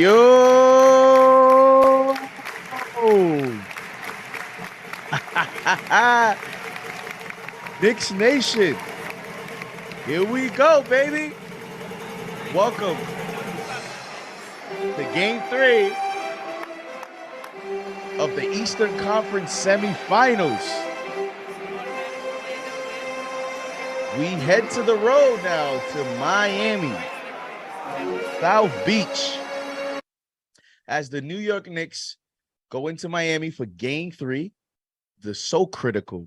Yo! Knicks Nation. Here we go, baby. Welcome to Game 3 of the Eastern Conference semifinals. We head to the road now to Miami, South Beach, as the New York Knicks go into Miami for Game 3, the so critical,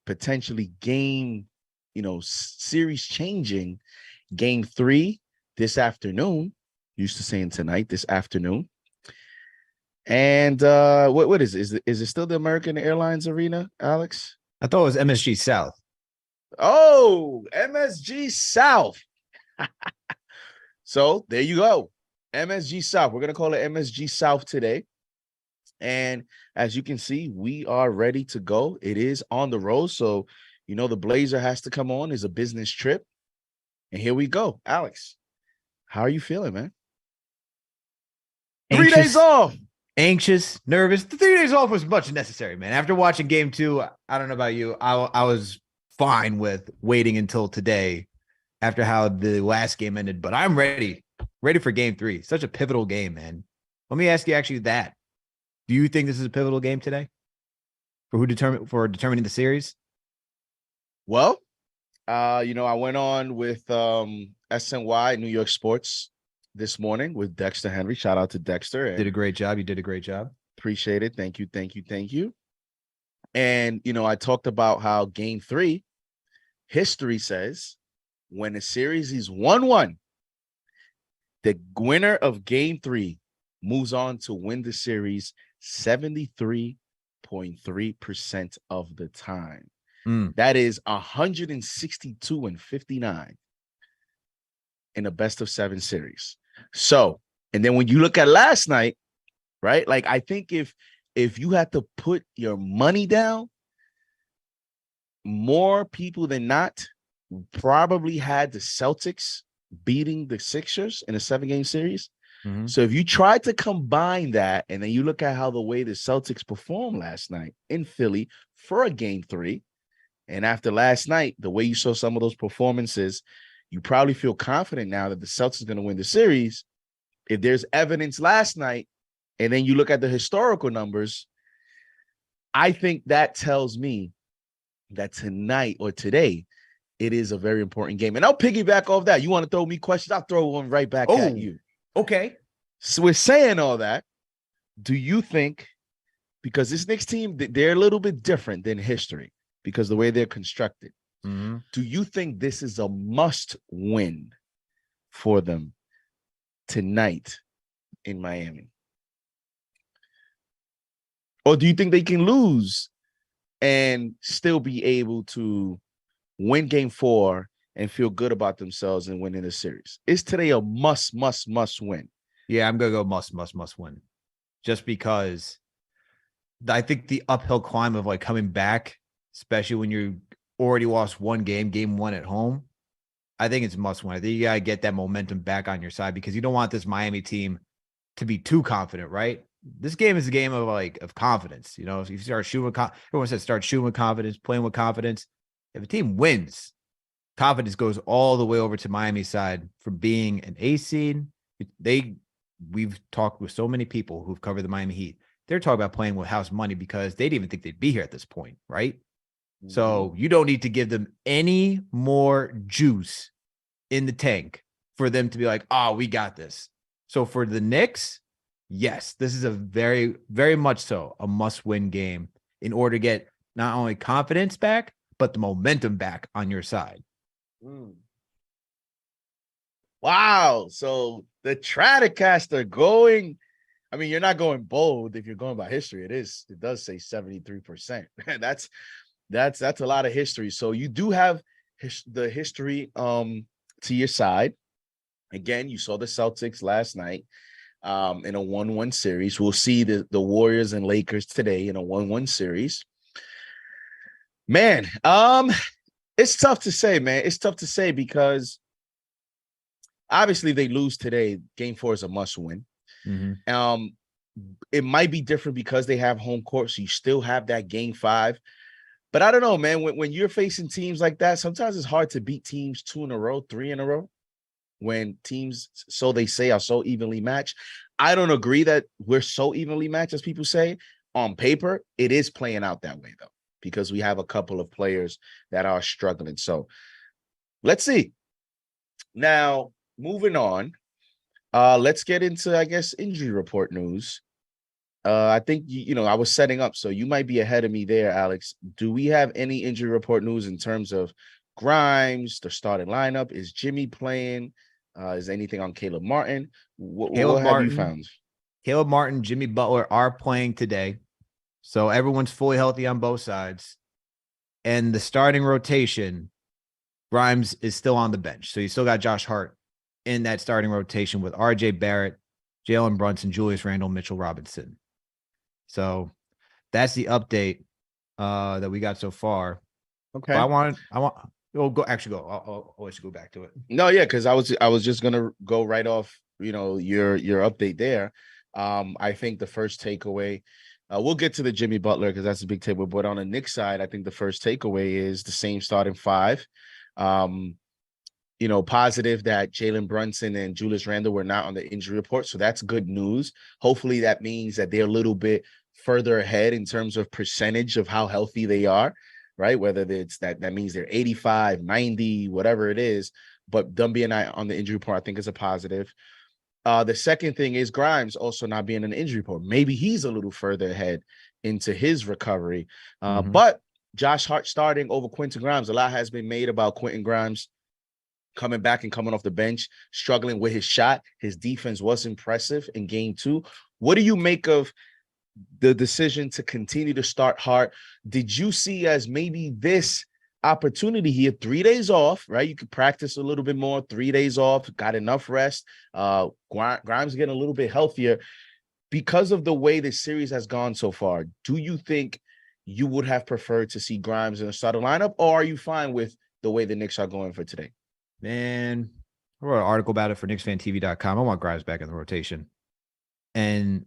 potentially game, series-changing Game 3 this afternoon. Used to saying tonight, this afternoon. And what is it? Is it still the American Airlines Arena, Alex? I thought it was MSG South. Oh, MSG South. So there you go. MSG South. We're going to call it MSG South today. And as you can see, we are ready to go. It is on the road. So, the Blazer has to come on. It's a business trip. And here we go. Alex, how are you feeling, man? Anxious, 3 days off. Anxious, nervous. The 3 days off was much necessary, man. After watching Game 2, I don't know about you. I was fine with waiting until today after how the last game ended. But I'm ready for Game 3. Such a pivotal game, man. Let me ask you actually that. Do you think this is a pivotal game today for determining the series? Well, I went on with SNY New York Sports this morning with Dexter Henry. Shout out to Dexter. Did a great job. You did a great job. Appreciate it. Thank you. And, I talked about how Game 3, history says when a series is 1-1, the winner of Game 3 moves on to win the series 73.3% of the time. That is 162-59 in a best of 7 series. So, and then when you look at last night, right? Like, I think if you had to put your money down, more people than not probably had the Celtics beating the Sixers in a 7-game series. Mm-hmm. So if you try to combine that, and then you look at how the way the Celtics performed last night in Philly for a Game 3, and after last night, the way you saw some of those performances, you probably feel confident now that the Celtics are going to win the series. If there's evidence last night, and then you look at the historical numbers, I think that tells me that tonight or today, it is a very important game. And I'll piggyback off that. You want to throw me questions? I'll throw one right back at you. Okay. So we're saying all that. Do you think, because this Knicks team, they're a little bit different than history because the way they're constructed. Mm-hmm. Do you think this is a must win for them tonight in Miami? Or do you think they can lose and still be able to win Game 4 and feel good about themselves and winning the series? Is today a must win? Yeah, I'm going to go must win. Just because I think the uphill climb of coming back, especially when you already lost one game 1 at home, I think it's must win. I think you got to get that momentum back on your side because you don't want this Miami team to be too confident, right? This game is a game of confidence. If you start shooting with everyone says start shooting with confidence, playing with confidence. If a team wins, confidence goes all the way over to Miami's side from being an A seed. We've talked with so many people who've covered the Miami Heat. They're talking about playing with house money because they didn't even think they'd be here at this point, right? Mm-hmm. So you don't need to give them any more juice in the tank for them to be like, oh, we got this. So for the Knicks, yes, this is a very, very much so a must-win game in order to get not only confidence back, but the momentum back on your side. Wow. So the Stratocaster going, I mean, you're not going bold if you're going by history. It does say 73%. That's a lot of history. So you do have the history to your side. Again, you saw the Celtics last night in a 1-1 series. We'll see the Warriors and Lakers today in a 1-1 series. Man, it's tough to say, man. It's tough to say because obviously they lose today. Game 4 is a must win. It might be different because they have home court, so you still have that game 5. But I don't know, man. When you're facing teams like that, sometimes it's hard to beat teams 2 in a row, 3 in a row, when teams, so they say, are so evenly matched. I don't agree that we're so evenly matched as people say. On paper, it is playing out that way, though, because we have a couple of players that are struggling. So let's see. Now, moving on, let's get into, I guess, injury report news. I think, I was setting up, so you might be ahead of me there, Alex. Do we have any injury report news in terms of Grimes, the starting lineup? Is Jimmy playing? Is anything on Caleb Martin? What have you found? Caleb Martin, Jimmy Butler are playing today. So everyone's fully healthy on both sides. And the starting rotation, Grimes is still on the bench. So you still got Josh Hart in that starting rotation with RJ Barrett, Jalen Brunson, Julius Randle, Mitchell Robinson. So that's the update that we got so far. Okay. But I'll let you go back to it. No, yeah, because I was just gonna go right off, your update there. I think the first takeaway, we'll get to the Jimmy Butler because that's a big takeaway. But on the Knicks side, I think the first takeaway is the same starting 5. Positive that Jalen Brunson and Julius Randle were not on the injury report. So that's good news. Hopefully that means that they're a little bit further ahead in terms of percentage of how healthy they are, right? Whether it's that means they're 85, 90, whatever it is. But them being on the injury report, I think is a positive. The second thing is Grimes also not being an injury report. Maybe he's a little further ahead into his recovery. But Josh Hart starting over Quentin Grimes. A lot has been made about Quentin Grimes coming back and coming off the bench, struggling with his shot. His defense was impressive in game 2. What do you make of the decision to continue to start Hart? Did you see as maybe this opportunity here, 3 days off, right? You could practice a little bit more, 3 days off, got enough rest. Grimes getting a little bit healthier. Because of the way this series has gone so far, do you think you would have preferred to see Grimes in the starting lineup, or are you fine with the way the Knicks are going for today? Man, I wrote an article about it for KnicksFanTV.com. I want Grimes back in the rotation. And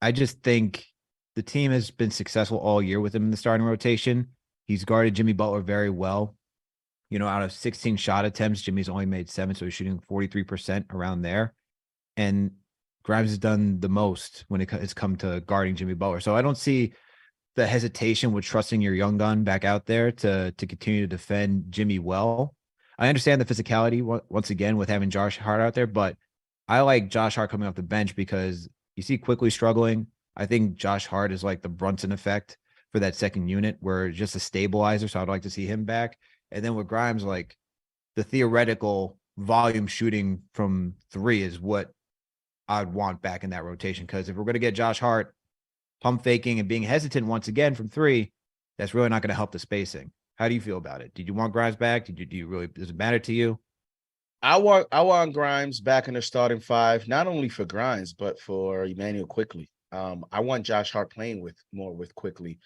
I just think the team has been successful all year with him in the starting rotation. He's guarded Jimmy Butler very well. Out of 16 shot attempts, Jimmy's only made 7, so he's shooting 43% around there. And Grimes has done the most when it's come to guarding Jimmy Butler. So I don't see the hesitation with trusting your young gun back out there to continue to defend Jimmy well. I understand the physicality once again with having Josh Hart out there, but I like Josh Hart coming off the bench because you see Quickly struggling. I think Josh Hart is like the Brunson effect for that second unit, where just a stabilizer. So I'd like to see him back. And then with Grimes, like the theoretical volume shooting from 3 is what I'd want back in that rotation. Because if we're going to get Josh Hart pump faking and being hesitant once again from 3, that's really not going to help the spacing. How do you feel about it? Did you want Grimes back? Do you really, does it matter to you? I want Grimes back in the starting 5, not only for Grimes, but for Emmanuel Quickly. I want Josh Hart playing more with Quickly.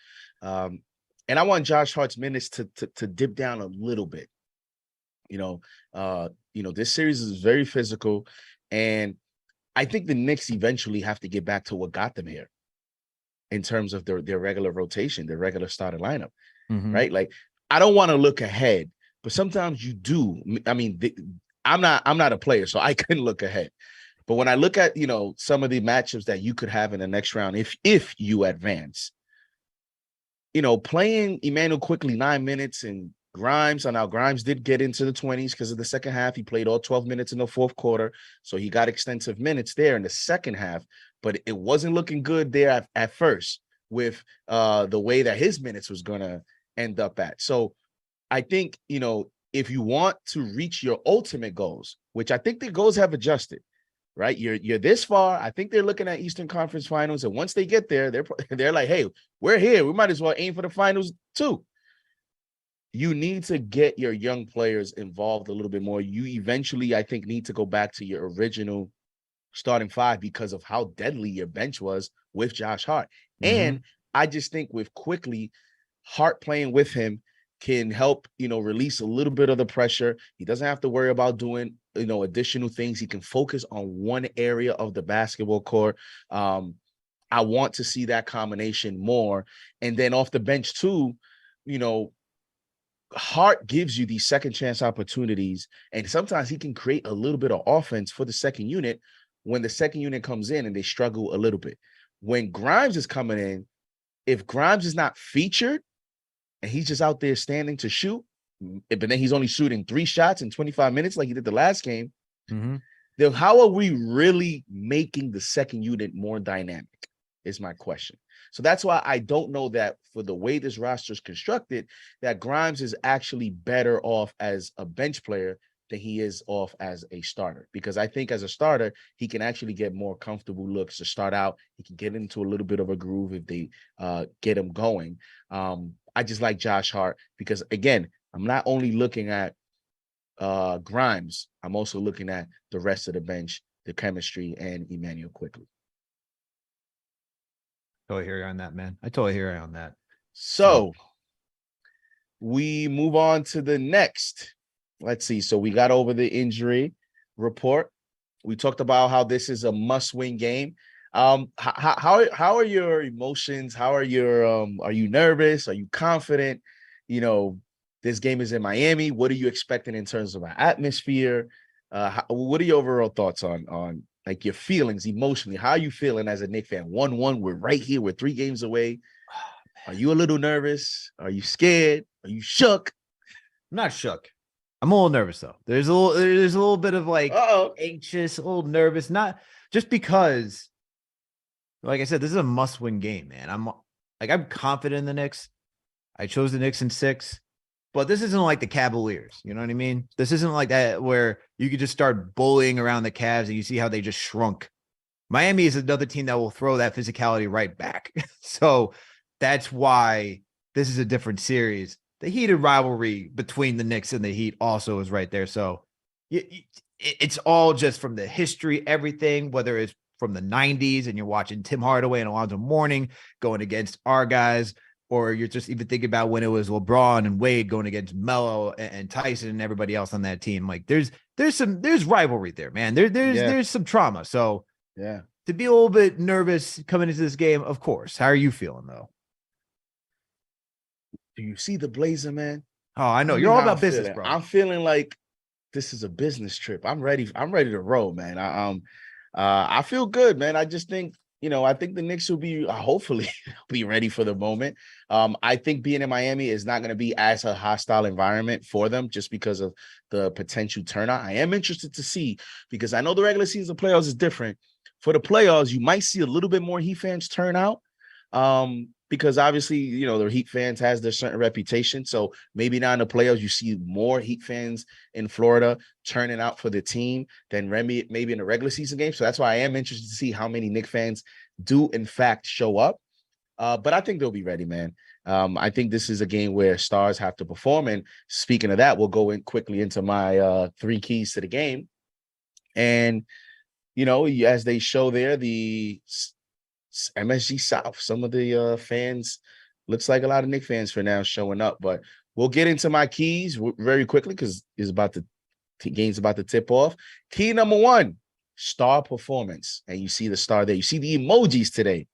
And I want Josh Hart's minutes to dip down a little bit. This series is very physical, and I think the Knicks eventually have to get back to what got them here in terms of their regular rotation, their regular starting lineup, right? Like, I don't want to look ahead, but sometimes you do. I mean, I'm not a player, so I couldn't look ahead. But when I look at, some of the matchups that you could have in the next round, if you advance, playing Emmanuel Quickly 9 minutes and Grimes, and now Grimes did get into the 20s because of the second half. He played all 12 minutes in the fourth quarter, so he got extensive minutes there in the second half, but it wasn't looking good there at first with the way that his minutes was going to end up at. So I think, if you want to reach your ultimate goals, which I think the goals have adjusted, right? You're this far. I think they're looking at Eastern Conference Finals, and once they get there, they're like, hey, we're here. We might as well aim for the finals too. You need to get your young players involved a little bit more. You eventually, I think, need to go back to your original starting 5 because of how deadly your bench was with Josh Hart. And I just think with Quickly, Hart playing with him can help, release a little bit of the pressure. He doesn't have to worry about doing additional things. He can focus on one area of the basketball court. I want to see that combination more. And then off the bench too, Hart gives you these second chance opportunities, and sometimes he can create a little bit of offense for the second unit when the second unit comes in and they struggle a little bit. When Grimes is coming in, if Grimes is not featured and he's just out there standing to shoot, but then he's only shooting 3 shots in 25 minutes like he did the last game, then how are we really making the second unit more dynamic is my question. So that's why I don't know that for the way this roster is constructed, that Grimes is actually better off as a bench player than he is off as a starter. Because I think as a starter, he can actually get more comfortable looks to start out. He can get into a little bit of a groove if they get him going. I just like Josh Hart because, again, I'm not only looking at Grimes, I'm also looking at the rest of the bench, the chemistry, and Emmanuel Quickley. Totally hear you on that, man. I totally hear you on that. So we move on to the next. Let's see. So we got over the injury report. We talked about how this is a must-win game. How are your emotions? How are you nervous? Are you confident? This game is in Miami. What are you expecting in terms of an atmosphere? What are your overall thoughts on like your feelings emotionally? How are you feeling as a Knicks fan? 1-1, we're right here. We're 3 games away. Are you a little nervous? Are you scared? Are you shook? I'm not shook. I'm a little nervous though. There's a little bit of like anxious, a little nervous. Not just because, like I said, this is a must-win game, man. I'm confident in the Knicks. I chose the Knicks in 6. But this isn't like the Cavaliers, you know what I mean? This isn't like that where you could just start bullying around the Cavs and you see how they just shrunk. Miami is another team that will throw that physicality right back. So that's why this is a different series. The heated rivalry between the Knicks and the Heat also is right there. So it's all just from the history, everything, whether it's from the 90s and you're watching Tim Hardaway and Alonzo Mourning going against our guys, or you're just even thinking about when it was LeBron and Wade going against Melo and Tyson and everybody else on that team. Like there's rivalry there, man. There's some trauma. So yeah, to be a little bit nervous coming into this game, of course. How are you feeling though? Do you see the blazer, man? Oh, I know you're all about business, bro. I'm feeling like this is a business trip. I'm ready to roll, man. I feel good, man. I just think, I think the Knicks will be hopefully be ready for the moment. I think being in Miami is not going to be as a hostile environment for them just because of the potential turnout. I am interested to see because I know the regular season playoffs is different. For the playoffs, you might see a little bit more Heat fans turn out. Because obviously, the Heat fans has their certain reputation. So maybe now in the playoffs, you see more Heat fans in Florida turning out for the team than maybe in the regular season game. So that's why I am interested to see how many Knicks fans do, in fact, show up. But I think they'll be ready, man. I think this is a game where stars have to perform. And speaking of that, we'll go in quickly into my 3 keys to the game. And, as they show there, the MSG South. Some of the fans, looks like a lot of Knicks fans for now showing up, but we'll get into my keys very quickly because game's about to tip off. Key number 1, star performance. And you see the star there. You see the emojis today.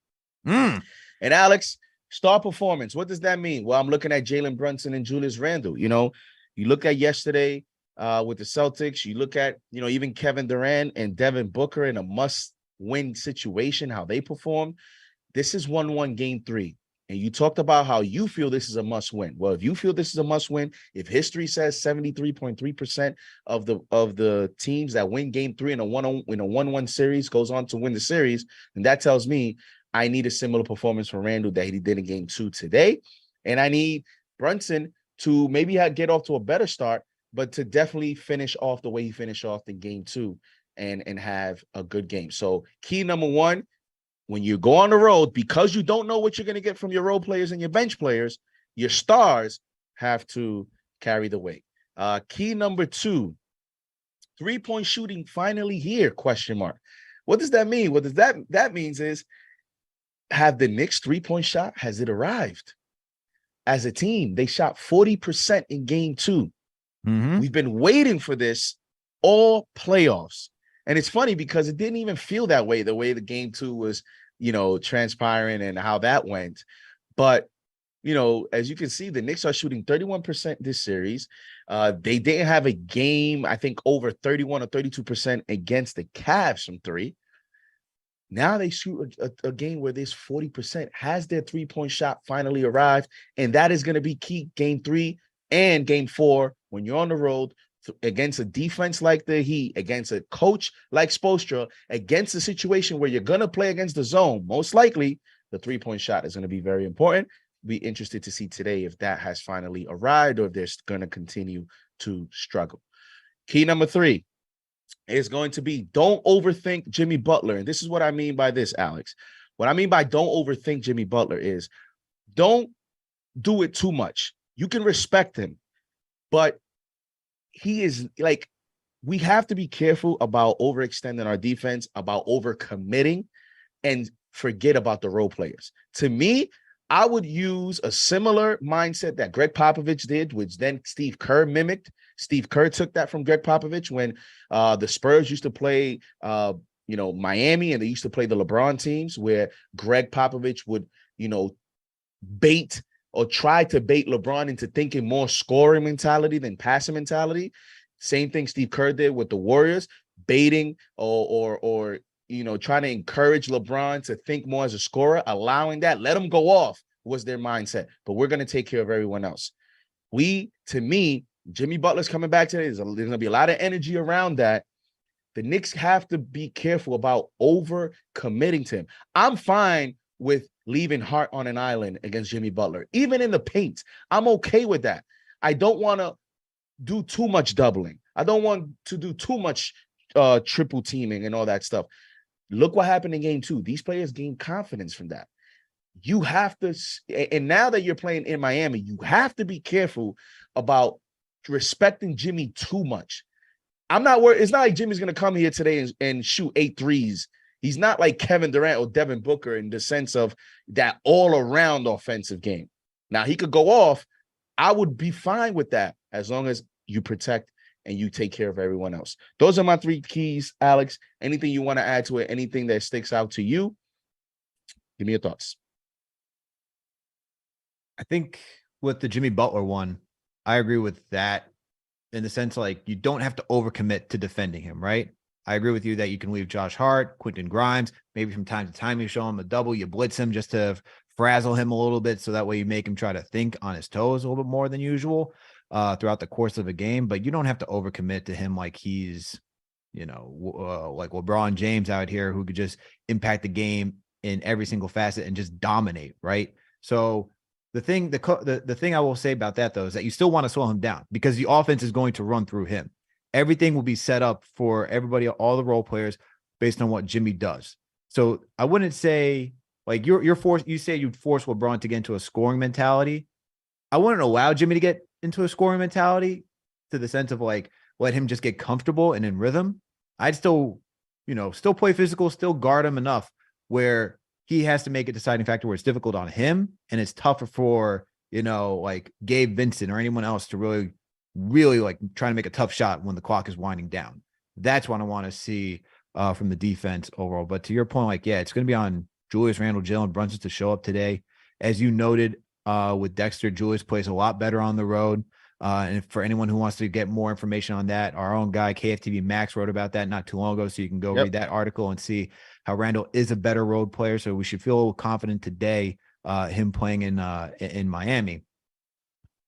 And Alex, star performance. What does that mean? Well, I'm looking at Jalen Brunson and Julius Randle. You look at yesterday with the Celtics. You look at, even Kevin Durant and Devin Booker in a must-win situation, how they perform. This is 1-1 game 3. And you talked about how you feel this is a must-win. Well, if you feel this is a must-win, if history says 73.3% of the teams that win game 3 in a 1-1 series goes on to win the series, then that tells me I need a similar performance from Randle that he did in game 2 today. And I need Brunson to maybe get off to a better start, but to definitely finish off the way he finished off in game 2 and have a good game. So key number 1, when you go on the road, because you don't know what you're going to get from your role players and your bench players, your stars have to carry the weight. Key number 2, 3-point shooting finally here, ? What does that mean? What does that means is, have the Knicks 3-point shot, has it arrived? As a team, they shot 40% in game 2. We've been waiting for this all playoffs. And it's funny because it didn't even feel that way, the way the game 2 was, transpiring and how that went. But, as you can see, the Knicks are shooting 31% this series. They didn't have a game, I think, over 31 or 32% against the Cavs from 3. Now they shoot a game where there's 40%. Has their 3-point shot finally arrived? And that is going to be key game 3 and game 4 when you're on the road against a defense like the Heat, against a coach like Spoelstra, against a situation where you're going to play against the zone. Most likely, the 3-point shot is going to be very important. Be interested to see today if that has finally arrived or if they're going to continue to struggle. Key number 3 is going to be don't overthink Jimmy Butler. And this is what I mean by this, Alex. What I mean by don't overthink Jimmy Butler is don't do it too much. You can respect him, but he is like, we have to be careful about overextending our defense, about overcommitting, and forget about the role players. To me, I would use a similar mindset that Greg Popovich did, which then Steve Kerr mimicked. Steve Kerr took that from Greg Popovich when the Spurs used to play, Miami, and they used to play the LeBron teams, where Greg Popovich would, bait or try to bait LeBron into thinking more scoring mentality than passing mentality. Same thing Steve Kerr did with the Warriors, baiting or trying to encourage LeBron to think more as a scorer, allowing that, let him go off was their mindset. But we're going to take care of everyone else. To me, Jimmy Butler's coming back today. There's going to be a lot of energy around that. The Knicks have to be careful about over committing to him. I'm fine with leaving Hart on an island against Jimmy Butler, even in the paint. I'm okay with that. I don't want to do too much doubling. I don't want to do too much triple teaming and all that stuff. Look what happened in game 2. These players gained confidence from that. You have to, and now that you're playing in Miami, you have to be careful about respecting Jimmy too much. I'm not worried. It's not like Jimmy's going to come here today and shoot 8 threes. He's not like Kevin Durant or Devin Booker in the sense of that all-around offensive game. Now, he could go off. I would be fine with that as long as you protect and you take care of everyone else. Those are my 3 keys, Alex. Anything you want to add to it? Anything that sticks out to you? Give me your thoughts. I think with the Jimmy Butler one, I agree with that in the sense like you don't have to overcommit to defending him, right? I agree with you that you can leave Josh Hart, Quentin Grimes, maybe from time to time you show him a double, you blitz him just to frazzle him a little bit so that way you make him try to think on his toes a little bit more than usual throughout the course of a game, but you don't have to overcommit to him like he's, like LeBron James out here who could just impact the game in every single facet and just dominate, right? So the thing I will say about that, though, is that you still want to slow him down because the offense is going to run through him. Everything will be set up for everybody, all the role players, based on what Jimmy does. So I wouldn't say like you're forced. You say you'd force LeBron to get into a scoring mentality. I wouldn't allow Jimmy to get into a scoring mentality to the sense of like let him just get comfortable and in rhythm. I'd still play physical, still guard him enough where he has to make a deciding factor where it's difficult on him and it's tougher for, like Gabe Vincent or anyone else to really like trying to make a tough shot when the clock is winding down. That's what I want to see from the defense overall. But to your point, like, yeah, it's going to be on Julius Randle, Jalen Brunson to show up today. As you noted with Dexter, Julius plays a lot better on the road. And for anyone who wants to get more information on that, our own guy, KFTV Max, wrote about that not too long ago. So you can go read that article and see how Randle is a better road player. So we should feel confident today, him playing in Miami.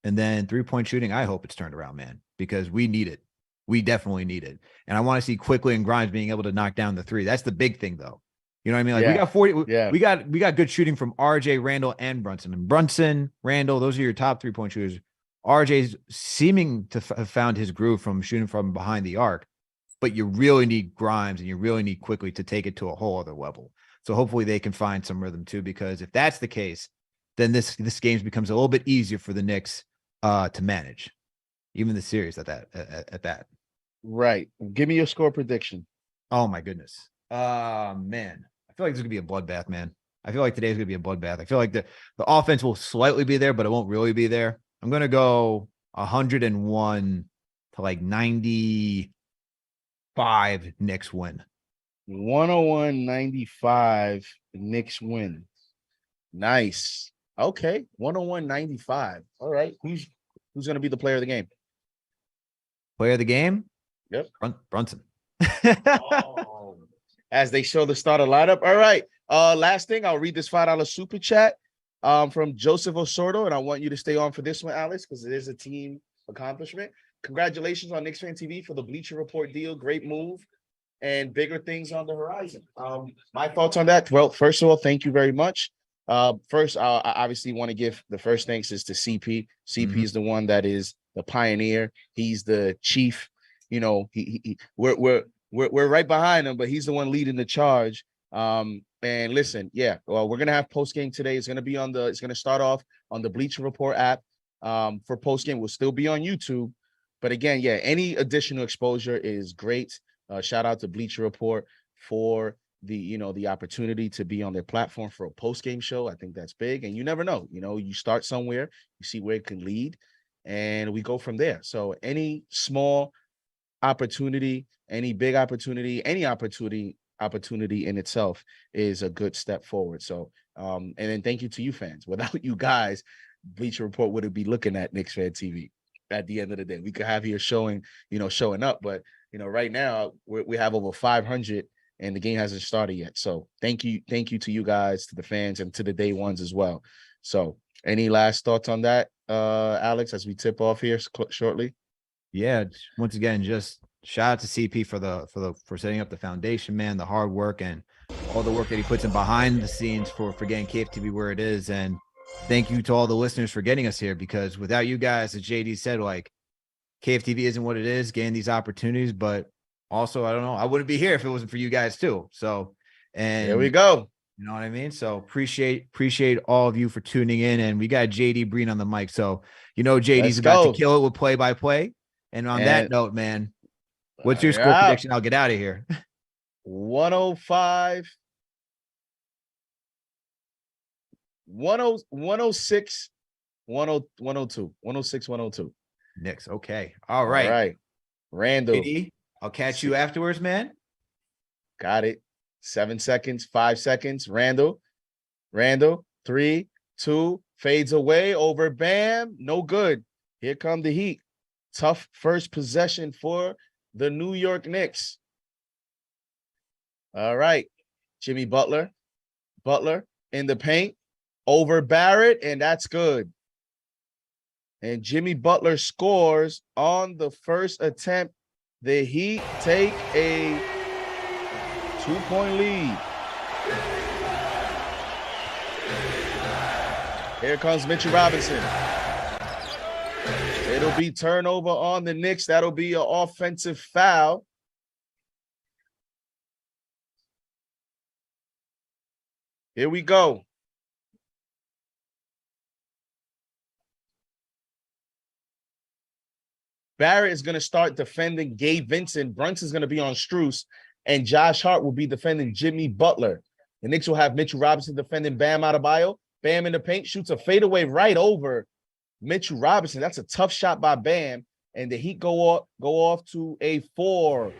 And then 3-point shooting, I hope it's turned around, man, because we need it. We definitely need it. And I want to see Quickly and Grimes being able to knock down the 3. That's the big thing, though. You know what I mean? Like we got 40. Yeah. We got good shooting from RJ, Randle, and Brunson. And Brunson, Randle, those are your top 3-point shooters. RJ's seeming to have found his groove from shooting from behind the arc, but you really need Grimes and you really need Quickly to take it to a whole other level. So hopefully they can find some rhythm too, because if that's the case, then this game becomes a little bit easier for the Knicks to manage, even the series at that. Right. Give me your score prediction. Oh my goodness. Man, I feel like this is gonna be a bloodbath, man. I feel like today's gonna be a bloodbath. I feel like the offense will slightly be there, but it won't really be there. I'm gonna go 101 to like 90. 105 Knicks win. 101-95 Knicks win. Nice. Okay. 101-95. All right. Who's going to be the player of the game? Player of the game? Yep. Brunson. As they show the starter lineup. All right. Last thing, I'll read this $5 super chat from Joseph Osordo, and I want you to stay on for this one, Alex, because it is a team accomplishment. Congratulations on KnicksFanTV for the Bleacher Report deal. Great move and bigger things on the horizon. My thoughts on that. Well, first of all, thank you very much. First, I obviously want to give the first thanks is to CP. CP is the one that is the pioneer. He's the chief. You know, we're right behind him, but he's the one leading the charge. And listen, yeah, well, we're gonna have post game today. It's gonna start off on the Bleacher Report app. For post game, we'll still be on YouTube. But again, yeah, any additional exposure is great. Shout out to Bleacher Report for the opportunity to be on their platform for a post game show. I think that's big, and you never know. You start somewhere, you see where it can lead, and we go from there. So any small opportunity, any big opportunity, any opportunity in itself is a good step forward. So, and then thank you to you fans. Without you guys, Bleacher Report wouldn't be looking at KnicksFanTV at the end of the day. We could have here showing up, but right now we have over 500 and the game hasn't started yet. So thank you to you guys, to the fans, and to the day ones as well. So any last thoughts on that, Alex, as we tip off here shortly? Yeah, once again, just shout out to CP for setting up the foundation, man, the hard work and all the work that he puts in behind the scenes for getting KFTV where it is. And thank you to all the listeners for getting us here, because without you guys, as JD said, like, KFTV isn't what it is, getting these opportunities, but also, I don't know, I wouldn't be here if it wasn't for you guys too. So, and there we go. You know what I mean? So appreciate all of you for tuning in. And we got JD Breen on the mic. So, JD's about to kill it with play-by-play. And on that note, man, what's your score prediction? I'll get out of here. 105, 106, 102, 106, 102. Knicks. Okay. All right. All right. Randall. JD, I'll catch you afterwards, man. Got it. 7 seconds, 5 seconds. Randall, 3, 2, fades away over Bam. No good. Here come the Heat. Tough first possession for the New York Knicks. All right. Jimmy Butler in the paint over Barrett, and that's good. And Jimmy Butler scores on the first attempt. The Heat take a 2-point lead. Here comes Mitchell Robinson. It'll be turnover on the Knicks. That'll be an offensive foul. Here we go. Barrett is going to start defending Gabe Vincent. Brunson's going to be on Strus, and Josh Hart will be defending Jimmy Butler. The Knicks will have Mitchell Robinson defending Bam Adebayo. Bam in the paint, shoots a fadeaway right over Mitchell Robinson. That's a tough shot by Bam, and the Heat go off to a 4-0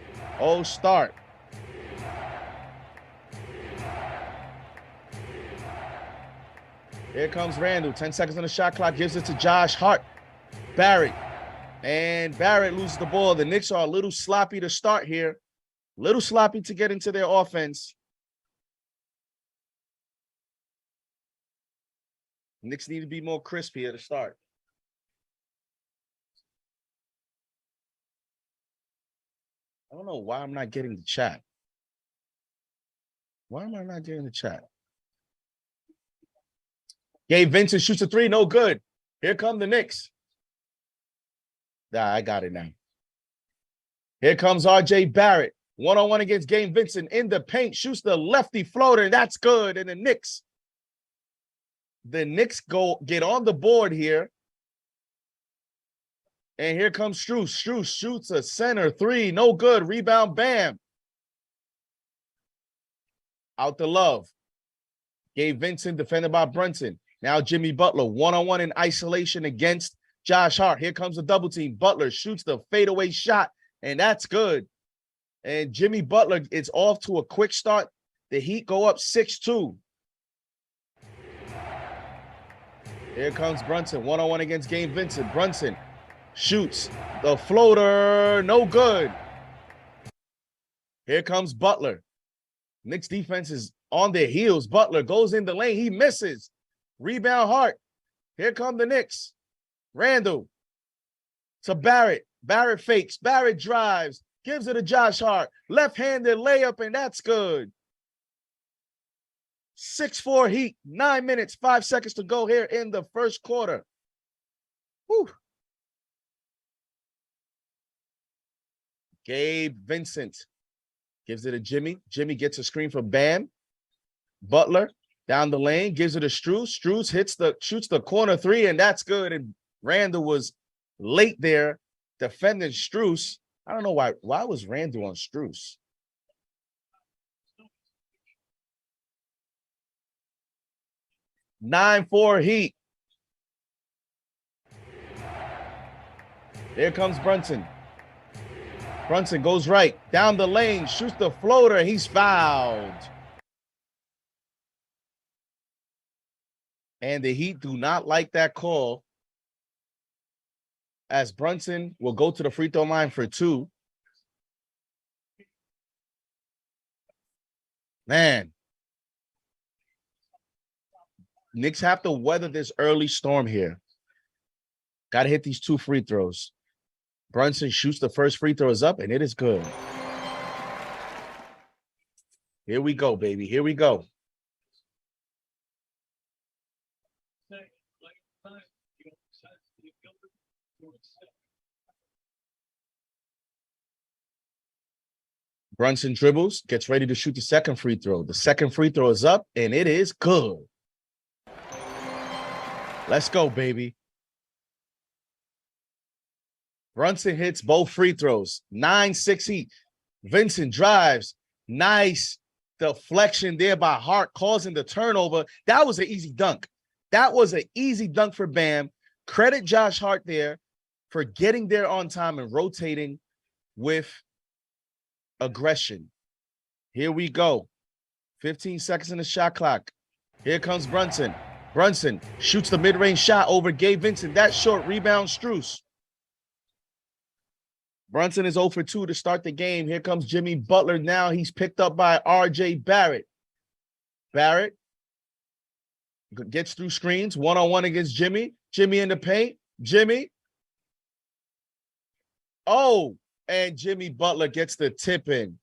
start. Here comes Randall. 10 seconds on the shot clock. Gives it to Josh Hart. Barrett. And Barrett loses the ball. The Knicks are a little sloppy to start here. A little sloppy to get into their offense. Knicks need to be more crispy at the start. I don't know why I'm not getting the chat. Why am I not getting the chat? Gabe Vincent shoots a 3. No good. Here come the Knicks. I got it now. Here comes R.J. Barrett. 1-on-1 against Gabe Vincent in the paint. Shoots the lefty floater, and that's good. And the Knicks get on the board here. And here comes Strus. Strus shoots a center 3. No good. Rebound, Bam. Out the love. Gabe Vincent defended by Brunson. Now Jimmy Butler, 1-on-1 in isolation against Josh Hart. Here comes the double team. Butler shoots the fadeaway shot, and that's good. And Jimmy Butler is off to a quick start. The Heat go up 6-2. Here comes Brunson, one-on-one against Gabe Vincent. Brunson shoots the floater, no good. Here comes Butler. Knicks defense is on their heels. Butler goes in the lane. He misses. Rebound Hart. Here come the Knicks. Randall to Barrett. Barrett fakes. Barrett drives. Gives it to Josh Hart. Left-handed layup, and that's good. 6-4 Heat. 9 minutes, 5 seconds to go here in the first quarter. Whew. Gabe Vincent gives it to Jimmy. Jimmy gets a screen for Bam. Butler down the lane, gives it to Strus. Strus shoots the corner three, and that's good. And Randall was late there defending Strus. I don't know why. Why was Randall on Strus? (9-4) Heat. Here comes Brunson. Brunson goes right, down the lane, shoots the floater, he's fouled. And the Heat do not like that call, as Brunson will go to the free throw line for 2. Man. Knicks have to weather this early storm here. Got to hit these 2 free throws. Brunson shoots the first free throws up, and it is good. Here we go, baby. Here we go. Brunson dribbles, gets ready to shoot the second free throw. The second free throw is up, and it is good. Let's go, baby. Brunson hits both free throws. 9-6 Heat. Vincent drives. Nice deflection there by Hart, causing the turnover. That was an easy dunk. That was an easy dunk for Bam. Credit Josh Hart there for getting there on time and rotating with aggression. Here we go. 15 seconds in the shot clock. Here comes Brunson. Brunson shoots the mid-range shot over Gabe Vincent. That short rebound, Strus. Brunson is 0 for 2 to start the game. Here comes Jimmy Butler now. He's picked up by R.J. Barrett. Barrett gets through screens, one-on-one against Jimmy. Jimmy in the paint. Jimmy. Oh, and Jimmy Butler gets the tip in.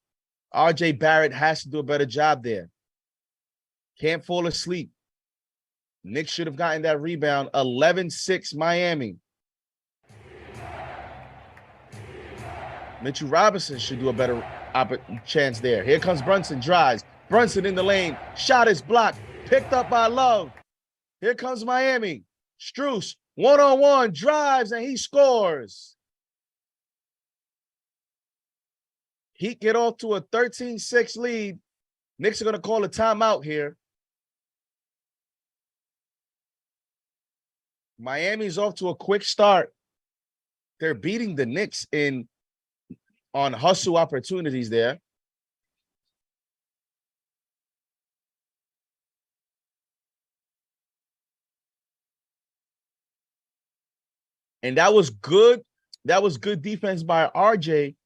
R.J. Barrett has to do a better job there. Can't fall asleep. Knicks should have gotten that rebound. 11-6 Miami. Mitchell Robinson should do a better chance there. Here comes Brunson, drives. Brunson in the lane. Shot is blocked. Picked up by Love. Here comes Miami. Strus, one-on-one, drives, and he scores. Heat get off to a 13-6 lead. Knicks are going to call a timeout here. Miami's off to a quick start. They're beating the Knicks on hustle opportunities there. And that was good. That was good defense by RJ.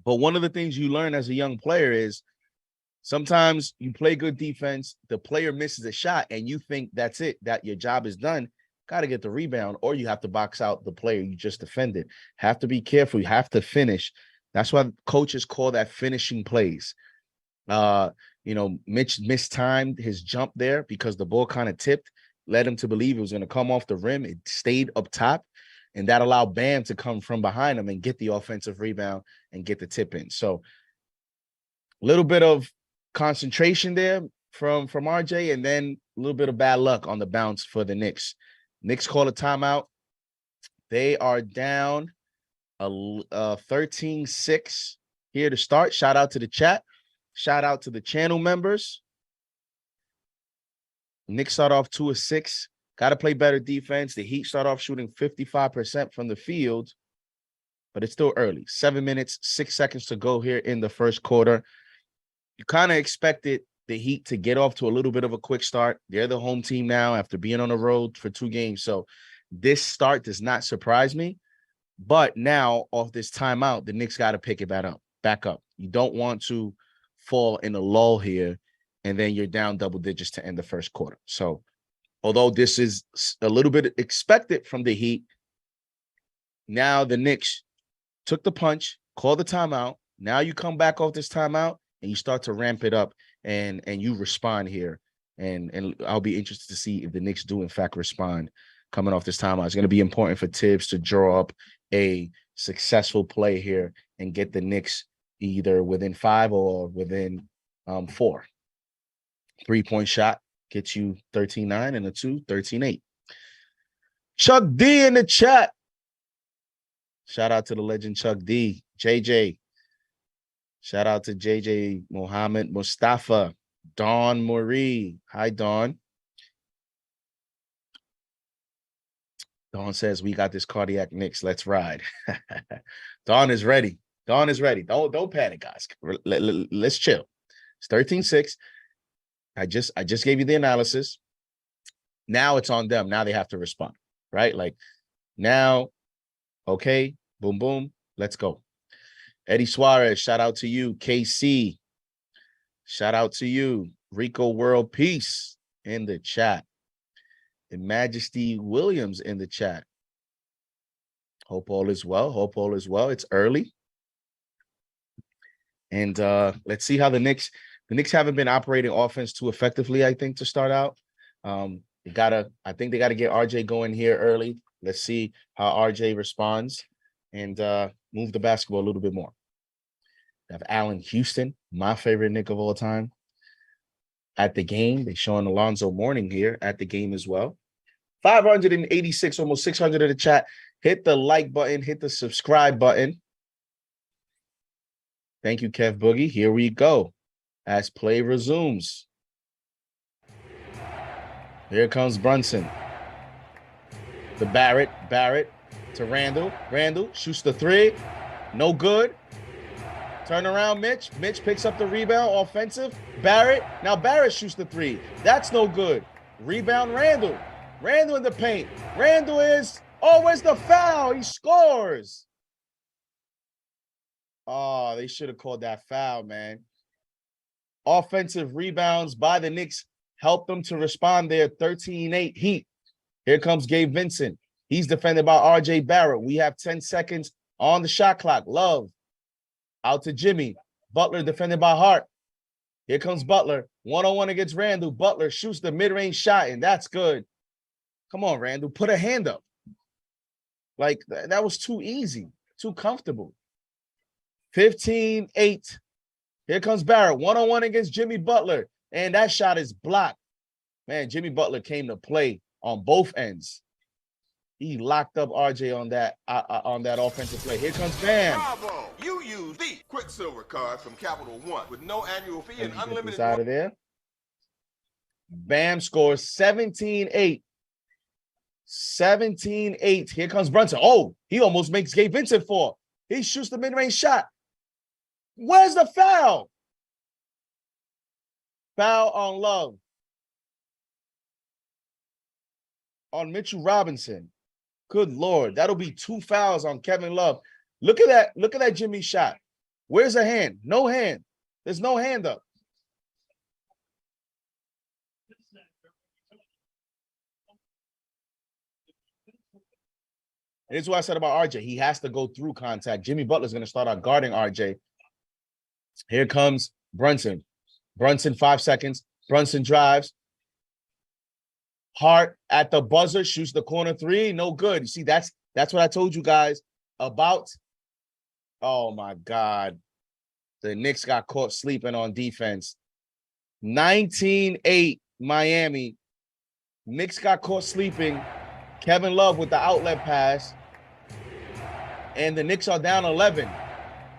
But one of the things you learn as a young player is sometimes you play good defense, the player misses a shot, and you think that's it, that your job is done. Got to get the rebound, or you have to box out the player you just defended. Have to be careful. You have to finish. That's why coaches call that finishing plays. Mitch mistimed his jump there because the ball kind of tipped, led him to believe it was going to come off the rim. It stayed up top, and that allowed Bam to come from behind him and get the offensive rebound and get the tip in. So a little bit of concentration there from RJ, and then a little bit of bad luck on the bounce for the Knicks. Knicks call a timeout. They are down 13-6 here to start. Shout out to the chat. Shout out to the channel members. Knicks start off 2 of 6. Got to play better defense. The Heat start off shooting 55% from the field. but it's still early. 7 minutes, 6 seconds to go here in the first quarter. You kind of expected the Heat to get off to a little bit of a quick start. They're the home team now after being on the road for 2 games. So this start does not surprise me. But now off this timeout, the Knicks got to pick it back up. You don't want to fall in a lull here, and then you're down double digits to end the first quarter. So although this is a little bit expected from the Heat, now the Knicks took the punch, called the timeout. Now you come back off this timeout and you start to ramp it up and you respond here. And I'll be interested to see if the Knicks do in fact respond coming off this timeout. It's going to be important for Tibbs to draw up a successful play here and get the Knicks either within 5 or within 4. 3-point shot gets you 13-9 and a 2, 13-8. Chuck D in the chat. Shout out to the legend Chuck D. JJ. Shout out to JJ Mohammed Mustafa. Dawn Marie. Hi, Dawn. Dawn says, we got this cardiac Knicks. Let's ride. Dawn is ready. Dawn is ready. Don't panic, guys. Let's chill. It's 13-6. I just gave you the analysis. Now it's on them. Now they have to respond, right? Like now, okay, boom, boom, let's go. Eddie Suarez, shout out to you. KC, shout out to you. Rico World Peace in the chat. And Majesty Williams in the chat. Hope all is well. Hope all is well. It's early. And let's see how the Knicks haven't been operating offense too effectively, I think, to start out. I think they gotta get RJ going here early. Let's see how RJ responds and move the basketball a little bit more. They have Allen Houston, my favorite Knick of all time, at the game. They're showing Alonzo Mourning here at the game as well. 586, almost 600 in the chat. Hit the like button, hit the subscribe button. Thank you, Kev Boogie. Here we go as play resumes. Here comes Brunson. The Barrett to Randall. Randall shoots the 3. No good. Turn around, Mitch. Mitch picks up the rebound. Offensive. Barrett. Now Barrett shoots the 3. That's no good. Rebound, Randall. Randall in the paint. Randall is, where's the foul? He scores. Oh, they should have called that foul, man. Offensive rebounds by the Knicks help them to respond there. 13-8 Heat. Here comes Gabe Vincent. He's defended by RJ Barrett. We have 10 seconds on the shot clock. Love. Out to Jimmy. Butler defended by Hart. Here comes Butler. 1-on-1 against Randall. Butler shoots the mid-range shot, and that's good. Come on, Randall. Put a hand up. Like, that was too easy. Too comfortable. 15-8. Here comes Barrett. 1-on-1 against Jimmy Butler. And that shot is blocked. Man, Jimmy Butler came to play on both ends. He locked up RJ on that offensive play. Here comes Bam. Bravo! You use the Quicksilver card from Capital One with no annual fee and unlimited. Out of there. Bam scores 17-8. 17-8. Here comes Brunson. Oh, he almost makes Gabe Vincent fall. He shoots the mid-range shot. Where's the foul? Foul on Love. On Mitchell Robinson. Good Lord. That'll be 2 fouls on Kevin Love. Look at that. Look at that Jimmy shot. Where's the hand? No hand. There's no hand up. Here's what I said about RJ. He has to go through contact. Jimmy Butler's going to start out guarding RJ. Here comes Brunson. Brunson, 5 seconds. Brunson drives. Hart at the buzzer, shoots the corner 3. No good. You see, that's what I told you guys about. Oh, my God. The Knicks got caught sleeping on defense. 19-8 Miami. Knicks got caught sleeping. Kevin Love with the outlet pass. And the Knicks are down 11.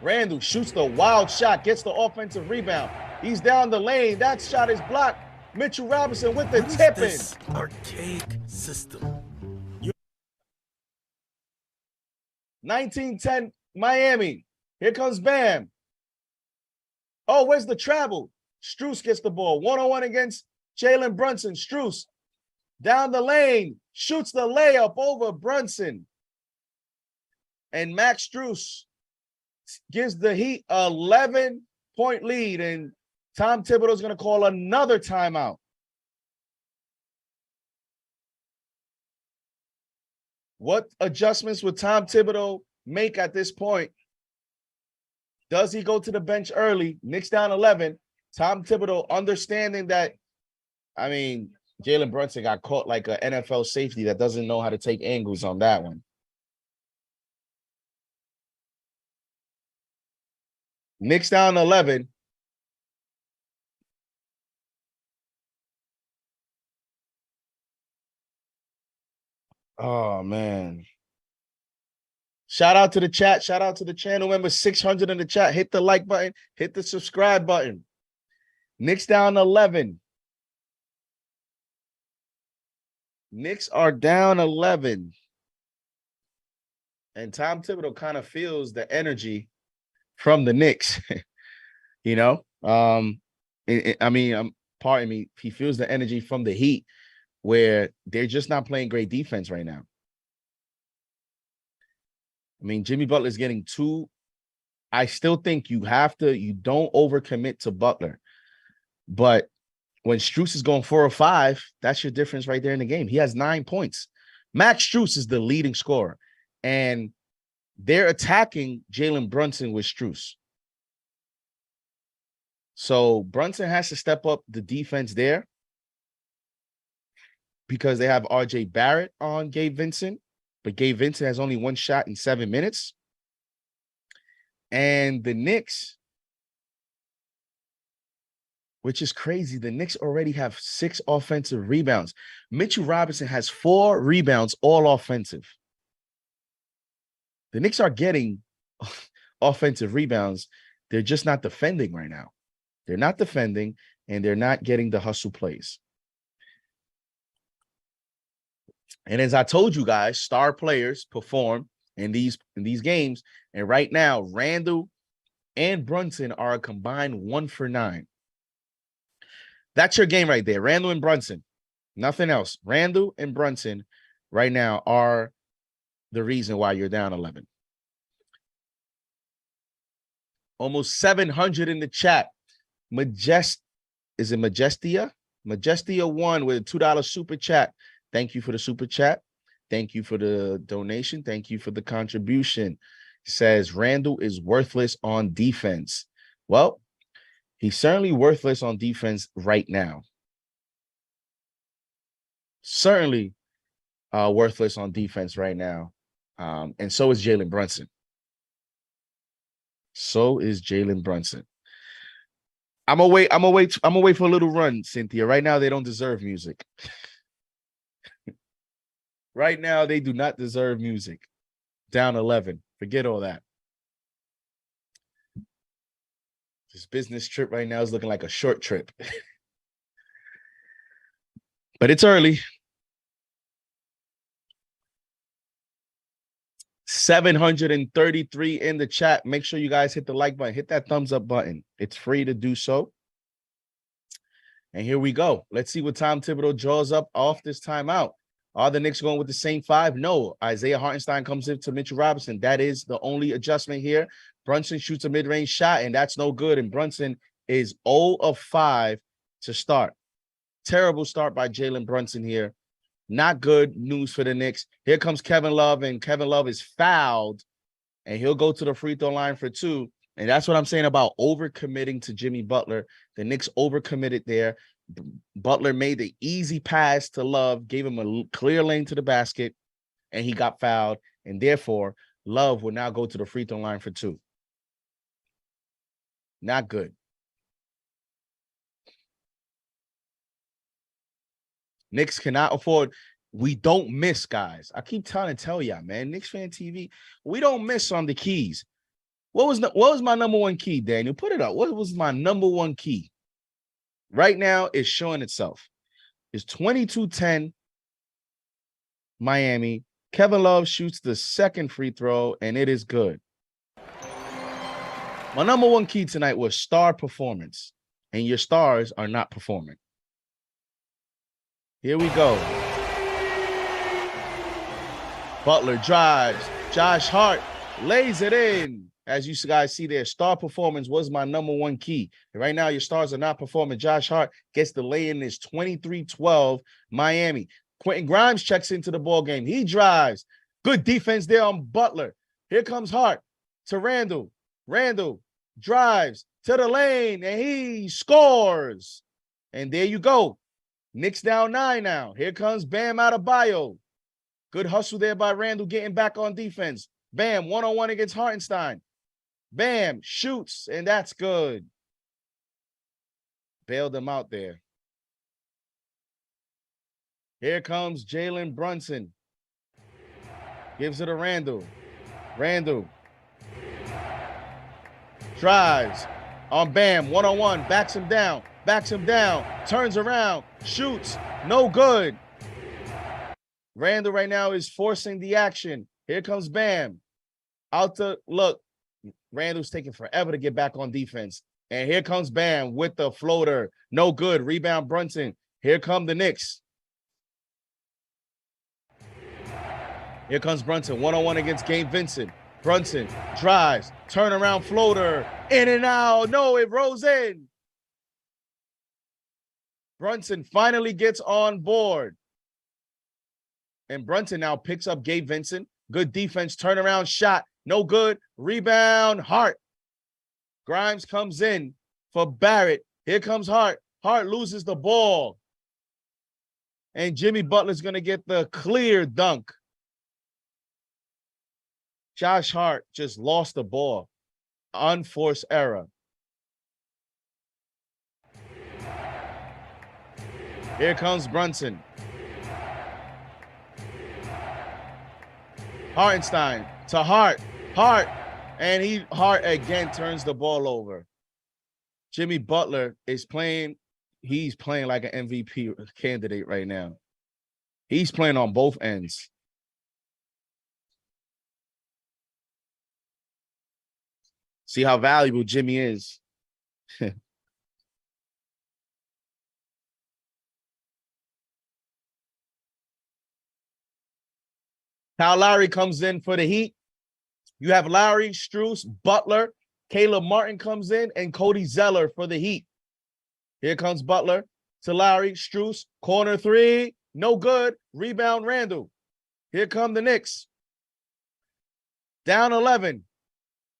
Randall shoots the wild shot, gets the offensive rebound. He's down the lane. That shot is blocked. Mitchell Robinson with the tip-in. This archaic system. 19-10 Miami. Here comes Bam. Oh, where's the travel? Strus gets the ball. 1-on-1 against Jalen Brunson. Strus down the lane. Shoots the layup over Brunson. And Max Strus gives the Heat a 11-point lead. And Tom Thibodeau is going to call another timeout. What adjustments would Tom Thibodeau make at this point? Does he go to the bench early? Knicks down 11. Tom Thibodeau understanding that, I mean, Jalen Brunson got caught like an NFL safety that doesn't know how to take angles on that one. Knicks down 11. Oh, man. Shout out to the chat. Shout out to the channel member 600 in the chat. Hit the like button. Hit the subscribe button. Knicks down 11. Knicks are down 11. And Tom Thibodeau kind of feels the energy from the Knicks. You know? Pardon me. He feels the energy from the Heat where they're just not playing great defense right now. I mean, Jimmy Butler's getting two. I still think you don't overcommit to Butler. But when Strus is going 4 or 5, that's your difference right there in the game. He has 9 points. Max Strus is the leading scorer. And they're attacking Jalen Brunson with Strus. So Brunson has to step up the defense there because they have R.J. Barrett on Gabe Vincent. But Gabe Vincent has only 1 shot in 7 minutes. And the Knicks, which is crazy, the Knicks already have 6 offensive rebounds. Mitchell Robinson has 4 rebounds, all offensive. The Knicks are getting offensive rebounds. They're just not defending right now. They're not defending, and they're not getting the hustle plays. And as I told you guys, star players perform in these games. And right now, Randle and Brunson are a combined 1 for 9. That's your game right there. Randle and Brunson. Nothing else. Randle and Brunson right now are the reason why you're down 11. Almost 700 in the chat. Is it Majestia? Majestia 1 with a $2 super chat. Thank you for the super chat. Thank you for the donation. Thank you for the contribution. Says Randle is worthless on defense. Well, he's certainly worthless on defense right now. Certainly worthless on defense right now. And so is Jalen Brunson. So is Jalen Brunson. I'm gonna wait for a little run, Cynthia. Right now, they don't deserve music. Right now, they do not deserve music. Down 11. Forget all that. This business trip right now is looking like a short trip. But it's early. 733 in the chat. Make sure you guys hit the like button. Hit that thumbs up button. It's free to do so. And here we go. Let's see what Tom Thibodeau draws up off this timeout. Are the Knicks going with the same 5? No. Isaiah Hartenstein comes in to Mitchell Robinson. That is the only adjustment here. Brunson shoots a mid-range shot, and that's no good. And Brunson is 0 of 5 to start. Terrible start by Jalen Brunson here. Not good news for the Knicks. Here comes Kevin Love, and Kevin Love is fouled, and he'll go to the free throw line for 2. And that's what I'm saying about overcommitting to Jimmy Butler. The Knicks overcommitted there. Butler made the easy pass to Love, gave him a clear lane to the basket, and he got fouled. And therefore, Love will now go to the free throw line for 2. Not good. Knicks cannot afford. We don't miss, guys. I keep trying to tell y'all, man. KnicksFanTV, we don't miss on the keys. What was my number 1 key, Daniel? Put it up. What was my number 1 key? Right now, it's showing itself. It's 22-10 Miami. Kevin Love shoots the second free throw, and it is good. My number one key tonight was star performance, and your stars are not performing. Here we go. Butler drives. Josh Hart lays it in. As you guys see there, star performance was my number one key. And right now, your stars are not performing. Josh Hart gets the lay-in. Is 23-12 Miami. Quentin Grimes checks into the ball game. He drives. Good defense there on Butler. Here comes Hart to Randall. Randall drives to the lane, and he scores. And there you go. Knicks down 9 now. Here comes Bam Adebayo. Good hustle there by Randall getting back on defense. Bam, one-on-one against Hartenstein. Bam, shoots, and that's good. Bailed them out there. Here comes Jalen Brunson. Gives it to Randall. Randall drives on Bam, one-on-one, backs him down, turns around, shoots, no good. Randall right now is forcing the action. Here comes Bam. Out to look. Randall's taking forever to get back on defense. And here comes Bam with the floater. No good. Rebound Brunson. Here come the Knicks. Here comes Brunson. One-on-one against Gabe Vincent. Brunson drives. Turnaround floater. In and out. No, it rolls in. Brunson finally gets on board. And Brunson now picks up Gabe Vincent. Good defense. Turnaround shot. No good. Rebound, Hart. Grimes comes in for Barrett. Here comes Hart. Hart loses the ball. And Jimmy Butler's going to get the clear dunk. Josh Hart just lost the ball. Unforced error. Here comes Brunson. Hartenstein to Hart. Hart. And Hart again turns the ball over. Jimmy Butler is playing. He's playing like an MVP candidate right now. He's playing on both ends. See how valuable Jimmy is. Kyle Lowry comes in for the Heat. You have Lowry, Strus, Butler, Caleb Martin comes in, and Cody Zeller for the Heat. Here comes Butler to Lowry, Strus, corner three, no good. Rebound Randall. Here come the Knicks. Down 11.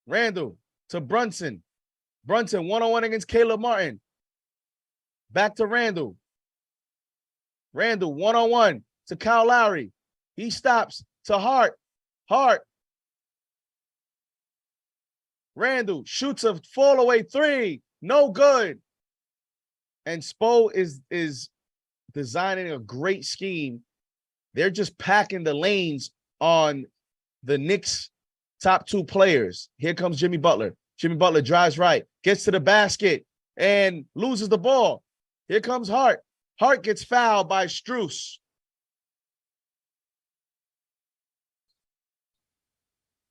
Randall to Brunson. Brunson one-on-one against Caleb Martin. Back to Randall. Randall one-on-one to Kyle Lowry. He stops to Hart. Hart. Randall shoots a fall-away three. No good. And Spo is designing a great scheme. They're just packing the lanes on the Knicks' top two players. Here comes Jimmy Butler. Jimmy Butler drives right, gets to the basket, and loses the ball. Here comes Hart. Hart gets fouled by Strus.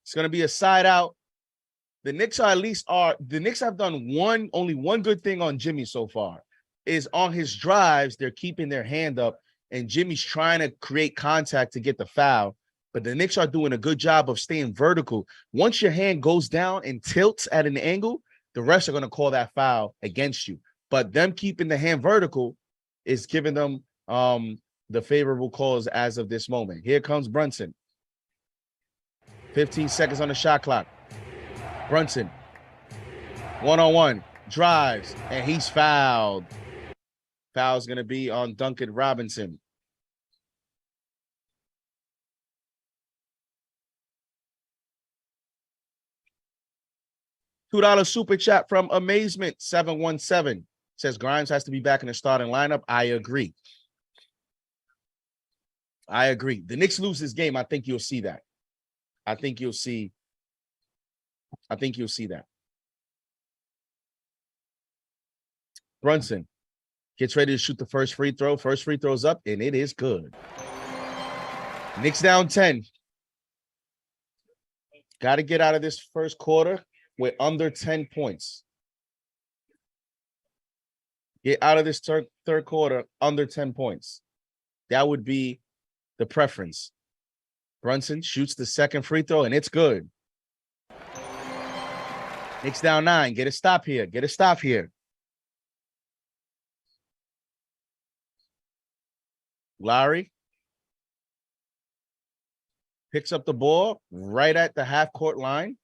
It's going to be a side out. The Knicks the Knicks have done only one good thing on Jimmy so far, is on his drives, they're keeping their hand up, and Jimmy's trying to create contact to get the foul. But the Knicks are doing a good job of staying vertical. Once your hand goes down and tilts at an angle, the refs are going to call that foul against you. But them keeping the hand vertical is giving them the favorable calls as of this moment. Here comes Brunson. 15 seconds on the shot clock. Brunson, one-on-one, drives, and he's fouled. Foul's going to be on Duncan Robinson. $2 super chat from Amazement 717 says Grimes has to be back in the starting lineup. I agree. The Knicks lose this game. I think you'll see that. I think you'll see that. Brunson gets ready to shoot the first free throw. First free throw's up, and it is good. Knicks down 10. Got to get out of this first quarter with under 10 points. Get out of this third quarter under 10 points. That would be the preference. Brunson shoots the second free throw, and it's good. Knicks down 9. Get a stop here. Get a stop here. Lowry picks up the ball right at the half-court line,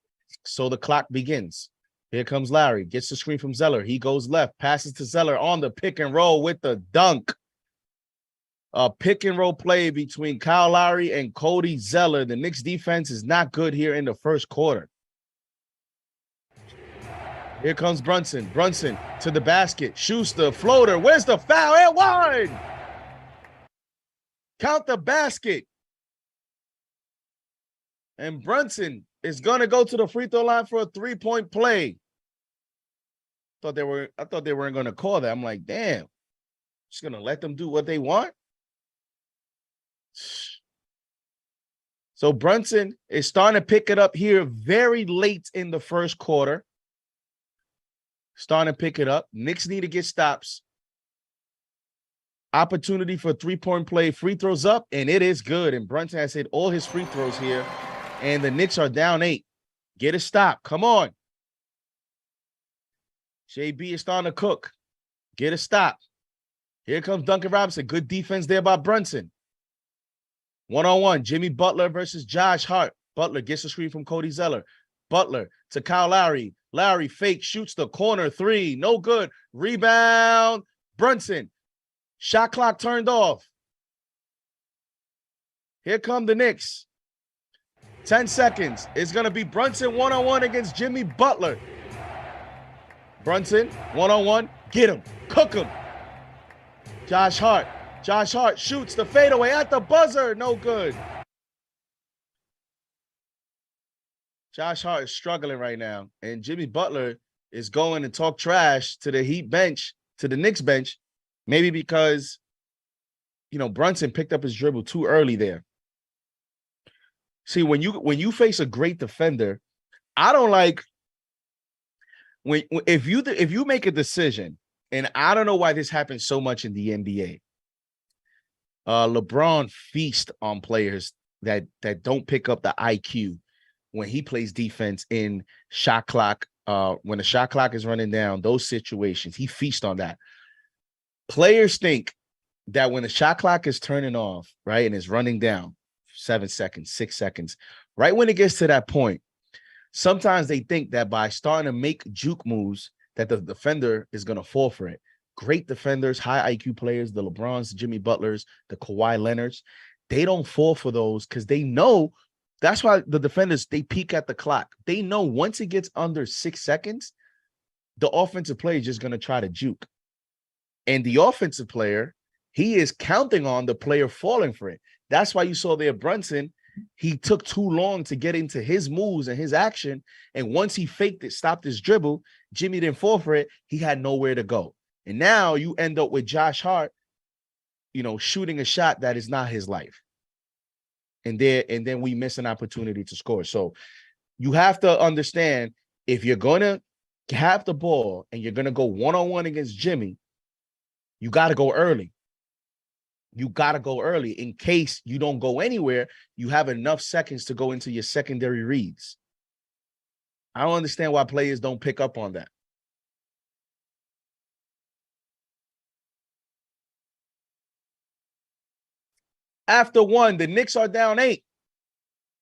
so the clock begins. Here comes Lowry. Gets the screen from Zeller. He goes left, passes to Zeller on the pick and roll with the dunk. A pick and roll play between Kyle Lowry and Cody Zeller. The Knicks defense is not good here in the first quarter. Here comes Brunson. Brunson to the basket. Schuster, floater. Where's the foul? And wide. Count the basket. And Brunson is going to go to the free throw line for a 3-point play. I thought they weren't going to call that. I'm like, damn. Just going to let them do what they want? So Brunson is starting to pick it up here very late in the first quarter. Starting to pick it up. Knicks need to get stops. Opportunity for a 3-point play. Free throws up, and it is good. And Brunson has hit all his free throws here. And the Knicks are down 8. Get a stop. Come on. JB is starting to cook. Get a stop. Here comes Duncan Robinson. Good defense there by Brunson. 1-on-1. Jimmy Butler versus Josh Hart. Butler gets the screen from Cody Zeller. Butler to Kyle Lowry. Lowry fake shoots the corner 3. No good. Rebound. Brunson. Shot clock turned off. Here come the Knicks. 10 seconds. It's going to be Brunson 1-on-1 against Jimmy Butler. Brunson 1-on-1. Get him. Cook him. Josh Hart. Josh Hart shoots the fadeaway at the buzzer. No good. Josh Hart is struggling right now. And Jimmy Butler is going to talk trash to the Heat bench, to the Knicks bench, maybe because, Brunson picked up his dribble too early there. See, when you face a great defender, I don't like if you make a decision, and I don't know why this happens so much in the NBA. LeBron feasts on players that don't pick up the IQ when he plays defense in shot clock. When the shot clock is running down, those situations, he feasts on that. Players think that when the shot clock is turning off, right, and it's running down 7 seconds, 6 seconds, right when it gets to that point, sometimes they think that by starting to make juke moves that the defender is going to fall for it. Great defenders, high IQ players, the LeBrons, the Jimmy Butlers, the Kawhi Leonards, they don't fall for those because they know that's why the defenders, they peek at the clock. They know once it gets under 6 seconds, the offensive player is just going to try to juke. And the offensive player, he is counting on the player falling for it. That's why you saw there Brunson, he took too long to get into his moves and his action. And once he faked it, stopped his dribble, Jimmy didn't fall for it. He had nowhere to go. And now you end up with Josh Hart, shooting a shot that is not his life. And then we miss an opportunity to score. So you have to understand, if you're going to have the ball and you're going to go 1-on-1 against Jimmy, you got to go early. You got to go early. In case you don't go anywhere, you have enough seconds to go into your secondary reads. I don't understand why players don't pick up on that. After 1, the Knicks are down 8.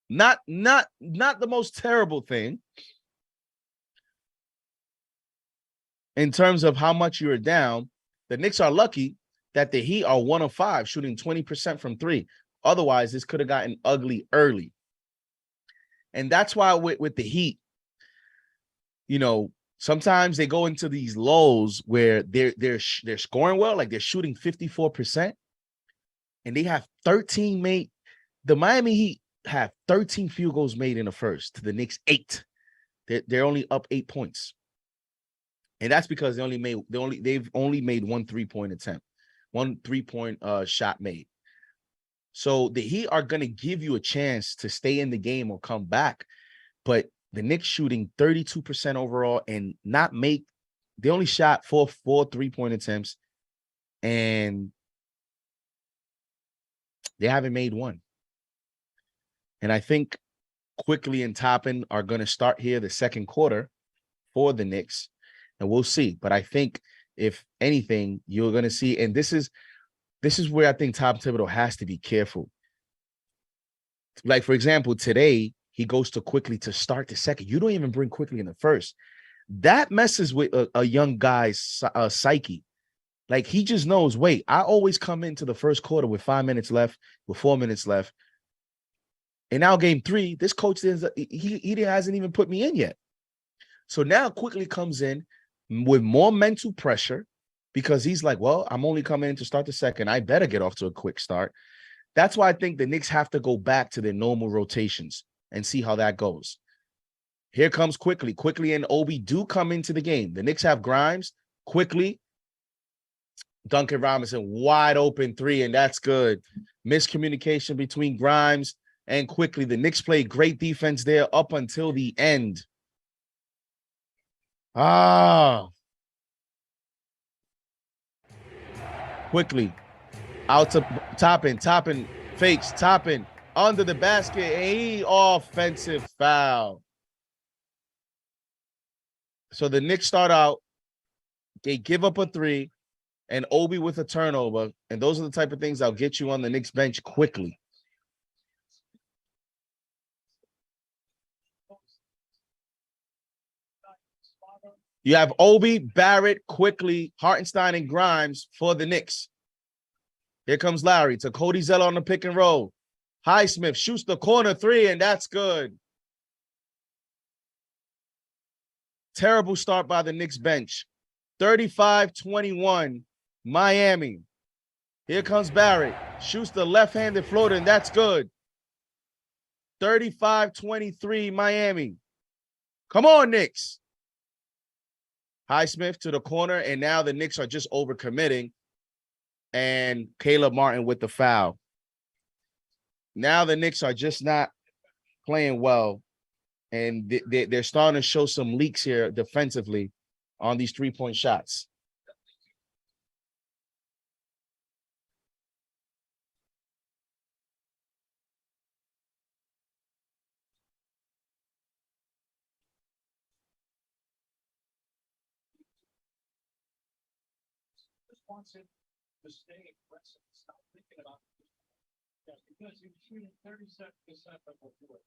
Not the most terrible thing in terms of how much you're down. The Knicks are lucky that the Heat are 1 of 5, shooting 20% from 3. Otherwise, this could have gotten ugly early. And that's why with the Heat, sometimes they go into these lows where they're scoring well, like they're shooting 54%. And they have 13 made. The Miami Heat have 13 field goals made in the first to the Knicks 8. They're only up 8 points. And that's because they've only made 1 3-point attempt, 1 3-point shot made. So the Heat are going to give you a chance to stay in the game or come back. But The Knicks shooting 32% overall and not make. They only shot four 3-point attempts, and they haven't made one. And I think Quickly and Toppin are going to start here the second quarter for the Knicks, and we'll see. But I think if anything, you're going to see, and this is where I think Tom Thibodeau has to be careful. Like, for example, today he goes to Quickly to start the second. You don't even bring Quickly in the first. That messes with a young guy's psyche. Like, he just knows, wait, I always come into the first quarter with 5 minutes left, with 4 minutes left. And now game 3, this coach he hasn't even put me in yet. So now Quickly comes in with more mental pressure because he's like, well, I'm only coming in to start the second. I better get off to a quick start. That's why I think the Knicks have to go back to their normal rotations and see how that goes. Here comes Quickly. Quickly and Obi do come into the game. The Knicks have Grimes, Quickly, Duncan Robinson, wide open 3, and that's good. Miscommunication between Grimes and Quickly. The Knicks played great defense there up until the end. Quickly out to Toppin fakes, Toppin under the basket, a offensive foul. So the Knicks start out, they give up a 3, and Obi with a turnover, and those are the type of things that'll get you on the Knicks bench quickly. You have Obi, Barrett, Quickly, Hartenstein, and Grimes for the Knicks. Here comes Larry to Cody Zeller on the pick and roll. Highsmith shoots the corner 3, and that's good. Terrible start by the Knicks bench. 35-21, Miami. Here comes Barrett. Shoots the left-handed floater, and that's good. 35-23, Miami. Come on, Knicks. Highsmith to the corner, and now the Knicks are just overcommitting. And Caleb Martin with the foul. Now the Knicks are just not playing well, and they're starting to show some leaks here defensively on these 3-point shots. Wants him to stay aggressive, stop thinking about it. Because he was shooting 37% of the floor,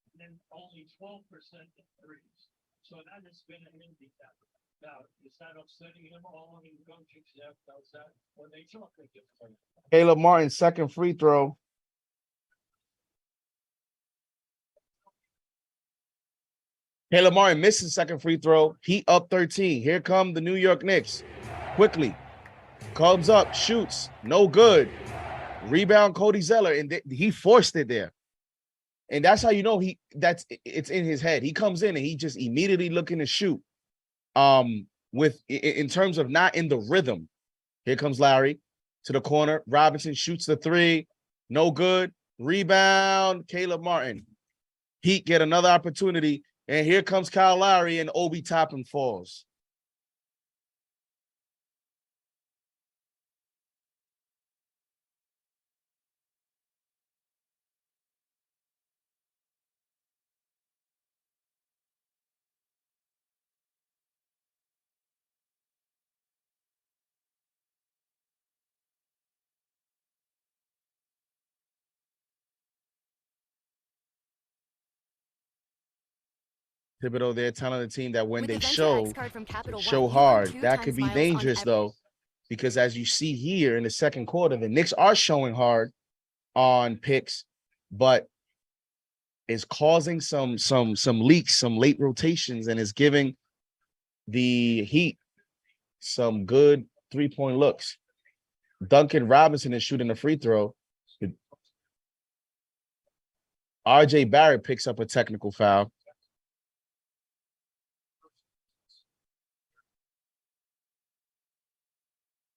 and then only 12% in threes. So that has been an handicap. Now, is that upsetting him? All in coaching staff does that when they talk to different. Caleb Martin, second free throw. Caleb Martin misses second free throw. He up 13. Here come the New York Knicks. Quickly. Comes up, shoots, no good. Rebound Cody Zeller, and he forced it there. And that's how you know it's in his head. He comes in and he just immediately looking to shoot. In terms of not in the rhythm. Here comes Larry to the corner. Robinson shoots the 3, no good. Rebound, Caleb Martin. Heat get another opportunity, and here comes Kyle Lowry, and Obi Toppin falls. Thibodeau, they're telling the team that when they show hard, that could be dangerous, though, because as you see here in the second quarter, the Knicks are showing hard on picks, but is causing some leaks, some late rotations, and is giving the Heat some good 3-point looks. Duncan Robinson is shooting a free throw. RJ Barrett picks up a technical foul.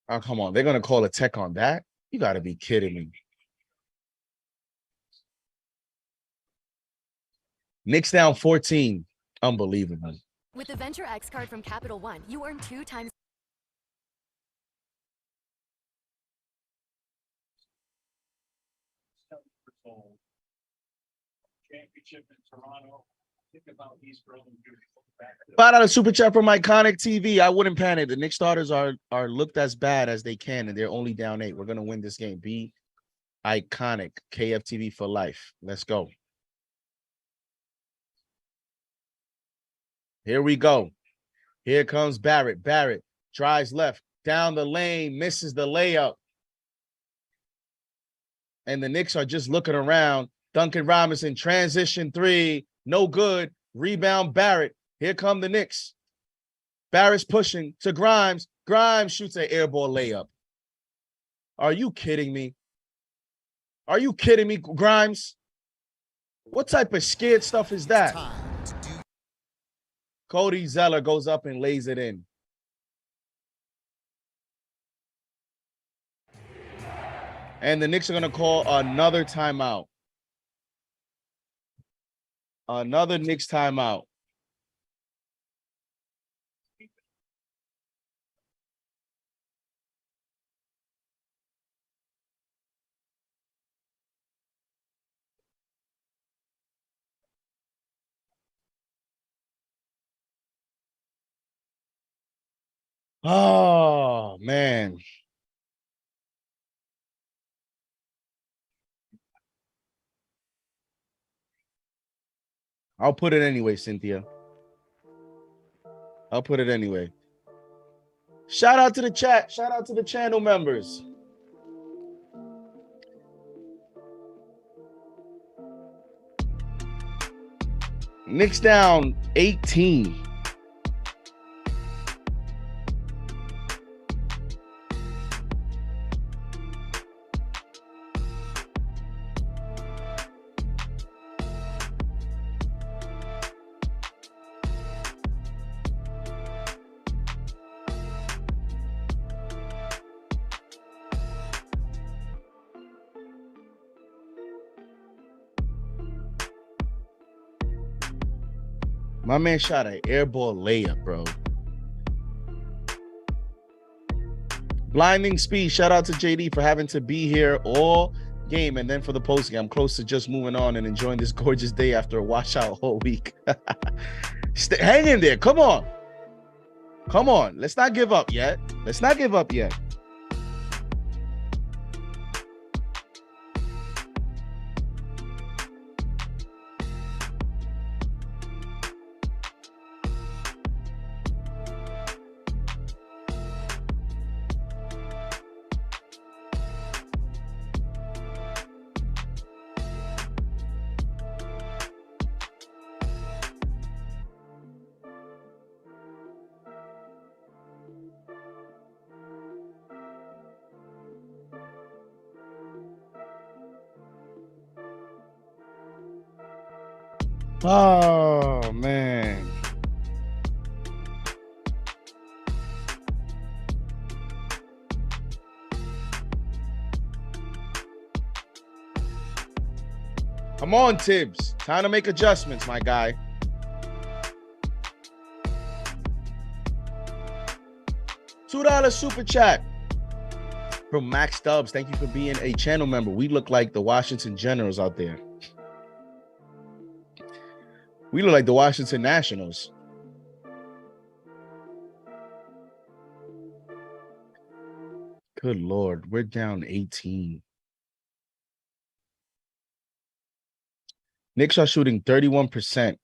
Oh, come on. They're going to call a tech on that? You got to be kidding me. Knicks down 14. Unbelievable. With the Venture X card from Capital One, you earn 2 times. Championship in Toronto. Think about these brothers. $5 super chat from Iconic TV. I wouldn't panic. The Knicks starters are looked as bad as they can, and they're only down 8. We're gonna win this game. Be Iconic. KFTV for life. Let's go. Here we go. Here comes Barrett. Barrett drives left down the lane, misses the layup, and the Knicks are just looking around. Duncan Robinson transition 3, no good. Rebound Barrett. Here come the Knicks. Barrett's pushing to Grimes. Grimes shoots an air ball layup. Are you kidding me? Are you kidding me, Grimes? What type of scared stuff is that? Cody Zeller goes up and lays it in. And the Knicks are going to call another timeout. Another Knicks timeout. Oh, man. I'll put it anyway, Cynthia. I'll put it anyway. Shout out to the chat. Shout out to the channel members. Knicks down 18. My man shot an air ball layup, bro. Blinding speed. Shout out to JD for having to be here all game and then for the post game. I'm close to just moving on and enjoying this gorgeous day after a washout whole week. Hang in there. Come on. Come on. Let's not give up yet. Let's not give up yet. Oh, man. Come on, Tibbs. Time to make adjustments, my guy. $2 super chat from Max Stubbs. Thank you for being a channel member. We look like the Washington Generals out there. We look like the Washington Nationals. Good Lord. We're down 18. Knicks are shooting 31%.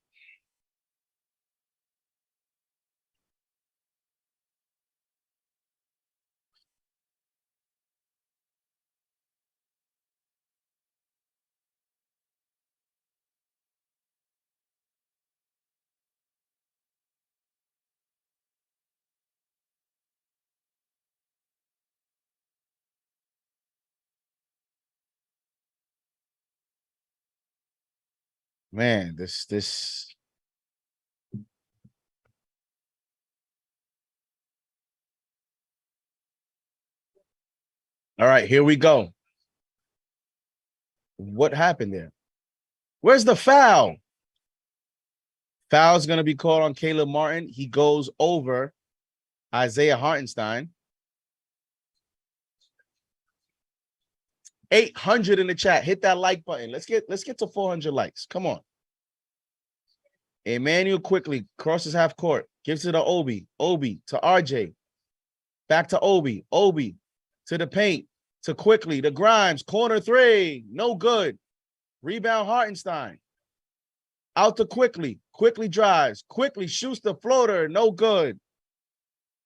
Man, this. All right, here we go. What happened there? Where's the foul? Foul's going to be called on Caleb Martin. He goes over Isaiah Hartenstein. 800 in the chat. Hit that like button. Let's get to 400 likes. Come on. Emmanuel quickly crosses half court. Gives it to Obi. Obi to RJ. Back to Obi. Obi to the paint. To Quickly. To Grimes. Corner three. No good. Rebound Hartenstein. Out to Quickly. Quickly drives. Quickly shoots the floater. No good.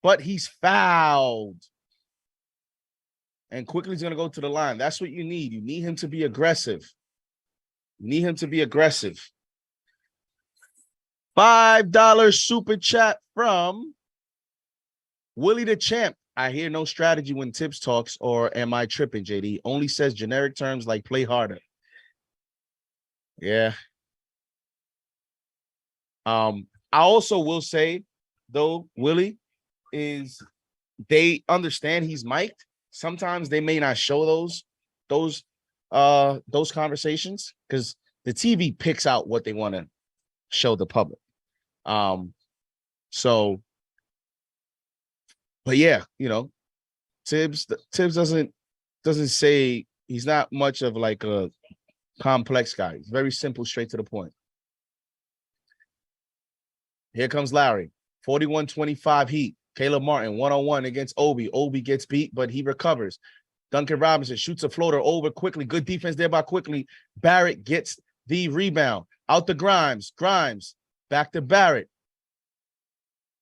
But he's fouled. And Quickly's going to go to the line. That's what you need. You need him to be aggressive. You need him to be aggressive. $5 super chat from Willie the Champ. I hear no strategy when Tibbs talks, or am I tripping, JD? Only says generic terms like play harder. Yeah. I also will say, though, Willie, is they understand he's mic'd. Sometimes they may not show those conversations because the TV picks out what they want to show the public. So, but yeah, you know, Tibbs doesn't say, he's not much of like a complex guy. He's very simple, straight to the point. Here comes Larry, 41-25 Heat. Caleb Martin, one-on-one against Obi. Obi gets beat, but he recovers. Duncan Robinson shoots a floater over Quickly. Good defense there by Quickly. Barrett gets the rebound. Out to Grimes. Grimes back to Barrett.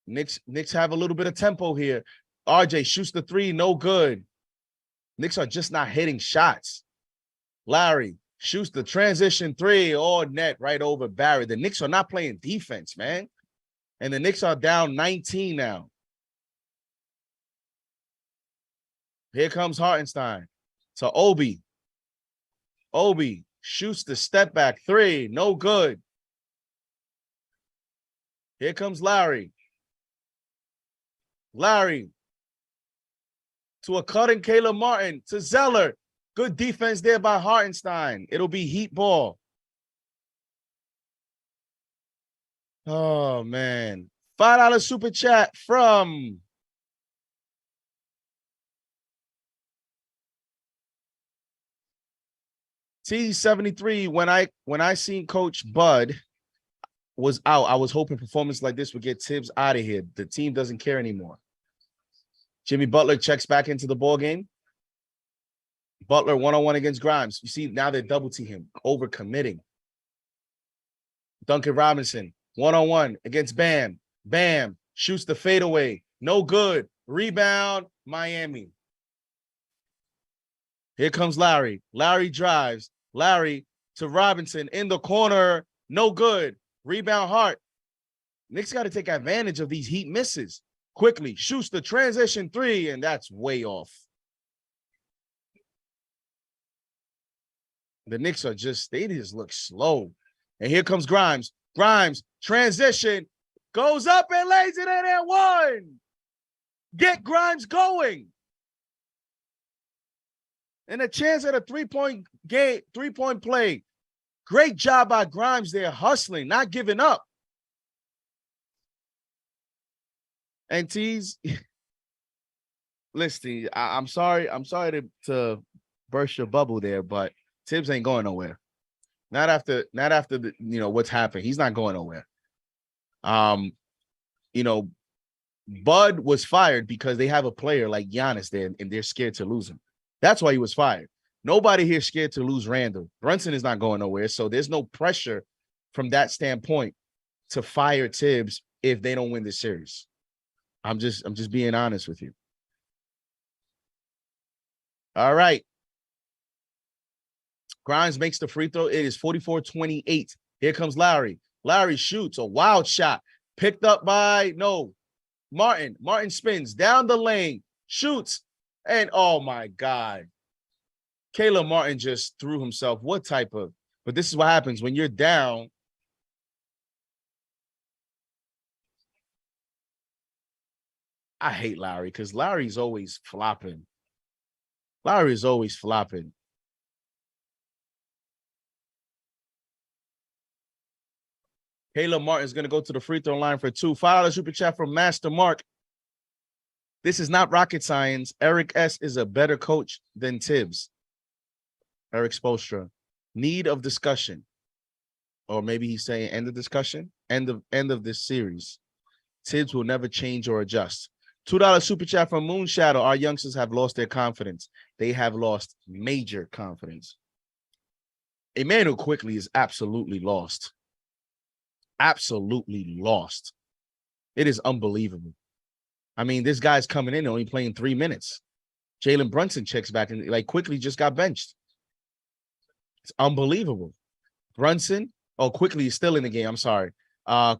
Knicks have a little bit of tempo here. RJ shoots the three, no good. Knicks are just not hitting shots. Larry shoots the transition three, all net right over Barrett. The Knicks are not playing defense, man. And the Knicks are down 19 now. Here comes Hartenstein to Obi. Obi shoots the step back three, no good. Here comes Larry. Larry to a cutting Caleb Martin to Zeller. Good defense there by Hartenstein. It'll be Heat ball. Oh, man. $5 super chat from T73. When I seen Coach Bud was out, I was hoping performance like this would get Tibbs out of here. The team doesn't care anymore. Jimmy Butler checks back into the ball game. Butler one-on-one against Grimes. You see, now they're double teaming him, overcommitting. Duncan Robinson one-on-one against Bam. Bam shoots the fadeaway. No good. Rebound, Miami. Here comes Larry. Larry drives. Larry to Robinson in the corner. No good. Rebound Hart. Knicks got to take advantage of these Heat misses. Quickly shoots the transition three, and that's way off. The Knicks they just look slow. And here comes Grimes. Grimes, transition, goes up and lays it in at one. Get Grimes going. And a chance at a three-point play. Great job by Grimes there, hustling, not giving up. And T's, listen, I'm sorry to burst your bubble there, but Tibbs ain't going nowhere. Not after the, what's happened. He's not going nowhere. Bud was fired because they have a player like Giannis there, and they're scared to lose him. That's why he was fired. Nobody here scared to lose Randall. Brunson is not going nowhere, so there's no pressure from that standpoint to fire Tibbs if they don't win this series. I'm just being honest with you. All right. Grimes makes the free throw. It is 44-28. Here comes Larry. Larry shoots a wild shot. Picked up by, Martin. Martin spins down the lane, shoots, and oh my God. Caleb Martin just threw himself. But this is what happens when you're down. I hate Larry because Larry's always flopping. Larry is always flopping. Caleb Martin is going to go to the free throw line for 2. $5 super chat from Master Mark. This is not rocket science. Eric S. is a better coach than Tibbs. Eric Spoelstra. Need of discussion. Or maybe he's saying end of discussion. End of this series. Tibbs will never change or adjust. $2 super chat from Moonshadow. Our youngsters have lost their confidence. They have lost major confidence. Emmanuel Quickly is absolutely lost. Absolutely lost. It is unbelievable. I mean, this guy's coming in only playing 3 minutes. Jalen Brunson checks back and Quickly just got benched. It's unbelievable. Brunson, Quickly is still in the game. I'm sorry.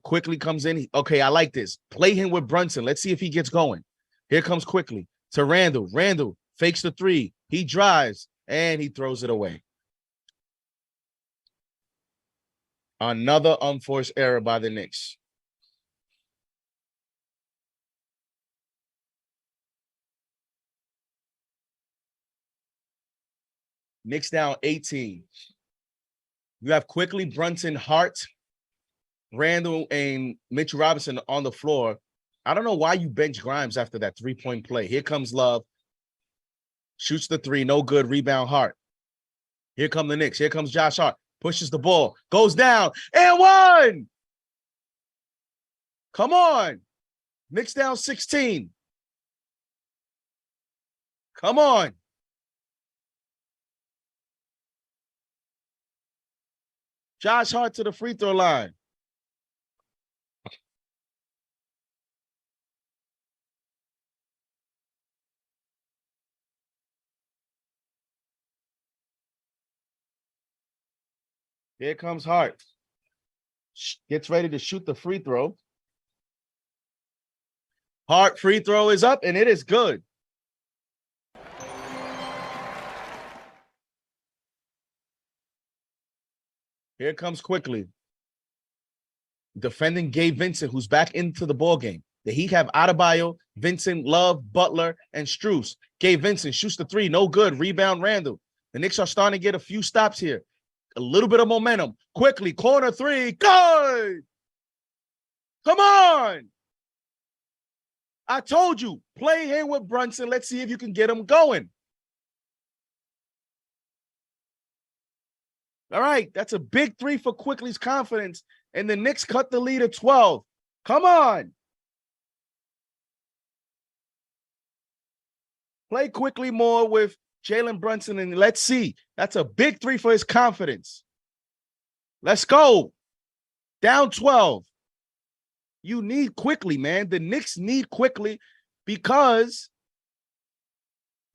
Quickly comes in. Okay, I like this. Play him with Brunson. Let's see if he gets going. Here comes Quickly to Randall. Randall fakes the 3. He drives and he throws it away. Another unforced error by the Knicks. Knicks down 18. You have Quickly, Brunson, Hart, Randall, and Mitchell Robinson on the floor. I don't know why you bench Grimes after that 3-point play. Here comes Love. Shoots the 3. No good. Rebound, Hart. Here come the Knicks. Here comes Josh Hart. Pushes the ball. Goes down. And 1. Come on. Knicks down 16. Come on. Josh Hart to the free throw line. Here comes Hart. Gets ready to shoot the free throw. Hart free throw is up, and it is good. Here comes Quickly. Defending Gabe Vincent, who's back into the ball game. The Heat have Adebayo, Vincent, Love, Butler, and Strus. Gabe Vincent shoots the 3. No good. Rebound, Randall. The Knicks are starting to get a few stops here. A little bit of momentum. Quickly, corner 3. Good. Come on. I told you, play him with Brunson. Let's see if you can get him going. All right, that's a big 3 for Quickly's confidence. And the Knicks cut the lead at 12. Come on. Play Quickly more with Jalen Brunson, and let's see. That's a big 3 for his confidence. Let's go. Down 12. You need Quickly, man. The Knicks need Quickly because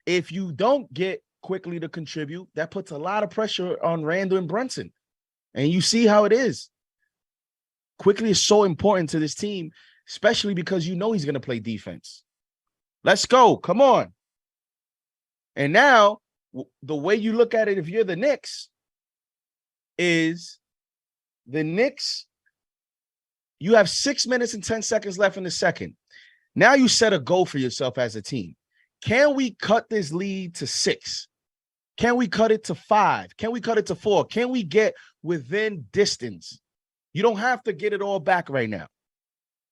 if you don't get Quickly to contribute, that puts a lot of pressure on Randall and Brunson. And you see how it is. Quickly is so important to this team, especially because you know he's going to play defense. Let's go. Come on. And now, the way you look at it, if you're the Knicks, is the Knicks, you have 6 minutes and 10 seconds left in the second. Now you set a goal for yourself as a team. Can we cut this lead to 6? Can we cut it to 5? Can we cut it to 4? Can we get within distance? You don't have to get it all back right now.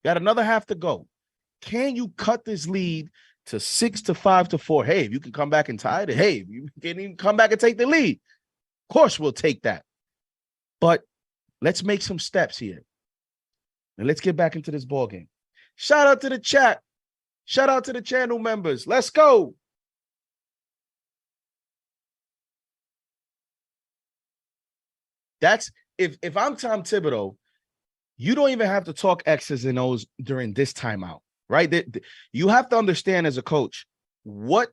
Got another half to go. Can you cut this lead to 6 to 5 to 4? Hey, if you can come back and tie it, hey, if you can even come back and take the lead, of course we'll take that. But let's make some steps here. And let's get back into this ball game. Shout out to the chat. Shout out to the channel members. Let's go. That's if I'm Tom Thibodeau, you don't even have to talk X's and O's during this timeout, right? You have to understand as a coach what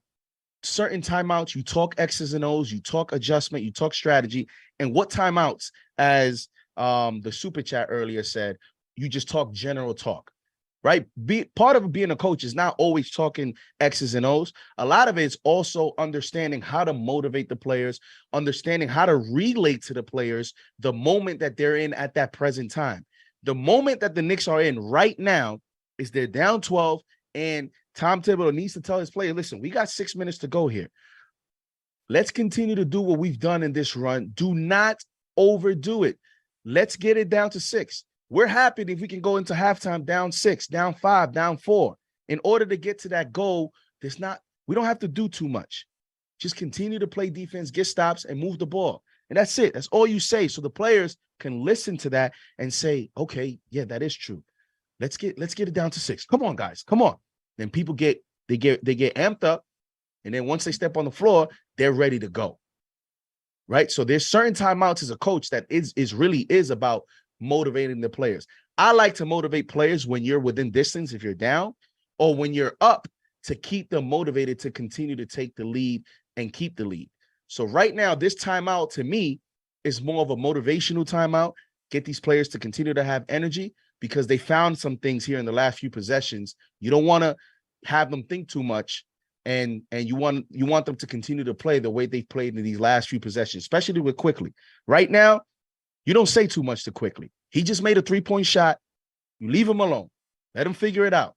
certain timeouts you talk X's and O's, you talk adjustment, you talk strategy, and what timeouts, as the super chat earlier said, you just talk general talk, right? Part of being a coach is not always talking X's and O's. A lot of it is also understanding how to motivate the players, understanding how to relate to the players the moment that they're in at that present time. The moment that the Knicks are in right now is they're down 12, and Tom Thibodeau needs to tell his players, listen, we got 6 minutes to go here. Let's continue to do what we've done in this run. Do not overdo it. Let's get it down to 6. We're happy if we can go into halftime down 6, down 5, down 4. In order to get to that goal, we don't have to do too much. Just continue to play defense, get stops, and move the ball. And that's it. That's all you say. So the players can listen to that and say, okay, yeah, that is true. Let's get it down to 6. Come on, guys. Come on. Then people get amped up. And then once they step on the floor, they're ready to go. Right? So there's certain timeouts as a coach that is really about motivating the players. I like to motivate players when you're within distance, if you're down, or when you're up, to keep them motivated to continue to take the lead and keep the lead. So right now, this timeout to me is more of a motivational timeout. Get these players to continue to have energy because they found some things here in the last few possessions. You don't want to have them think too much, and you want them to continue to play the way they've played in these last few possessions, especially with Quickly. Right now, you don't say too much to Quickly. He just made a 3-point shot. You leave him alone. Let him figure it out.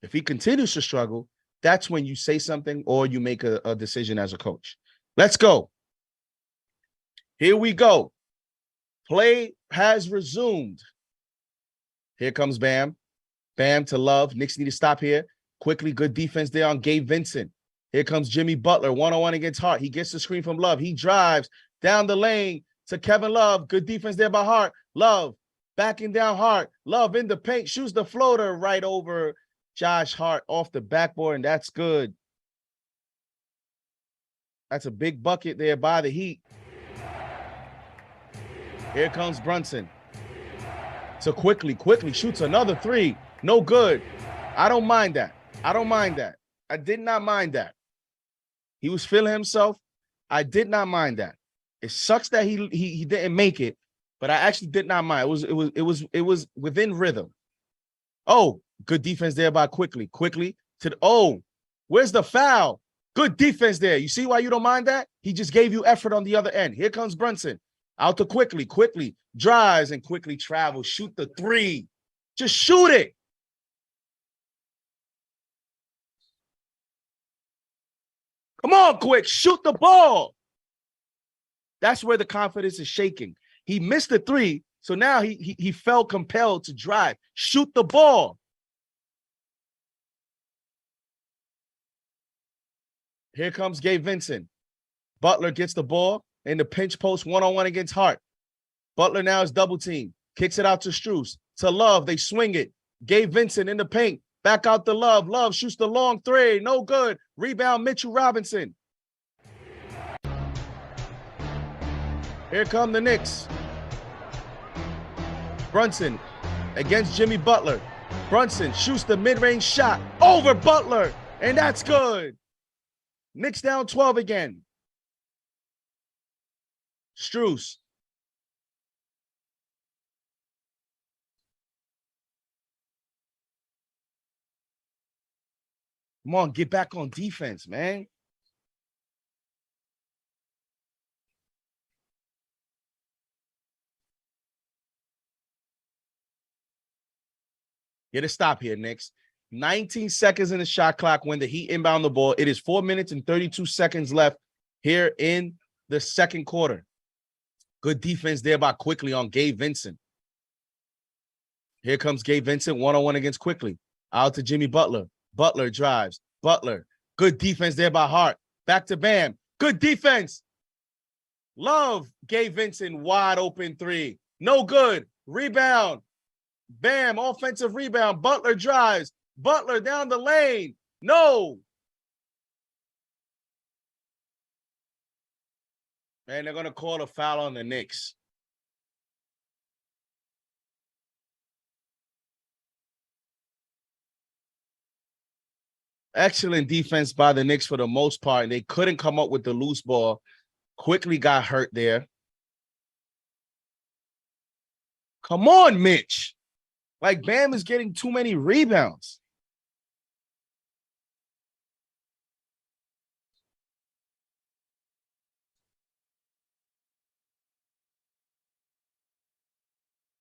If he continues to struggle, that's when you say something or you make a decision as a coach. Let's go. Here we go. Play has resumed. Here comes Bam. Bam to Love. Knicks need to stop here. Quickly, good defense there on Gabe Vincent. Here comes Jimmy Butler, 1-on-1 against Hart. He gets the screen from Love. He drives down the lane to Kevin Love. Good defense there by Hart. Love backing down Hart. Love in the paint, shoots the floater right over Josh Hart off the backboard, and that's good. That's a big bucket there by the Heat. Here comes Brunson. So quickly shoots another 3. No good. I don't mind that. I did not mind that. He was feeling himself. I did not mind that. It sucks that he didn't make it, but I actually did not mind. It was within rhythm. Oh, good defense there by Quickly. Where's the foul? Good defense there. You see why you don't mind that? He just gave you effort on the other end. Here comes Brunson. Out to Quickly drives and Quickly travels. Shoot the 3. Just shoot it. Come on, Quick. Shoot the ball. That's where the confidence is shaking. He missed the 3, so now he felt compelled to drive. Shoot the ball. Here comes Gabe Vincent. Butler gets the ball in the pinch post, 1-on-1 against Hart. Butler now is double team. Kicks it out to Strus. To Love. They swing it. Gabe Vincent in the paint. Back out to Love. Love shoots the long 3. No good. Rebound, Mitchell Robinson. Here come the Knicks. Brunson against Jimmy Butler. Brunson shoots the mid-range shot over Butler, and that's good. Knicks down 12 again. Strus. Come on, get back on defense, man. Get a stop here, Knicks. 19 seconds in the shot clock when the Heat inbound the ball. It is 4 minutes and 32 seconds left here in the second quarter. Good defense there by Quickly on Gabe Vincent. Here comes Gabe Vincent, 1-on-1 against Quickly. Out to Jimmy Butler. Butler drives. Butler. Good defense there by Hart. Back to Bam. Good defense. Love. Gabe Vincent, wide open 3. No good. Rebound. Bam, offensive rebound. Butler drives. Butler down the lane. No. And they're going to call a foul on the Knicks. Excellent defense by the Knicks for the most part. And they couldn't come up with the loose ball. Quickly got hurt there. Come on, Mitch. Like, Bam is getting too many rebounds.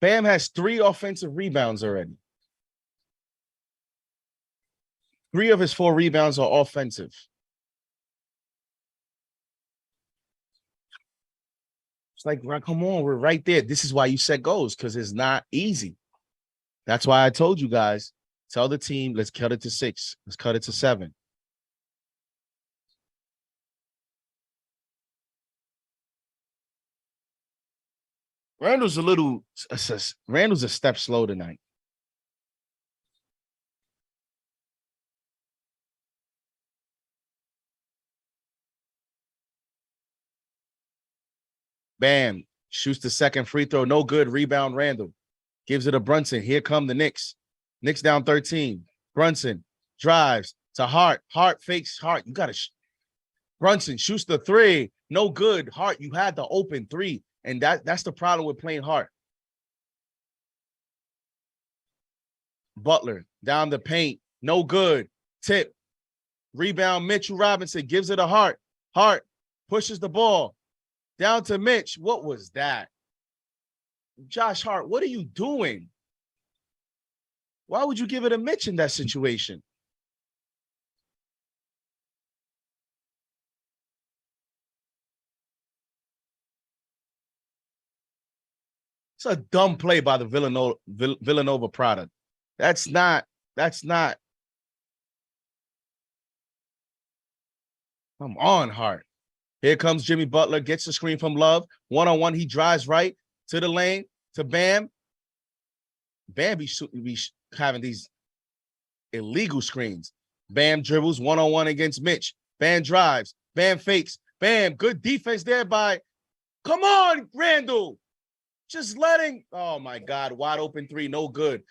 Bam has 3 offensive rebounds already. 3 of his 4 rebounds are offensive. It's like, come on, we're right there. This is why you set goals, because it's not easy. That's why I told you guys, tell the team, let's cut it to 6. Let's cut it to 7. Randall's a step slow tonight. Bam. Shoots the second free throw. No good. Rebound, Randall. Gives it to Brunson. Here come the Knicks. Knicks down 13. Brunson drives to Hart. Hart fakes Hart. You got to. Brunson shoots the 3. No good. Hart, you had the open 3. And that's the problem with playing Hart. Butler down the paint. No good. Tip. Rebound, Mitchell Robinson gives it to Hart. Hart pushes the ball. Down to Mitch. What was that? Josh Hart, what are you doing? Why would you give it to Mitch in that situation? It's a dumb play by the Villanova product. That's not. Come on, Hart. Here comes Jimmy Butler, gets the screen from Love. One-on-one, he drives right to the lane, to Bam. Bam be having these illegal screens. Bam dribbles one-on-one against Mitch. Bam drives. Bam fakes. Bam, good defense there by, come on, Randall. Just letting, oh my God, wide open 3, no good.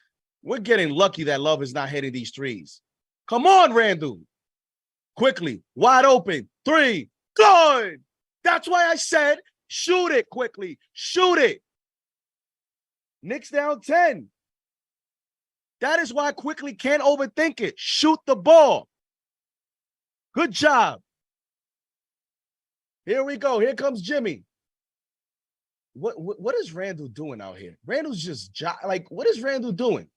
We're getting lucky that Love is not hitting these 3s. Come on, Randall. Quickly, wide open, 3, good. That's why I said, shoot it quickly. Shoot it. Knicks down 10. That is why quickly can't overthink it. Shoot the ball. Good job. Here we go. Here comes Jimmy. What is Randall doing out here? Randall's just what is Randall doing?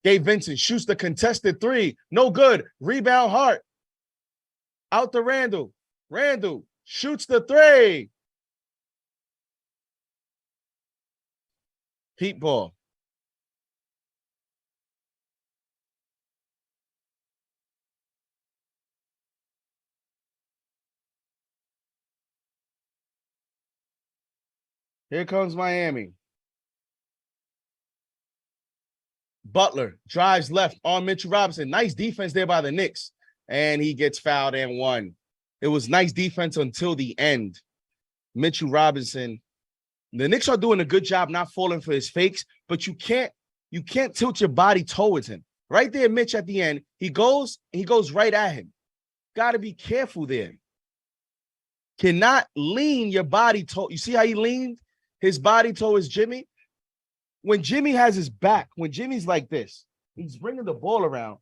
Gabe Vincent shoots the contested 3. No good. Rebound Hart. Out to Randall. Randall shoots the 3. Heat ball. Here comes Miami. Butler drives left on Mitchell Robinson. Nice defense there by the Knicks. And he gets fouled and 1. It was nice defense until the end. Mitchell Robinson. The Knicks are doing a good job not falling for his fakes, but you can't tilt your body towards him. Right there, Mitch at the end, he goes right at him. Got to be careful there. Cannot lean your body you see how he leaned his body towards Jimmy? When Jimmy has his back, when Jimmy's like this, he's bringing the ball around.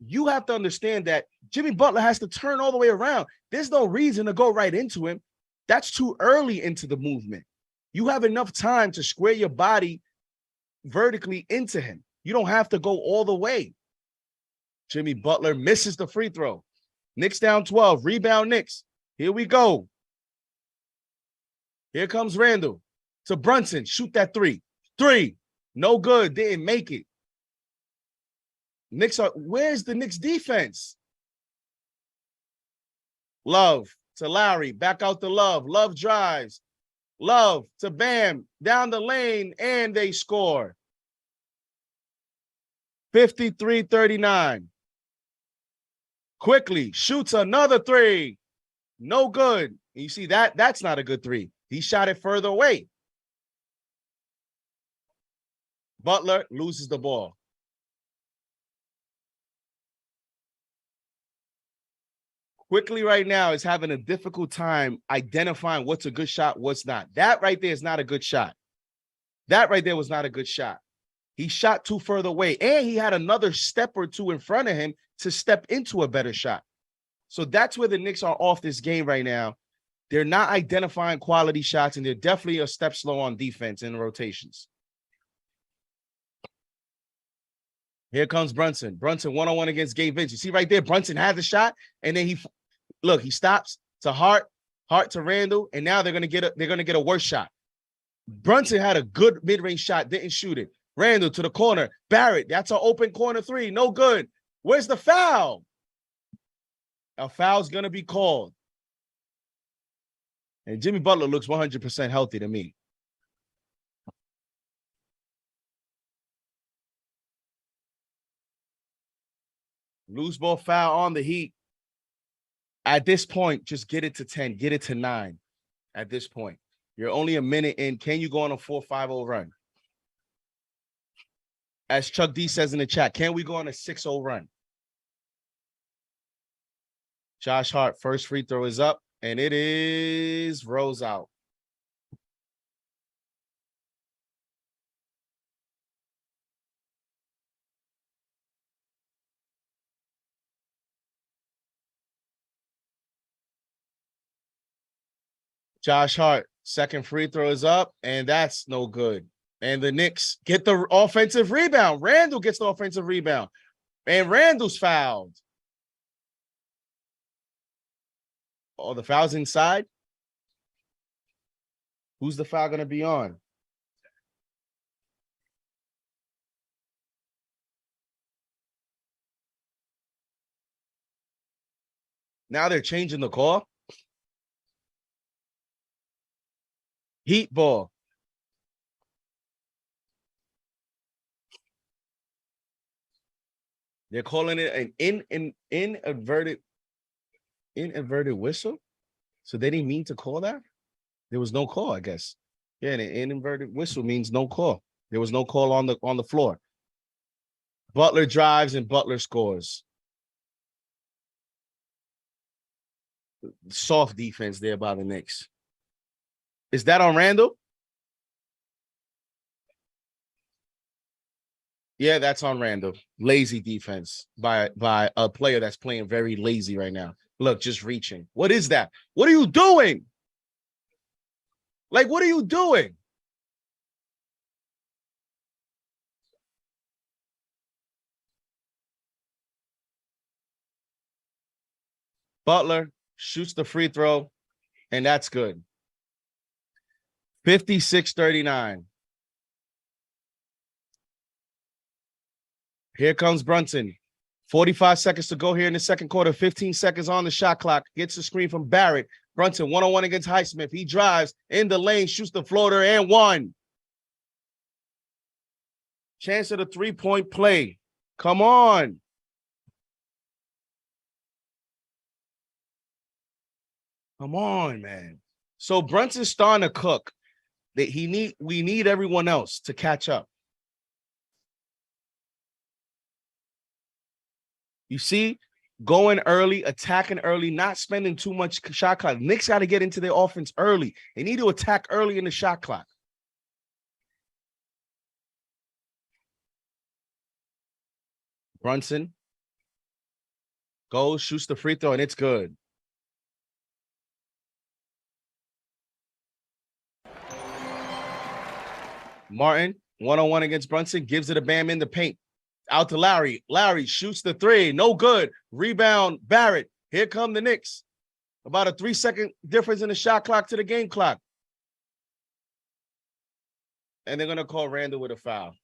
You have to understand that Jimmy Butler has to turn all the way around. There's no reason to go right into him. That's too early into the movement. You have enough time to square your body vertically into him. You don't have to go all the way. Jimmy Butler misses the free throw. Knicks down 12. Rebound Knicks. Here we go. Here comes Randall to Brunson. Shoot that 3. 3. No good. Didn't make it. Where's the Knicks defense? Love to Lowry. Back out to Love. Love drives. Love to Bam. Down the lane. And they score. 53-39. Quickly shoots another 3. No good. You see that's not a good 3. He shot it further away. Butler loses the ball. Quickly right now is having a difficult time identifying what's a good shot, what's not. That right there is not a good shot. That right there was not a good shot. He shot too further away, and he had another step or 2 in front of him to step into a better shot. So that's where the Knicks are off this game right now. They're not identifying quality shots, and they're definitely a step slow on defense in rotations. Here comes Brunson. Brunson one-on-one against Gabe Vincent. You see right there, Brunson had the shot, and then he stops to Hart to Randall, and now they're gonna get a worse shot. Brunson had a good mid-range shot, didn't shoot it. Randall to the corner. Barrett, that's an open corner three. No good. Where's the foul? A foul's going to be called. And Jimmy Butler looks 100% healthy to me. Loose ball foul on the Heat. At this point, just get it to 10. Get it to 9 at this point. You're only a minute in. Can you go on a 4-5-0 run? As Chuck D says in the chat, can we go on a 6-0 run? Josh Hart, first free throw is up, and it is rolls out. Josh Hart, second free throw is up, and that's no good. And the Knicks get the offensive rebound. Randall gets the offensive rebound, and Randall's fouled. Oh, the foul's inside? Who's the foul going to be on? Now they're changing the call. Heat ball. They're calling it an inadvertent whistle. So they didn't mean to call that. There was no call, I guess. Yeah, an inadvertent whistle means no call. There was no call on the floor. Butler drives and Butler scores. Soft defense there by the Knicks. Is that on Randall? Yeah, that's on Randall. Lazy defense by a player that's playing very lazy right now. Look, just reaching. What is that? What are you doing? Like, what are you doing? Butler shoots the free throw, and that's good. 56-39. Here comes Brunson. 45 seconds to go here in the second quarter. 15 seconds on the shot clock. Gets the screen from Barrett. Brunson one-on-one against Highsmith. He drives in the lane, shoots the floater, and one. Chance of the three-point play. Come on. Come on, man. So Brunson's starting to cook. We need everyone else to catch up. You see, going early, attacking early, not spending too much shot clock. Knicks got to get into their offense early. They need to attack early in the shot clock. Brunson goes, shoots the free throw, and it's good. Martin, one-on-one against Brunson, gives it a Bam in the paint. Out to Larry. Larry shoots the three. No good. Rebound, Barrett. Here come the Knicks. About a 3-second difference in the shot clock to the game clock. And they're going to call Randall with a foul.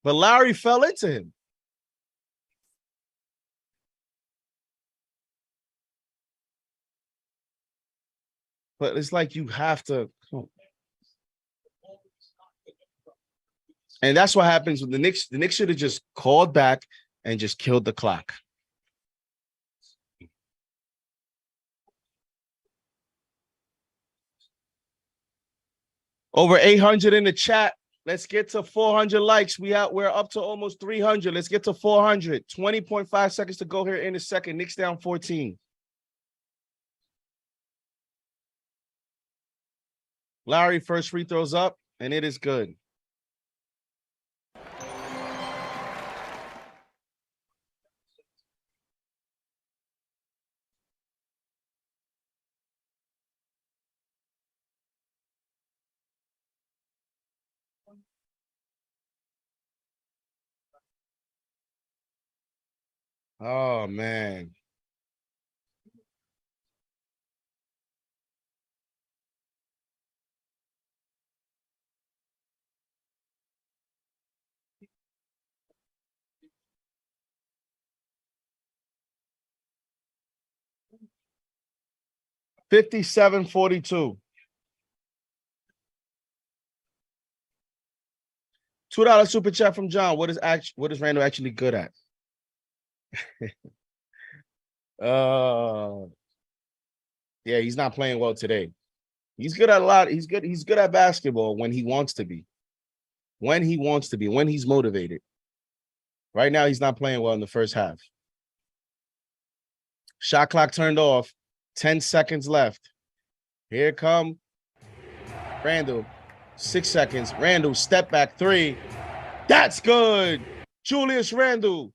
But Larry fell into him. But it's like you have to. And that's what happens with the Knicks. The Knicks should have just called back and just killed the clock. Over 800 in the chat. Let's get to 400 likes. We're up to almost 300. Let's get to 400. 20.5 seconds to go here in a second. Knicks down 14. Larry, first free throws up, and it is good. Oh, man. 57-42. $2 super chat from John. What is Randall actually good at? Yeah, he's not playing well today. He's good at a lot. He's good at basketball when he wants to be. When he's motivated. Right now, he's not playing well in the first half. Shot clock turned off. 10 seconds left. Here come Randall. 6 seconds. Randall, step back 3. That's good. Julius Randall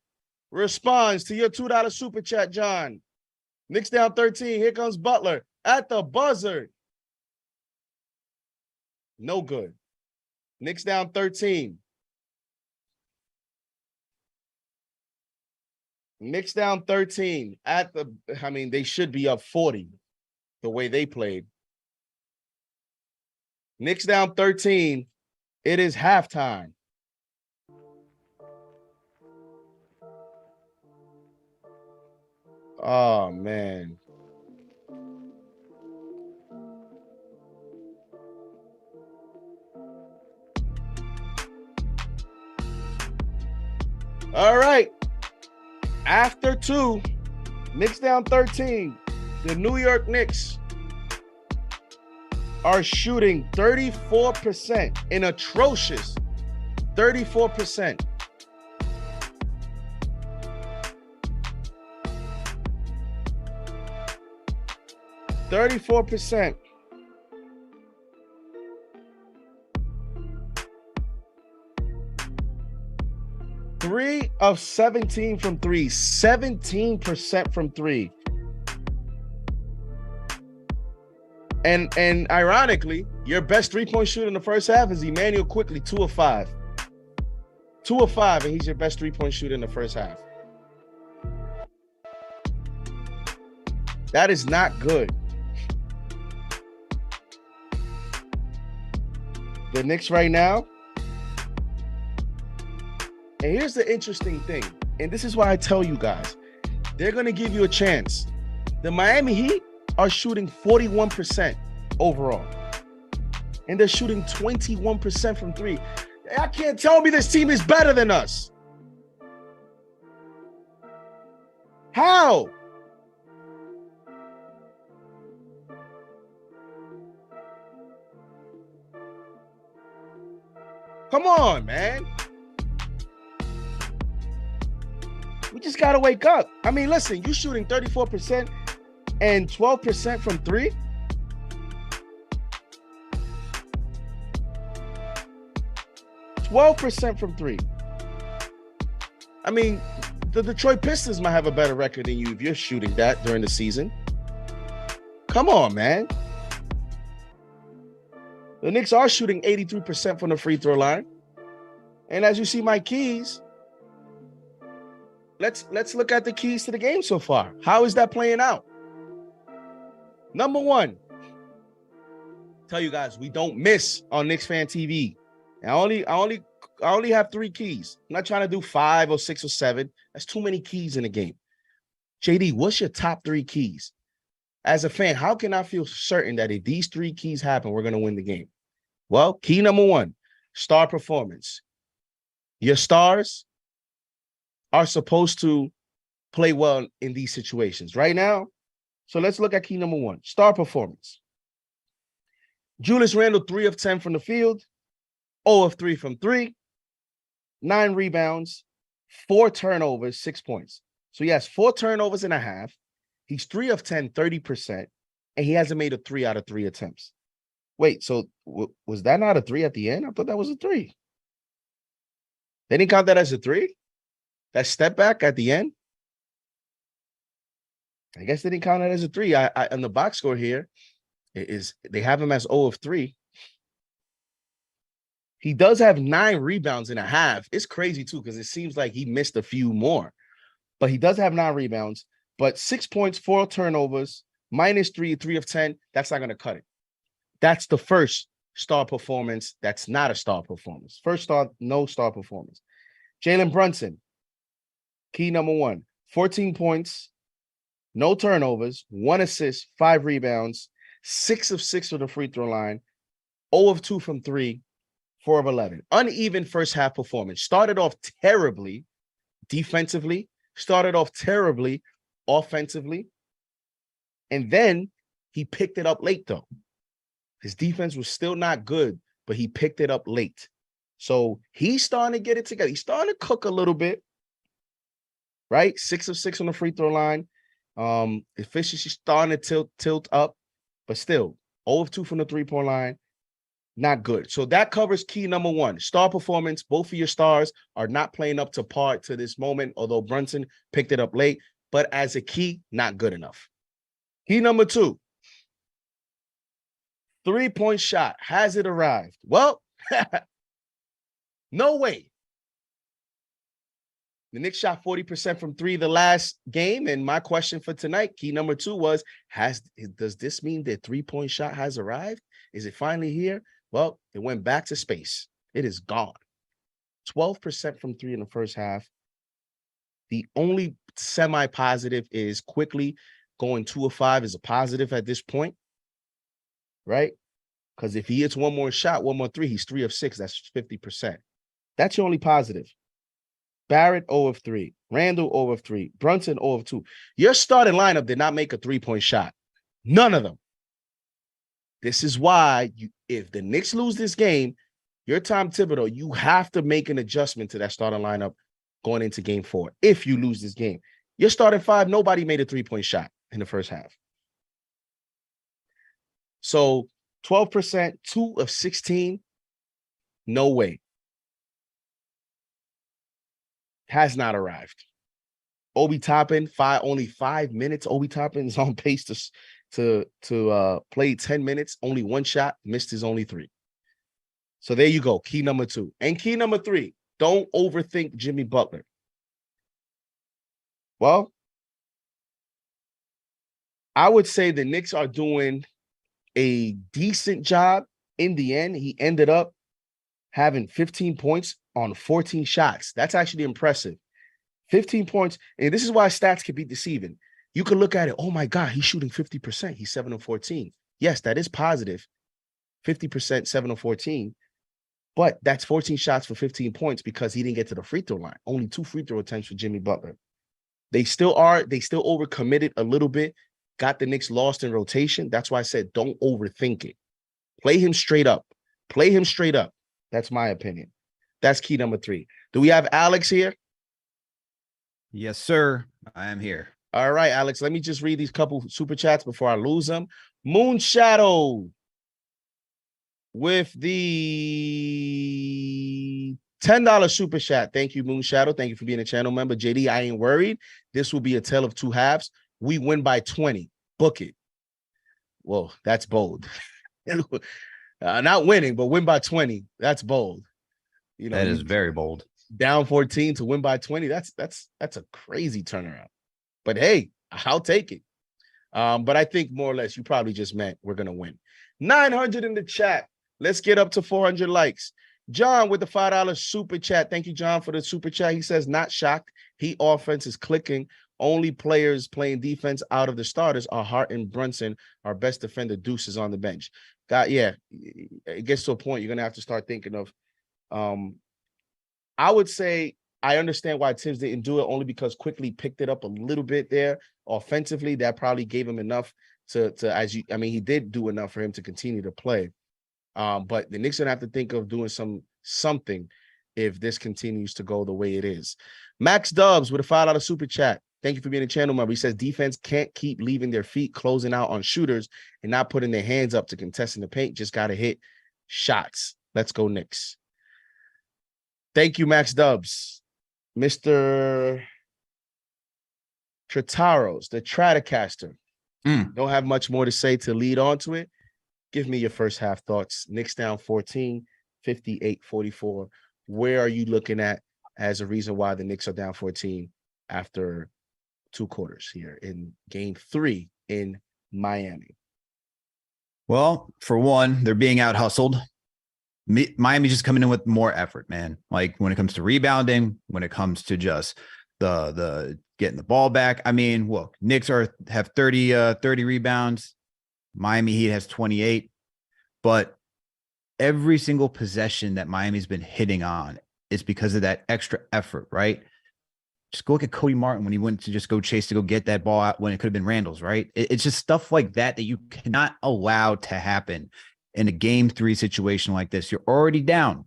responds to your $2 super chat, John. Knicks down 13. Here comes Butler at the buzzer. No good. Knicks down 13. Knicks down 13 they should be up 40 the way they played. Knicks down 13. It is halftime. Oh, man. All right. After 2, Knicks down 13. The New York Knicks are shooting 34%, an atrocious 34%. %. 3 of 17 from 3, 17% from 3. And ironically, your best three-point shooter in the first half is Emmanuel Quickly, 2 of 5. 2 of 5, and he's your best three-point shooter in the first half. That is not good. The Knicks right now. And here's the interesting thing, and this is why I tell you guys, they're going to give you a chance. The Miami Heat are shooting 41% overall, and they're shooting 21% from 3. I can't tell me this team is better than us. How? Come on, man. We just got to wake up. I mean, listen, you shooting 34% and 12% from 3. %12 from 3. I mean, the Detroit Pistons might have a better record than you if you're shooting that during the season. Come on, man. The Knicks are shooting 83% from the free throw line. And as you see my keys, let's look at the keys to the game so far. How is that playing out? Number 1, tell you guys, we don't miss on KnicksFanTV. I only have 3 keys. I'm not trying to do 5 or 6 or 7. That's too many keys in the game. JD, what's your top 3 keys? As a fan, how can I feel certain that if these 3 keys happen, we're going to win the game? Well, key number 1, star performance. Your stars are supposed to play well in these situations right now. So let's look at key number 1, star performance. Julius Randle, 3 of 10 from the field, 0 of 3 from 3, 9 rebounds, 4 turnovers, 6 points. So he has 4 turnovers and a half. He's 3 of 10, 30%, and he hasn't made a 3 out of 3 attempts. Wait, so was that not a 3 at the end? I thought that was a 3. They didn't count that as a 3? That step back at the end? I guess they didn't count that as a 3. On the box score here, they have him as 0 of 3. He does have 9 rebounds and a half. It's crazy, too, because it seems like he missed a few more. But he does have 9 rebounds, but 6 points, 4 turnovers, -3, 3 of 10. That's not going to cut it. That's the first star performance. That's not a star performance. First star, no star performance. Jalen Brunson, key number 1, 14 points, no turnovers, 1 assist, 5 rebounds, 6 of 6 from the free throw line, 0 of 2 from 3, 4 of 11. Uneven first half performance. Started off terribly defensively, started off terribly offensively, and then he picked it up late, though. His defense was still not good, but he picked it up late. So he's starting to get it together. He's starting to cook a little bit, right? 6 of 6 on the free throw line. Efficiency starting to tilt up, but still 0 of 2 from the three-point line. Not good. So that covers key number 1. Star performance. Both of your stars are not playing up to par to this moment, although Brunson picked it up late. But as a key, not good enough. Key number 2. 3-point shot. Has it arrived? Well, no way. The Knicks shot 40% from 3 the last game. And my question for tonight, key number 2 was, does this mean that 3-point shot has arrived? Is it finally here? Well, it went back to space. It is gone. 12% from 3 in the first half. The only semi-positive is quickly going 2 of 5 is a positive at this point, right? Because if he hits one more shot, one more 3, he's 3 of 6. That's 50%. That's your only positive. Barrett, 0 of 3. Randall, 0 of 3. Brunson, 0 of 2. Your starting lineup did not make a 3-point shot. None of them. This is why if the Knicks lose this game, your Tom Thibodeau, you have to make an adjustment to that starting lineup going into game 4. If you lose this game, your starting 5, nobody made a 3-point shot in the first half. So 12%, 2 of 16, no way. Has not arrived. Obi Toppin, only 5 minutes. Obi Toppin is on pace to play 10 minutes, only 1 shot, missed his only 3. So there you go, key number 2. And key number 3, don't overthink Jimmy Butler. Well, I would say the Knicks are doing a decent job. In the end, he ended up having 15 points on 14 shots. That's actually impressive. 15 points, and this is why stats can be deceiving. You can look at it, oh my God, he's shooting 50%. He's 7 of 14. Yes, that is positive. 50%, 7 of 14. But that's 14 shots for 15 points because he didn't get to the free throw line. Only 2 free throw attempts for Jimmy Butler. They still overcommitted a little bit, got the Knicks lost in rotation. That's why I said don't overthink it. Play him straight up. Play him straight up. That's my opinion. That's key number 3. Do we have Alex here? Yes, sir. I am here. All right, Alex, let me just read these couple super chats before I lose them. Moon Shadow with the $10 super chat. Thank you, Moon Shadow. Thank you for being a channel member. JD, I ain't worried. This will be a tale of 2 halves. We win by 20. Book it. Whoa, that's bold. Not winning, but win by 20. That's bold. You know, that is very bold. Down 14 to win by 20. That's a crazy turnaround. But hey, I'll take it. But I think more or less you probably just meant we're gonna win. 900 in the chat. Let's get up to 400 likes. John with the $5 super chat. Thank you, John, for the super chat. He says, not shocked. Heat offense is clicking. Only players playing defense out of the starters are Hart and Brunson. Our best defender, Deuce, is on the bench. Yeah, it gets to a point you're gonna have to start thinking of. I would say I understand why Tibbs didn't do it, only because Quickly picked it up a little bit there offensively. That probably gave him enough he did do enough for him to continue to play. But the Knicks gonna have to think of doing something if this continues to go the way it is. Max Dubs with a $5 super chat. Thank you for being a channel member. He says defense can't keep leaving their feet closing out on shooters and not putting their hands up to contest in the paint. Just got to hit shots. Let's go Knicks. Thank you, Max Dubs. Mr. Trataros, the Stratocaster. Don't have much more to say to lead on to it. Give me your first half thoughts. Knicks down 14, 58-44. Where are you looking at as a reason why the Knicks are down 14 after 2 quarters here in game 3 in Miami? Well, for one, they're being out hustled. Miami's just coming in with more effort, man. Like when it comes to rebounding, when it comes to just the getting the ball back. I mean, look, Knicks have 30 rebounds. Miami Heat has 28, but every single possession that Miami's been hitting on is because of that extra effort, right? Just go look at Cody Martin when he went to just go chase to go get that ball out when it could have been Randall's, right? It's just stuff like that that you cannot allow to happen in a game 3 situation like this. You're already down.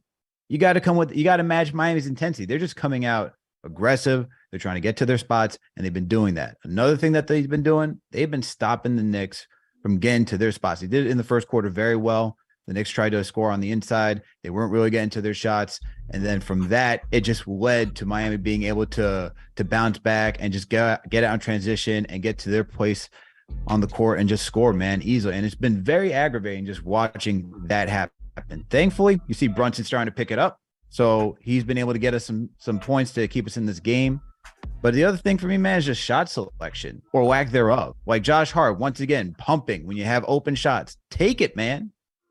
You got to match Miami's intensity. They're just coming out aggressive. They're trying to get to their spots, and they've been doing that. Another thing that they've been doing, they've been stopping the Knicks from getting to their spots. They did it in the first quarter very well. The Knicks tried to score on the inside. They weren't really getting to their shots. And then from that, it just led to Miami being able to bounce back and just get out in transition and get to their place on the court and just score, man, easily. And it's been very aggravating just watching that happen. Thankfully, you see Brunson starting to pick it up. So he's been able to get us some points to keep us in this game. But the other thing for me, man, is just shot selection or lack thereof. Like Josh Hart, once again, pumping when you have open shots. Take it, man.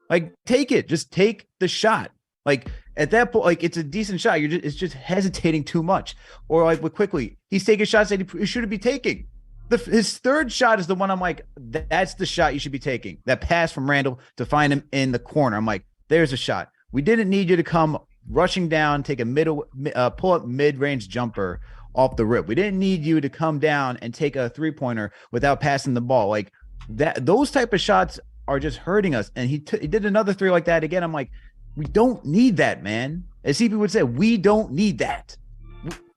Like, take it. Just take the shot. Like, at that point, like, it's a decent shot. It's just hesitating too much. Or like with Quickly, he's taking shots that he shouldn't be taking. His third shot is the one I'm like, that's the shot you should be taking. That pass from Randall to find him in the corner. I'm like, there's a shot. We didn't need you to come rushing down, take a pull up mid-range jumper off the rip. We didn't need you to come down and take a 3-pointer without passing the ball. Like that, those type of shots are just hurting us. And he did another 3 like that again. I'm like, we don't need that, man. As CP would say, we don't need that.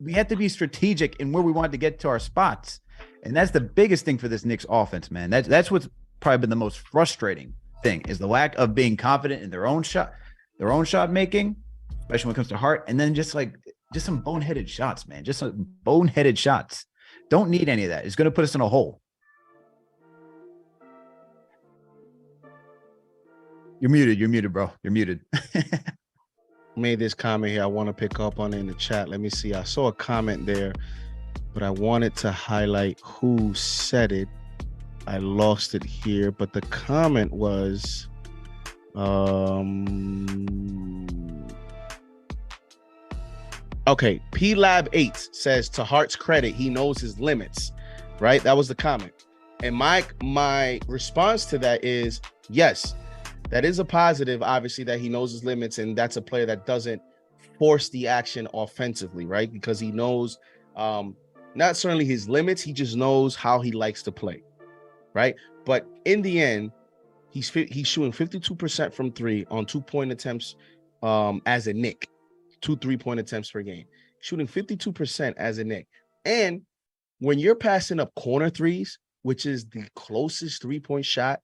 We have to be strategic in where we want to get to our spots. And that's the biggest thing for this Knicks offense, man. That's what's probably been the most frustrating thing, is the lack of being confident in their own shot making, especially when it comes to Hart. And then just some boneheaded shots, man. Just some boneheaded shots. Don't need any of that. It's going to put us in a hole. You're muted, bro. You're muted. Made this comment here. I want to pick up on it in the chat. Let me see. I saw a comment there, but I wanted to highlight who said it. I lost it here, but the comment was okay. PLab8 says, to Hart's credit, he knows his limits, right? That was the comment. And my response to that is, yes, that is a positive, obviously, that he knows his limits, and that's a player that doesn't force the action offensively, right? Because he knows not certainly his limits, he just knows how he likes to play, right? But in the end, he's shooting 52% from 3 on 2-point attempts as a Knick, 2 3-point attempts per game, shooting 52% as a Knick. And when you're passing up corner threes, which is the closest 3-point shot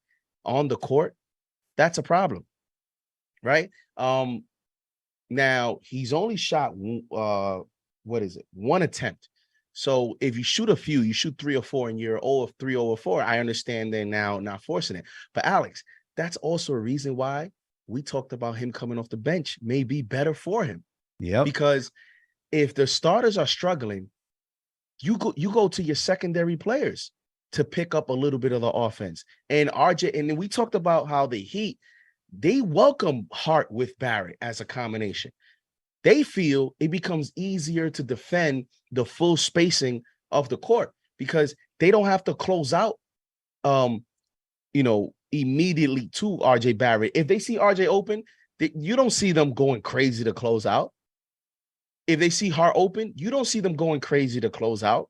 on the court, that's a problem, right? Now he's only shot one attempt. So if you shoot a few, you shoot 3 or 4 and you're 0 of 3, 0 of 4, I understand they're now not forcing it. But Alex, that's also a reason why we talked about him coming off the bench may be better for him. Yeah. Because if the starters are struggling, you go to your secondary players to pick up a little bit of the offense. And RJ, and then we talked about how the Heat, they welcome Hart with Barrett as a combination. They feel it becomes easier to defend the full spacing of the court because they don't have to close out, immediately to RJ Barrett. If they see RJ open, you don't see them going crazy to close out. If they see Hart open, you don't see them going crazy to close out.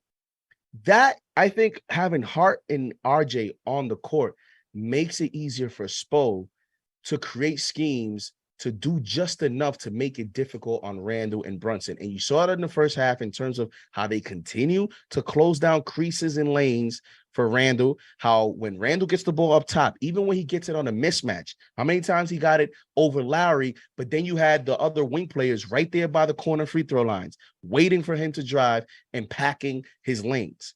That, I think, having Hart and RJ on the court makes it easier for Spo to create schemes to do just enough to make it difficult on Randall and Brunson. And you saw it in the first half in terms of how they continue to close down creases and lanes for Randall, how when Randall gets the ball up top, even when he gets it on a mismatch, how many times he got it over Lowry, but then you had the other wing players right there by the corner free throw lines, waiting for him to drive and packing his lanes.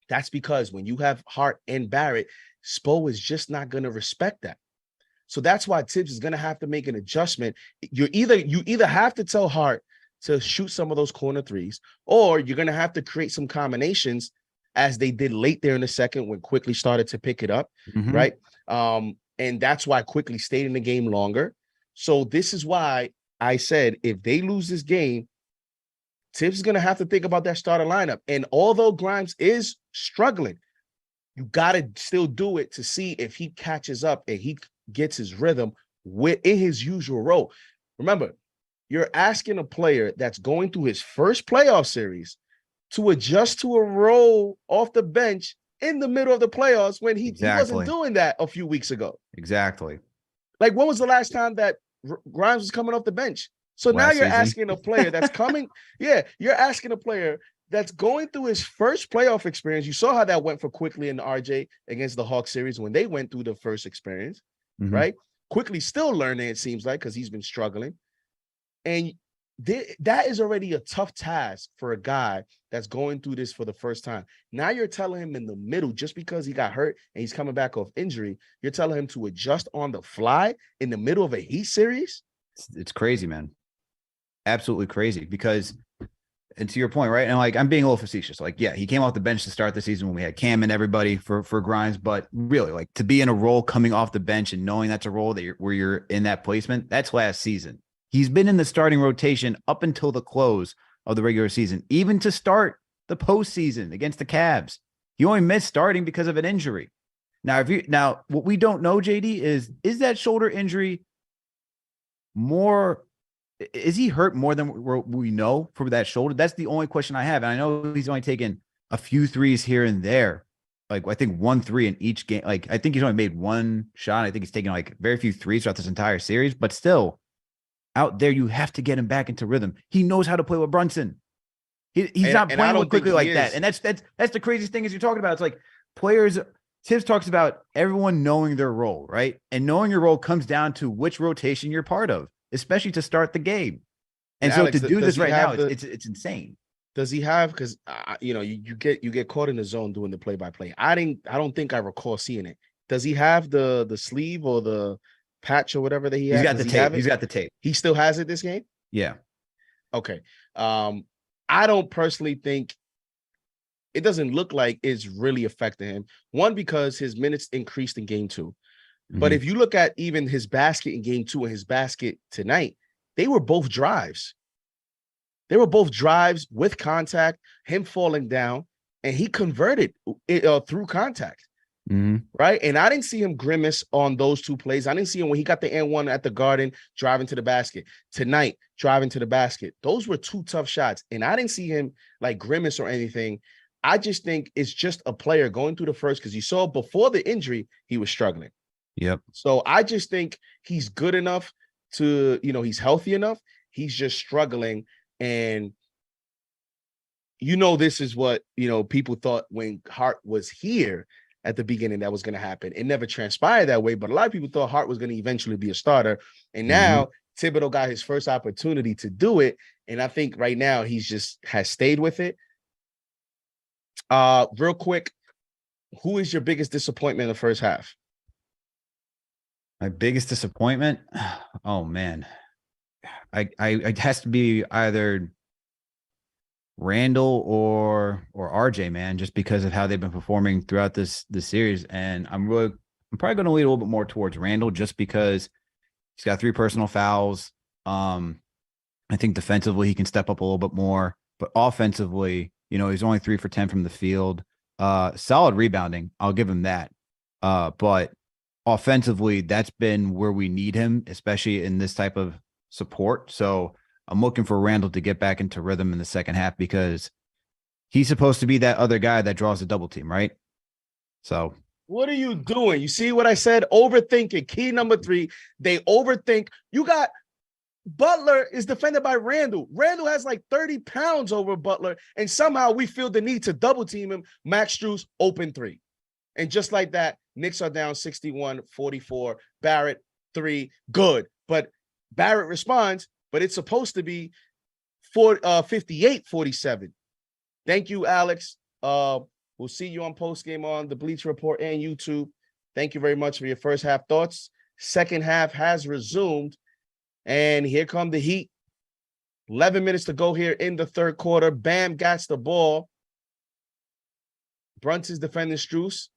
That's because when you have Hart and Barrett, Spo is just not going to respect that. So that's why Tibbs is going to have to make an adjustment. You either have to tell Hart to shoot some of those corner threes, or you're going to have to create some combinations as they did late there in the second when Quickly started to pick it up, right? And that's why Quickly stayed in the game longer. So this is why I said if they lose this game, Tibbs is going to have to think about that starter lineup. And although Grimes is struggling, you got to still do it to see if he catches up and he gets his rhythm in his usual role. Remember, you're asking a player that's going through his first playoff series to adjust to a role off the bench in the middle of the playoffs when he wasn't doing that a few weeks ago. Exactly. Like, when was the last time that Grimes was coming off the bench? So now you're asking a player that's coming. You're asking a player that's going through his first playoff experience. You saw how that went for Quickly and RJ against the Hawks series when they went through the first experience, right? Quickly still learning, it seems like, because he's been struggling. And that is already a tough task for a guy that's going through this for the first time. Now you're telling him in the middle, just because he got hurt and he's coming back off injury, you're telling him to adjust on the fly in the middle of a Heat series? It's crazy, man. Absolutely crazy. Because, and to your point, right? And like, I'm being a little facetious. Like, yeah, he came off the bench to start the season when we had Cam and everybody for Grimes. But really, like, to be in a role coming off the bench and knowing that's a role that where you're in that placement, that's last season. He's been in the starting rotation up until the close of the regular season, even to start the postseason against the Cavs. He only missed starting because of an injury. Now, what we don't know, JD, is that shoulder injury more? Is he hurt more than we know for that shoulder? That's the only question I have. And I know he's only taken a few threes here and there. Like, I think 1 3 in each game. Like, I think he's only made one shot. I think he's taken like very few threes throughout this entire series, but still, out there, you have to get him back into rhythm. He knows how to play with Brunson. He's not playing with Quickly like that. And that's the craziest thing is you're talking about. It's like players. Tibbs talks about everyone knowing their role, right? And knowing your role comes down to which rotation you're part of, especially to start the game. And so Alex, to do this right now, it's insane. Does he have? Because you get caught in the zone doing the play-by-play. I don't think I recall seeing it. Does he have the sleeve or the patch or whatever that he has? He's got the tape. He's got the tape. He still has it this game? Yeah. Okay. I don't personally think it doesn't look like it's really affecting him. One, because his minutes increased in game 2. But if you look at even his basket in game 2 and his basket tonight, they were both drives. They were both drives with contact, him falling down, and he converted it through contact. Right. And I didn't see him grimace on those 2 plays. I didn't see him when he got the N1 at the Garden driving to the basket. Tonight, driving to the basket. Those were 2 tough shots. And I didn't see him like grimace or anything. I just think it's just a player going through the first, because you saw before the injury, he was struggling. Yep. So I just think he's good enough to, he's healthy enough. He's just struggling. And this is what, people thought when Hart was here at the beginning that was going to happen. It never transpired that way, but a lot of people thought Hart was going to eventually be a starter. And now Thibodeau got his first opportunity to do it. And I think right now he's just has stayed with it. Real quick, who is your biggest disappointment in the first half? My biggest disappointment? Oh, man. It has to be either Randall or RJ, man, just because of how they've been performing throughout this series. And I'm probably going to lead a little bit more towards Randall just because he's got 3 personal fouls. I think defensively he can step up a little bit more, but offensively, he's only 3 for 10 from the field. Solid rebounding, I'll give him that. But offensively, that's been where we need him, especially in this type of support. So I'm looking for Randall to get back into rhythm in the second half because he's supposed to be that other guy that draws the double team, right? So what are you doing? You see what I said? Overthinking. Key number 3. They overthink. You got Butler is defended by Randall. Randall has like 30 pounds over Butler, and somehow we feel the need to double team him. Max Strus, open 3. And just like that, Knicks are down 61-44. Barrett, 3, good. But Barrett responds, but it's supposed to be 58-47. Thank you, Alex. We'll see you on postgame on the Bleacher Report and YouTube. Thank you very much for your first half thoughts. Second half has resumed, and here come the Heat. 11 minutes to go here in the third quarter. Bam gets the ball. Brunson's defending Strus.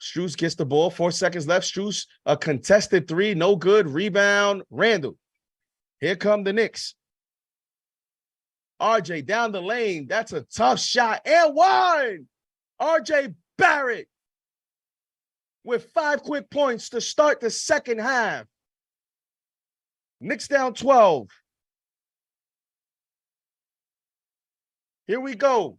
Strus gets the ball. 4 seconds left. Strus, a contested 3, no good. Rebound, Randall. Here come the Knicks. RJ down the lane. That's a tough shot. And one. RJ Barrett with 5 quick points to start the second half. Knicks down 12. Here we go.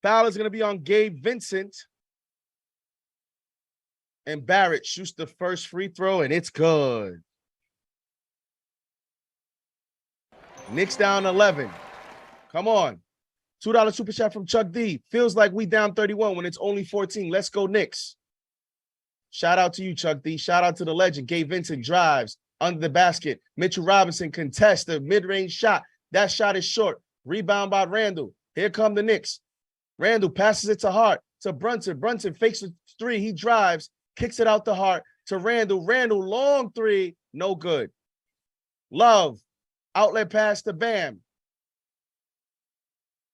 Foul is going to be on Gabe Vincent. And Barrett shoots the first free throw, and it's good. Knicks down 11. Come on. $2 super chat from Chuck D. Feels like we down 31 when it's only 14. Let's go, Knicks. Shout out to you, Chuck D. Shout out to the legend. Gabe Vincent drives under the basket. Mitchell Robinson contests the mid-range shot. That shot is short. Rebound by Randall. Here come the Knicks. Randall passes it to Hart, to Brunson. Brunson fakes the three. He drives, kicks it out to Hart, to Randall. Randall, long three. No good. Love. Outlet pass to Bam.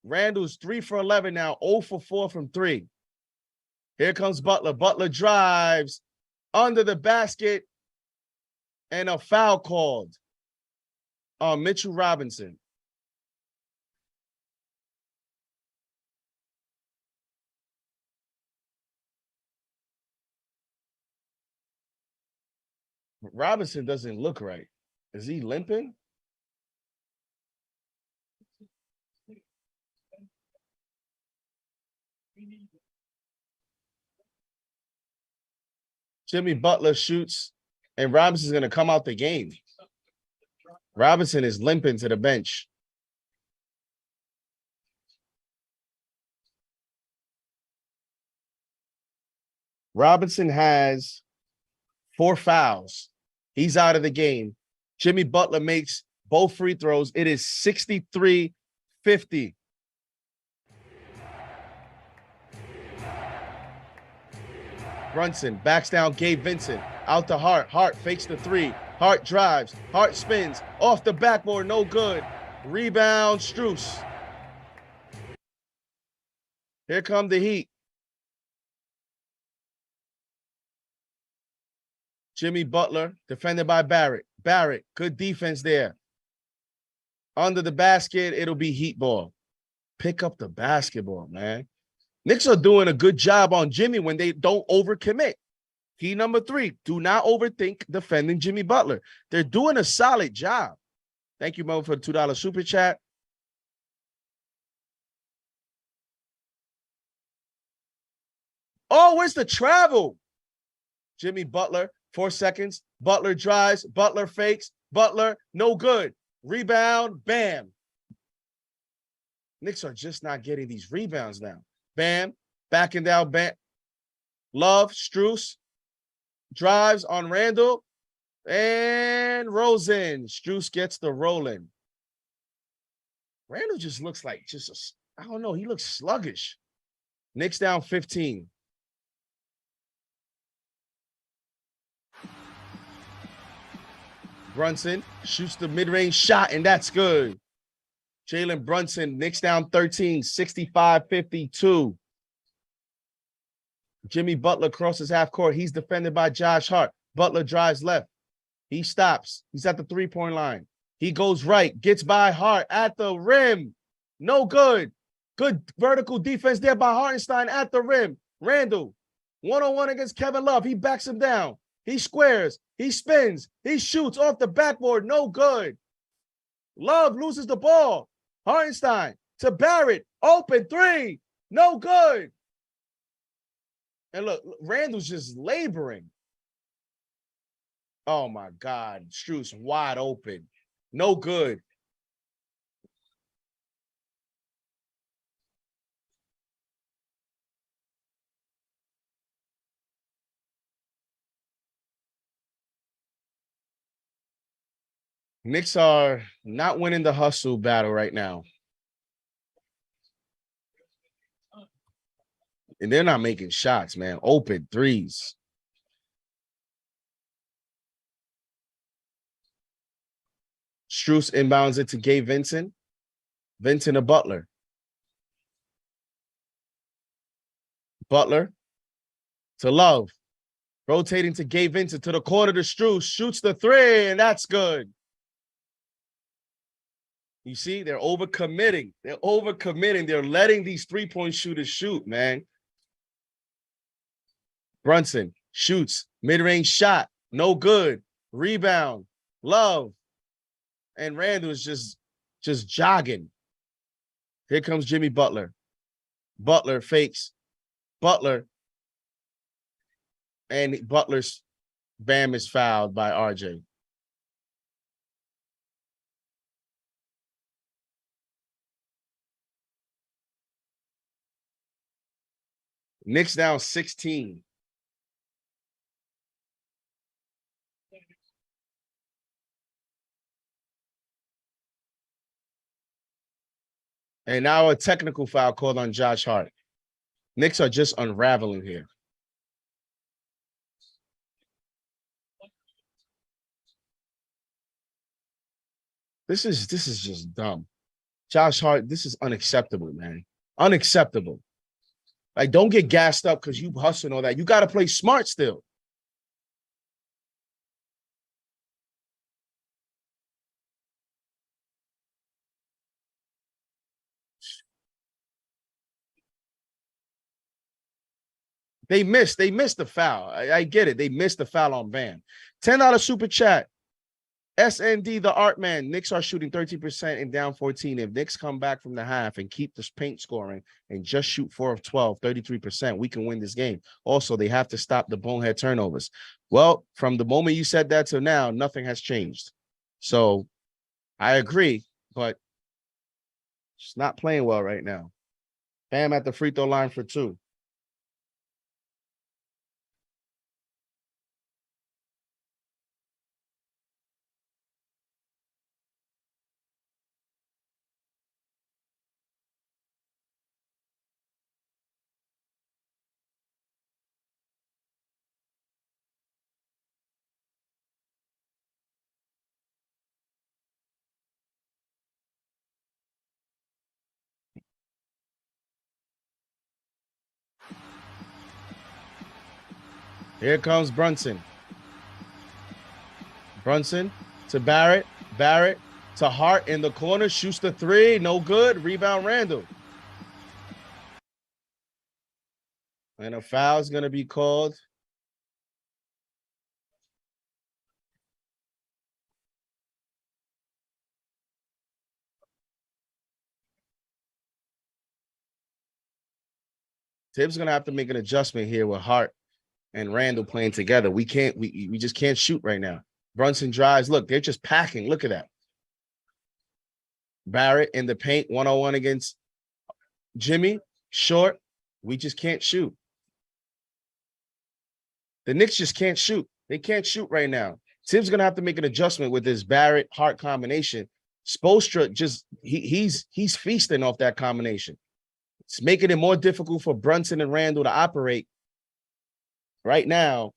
Randall's 3 for 11 now, 0 for 4 from 3. Here comes Butler. Butler drives under the basket, and a foul called on Mitchell Robinson. Robinson doesn't look right. Is he limping? Jimmy Butler shoots, and Robinson's going to come out the game. Robinson is limping to the bench. Robinson has 4 fouls. He's out of the game. Jimmy Butler makes both free throws. It is 63-50. Brunson backs down Gabe Vincent. Out to Hart. Hart fakes the 3. Hart drives. Hart spins. Off the backboard. No good. Rebound, Strus. Here come the Heat. Jimmy Butler, defended by Barrett. Barrett, good defense there. Under the basket, it'll be Heat ball. Pick up the basketball, man. Knicks are doing a good job on Jimmy when they don't overcommit. Key number 3, do not overthink defending Jimmy Butler. They're doing a solid job. Thank you, Mo, for the $2 super chat. Oh, where's the travel? Jimmy Butler, 4 seconds. Butler drives. Butler fakes. Butler, no good. Rebound, bam. Knicks are just not getting these rebounds now. Bam, backing down, bam. Love, Strus, drives on Randall, and Rosen. Strus gets the rolling. Randall just looks like I don't know, he looks sluggish. Knicks down 15. Brunson shoots the mid-range shot, and that's good. Jalen Brunson, Knicks down 13, 65-52. Jimmy Butler crosses half court. He's defended by Josh Hart. Butler drives left. He stops. He's at the three-point line. He goes right, gets by Hart at the rim. No good. Good vertical defense there by Hartenstein at the rim. Randall, one-on-one against Kevin Love. He backs him down. He squares. He spins. He shoots off the backboard. No good. Love loses the ball. Hartenstein to Barrett. Open 3. No good. And look, Randall's just laboring. Oh, my God. Strus wide open. No good. Knicks are not winning the hustle battle right now. And they're not making shots, man. Open threes. Strus inbounds it to Gabe Vincent. Vincent to Butler. Butler to Love. Rotating to Gabe Vincent to the corner to Strus. Shoots the three, and that's good. You see, they're overcommitting. They're letting these three-point shooters shoot, man. Brunson shoots. Mid-range shot. No good. Rebound. Love. And Randall is just jogging. Here comes Jimmy Butler. Butler fakes. Butler. And Butler's Bam is fouled by RJ. Knicks down 16. And now a technical foul called on Josh Hart. Knicks are just unraveling here. This is just dumb. Josh Hart, this is unacceptable, man. Unacceptable. Like, don't get gassed up because you hustling all that. You got to play smart still. They missed the foul. I get it. They missed the foul on Bam. $10 super chat. SND, the art man. Knicks are shooting 13% and down 14. If Knicks come back from the half and keep this paint scoring and just shoot 4 of 12, 33%, we can win this game. Also, they have to stop the bonehead turnovers. Well, from the moment you said that to now, nothing has changed. So I agree, but it's not playing well right now. Bam at the free throw line for 2. Here comes Brunson. Brunson to Barrett. Barrett to Hart in the corner. Shoots the three. No good. Rebound Randall. And a foul is going to be called. Tibbs going to have to make an adjustment here with Hart and Randall playing together. We just can't shoot right now. Brunson drives. Look, they're just packing. Look at that. Barrett in the paint, 1-on-1 against Jimmy. Short. We just can't shoot. The Knicks just can't shoot. They can't shoot right now. Tibbs going to have to make an adjustment with this Barrett-Hart combination. Spoelstra just, he's feasting off that combination. It's making it more difficult for Brunson and Randall to operate right now.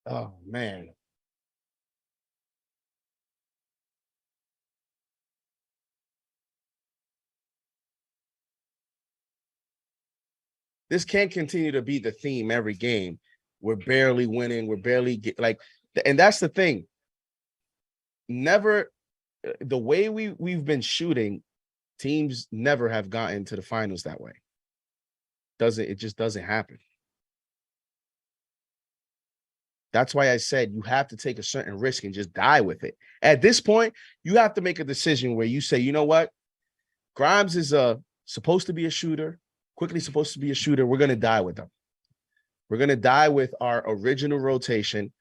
Oh, man. This can't continue to be the theme every game. We're barely winning. We're barely and that's the thing. Never, the way we've been shooting, teams never have gotten to the finals that way. It just doesn't happen. That's why I said you have to take a certain risk and just die with it. At this point, you have to make a decision where you say, you know what? Grimes is supposed to be a shooter, Quickly supposed to be a shooter. We're going to die with them. We're going to die with our original rotation,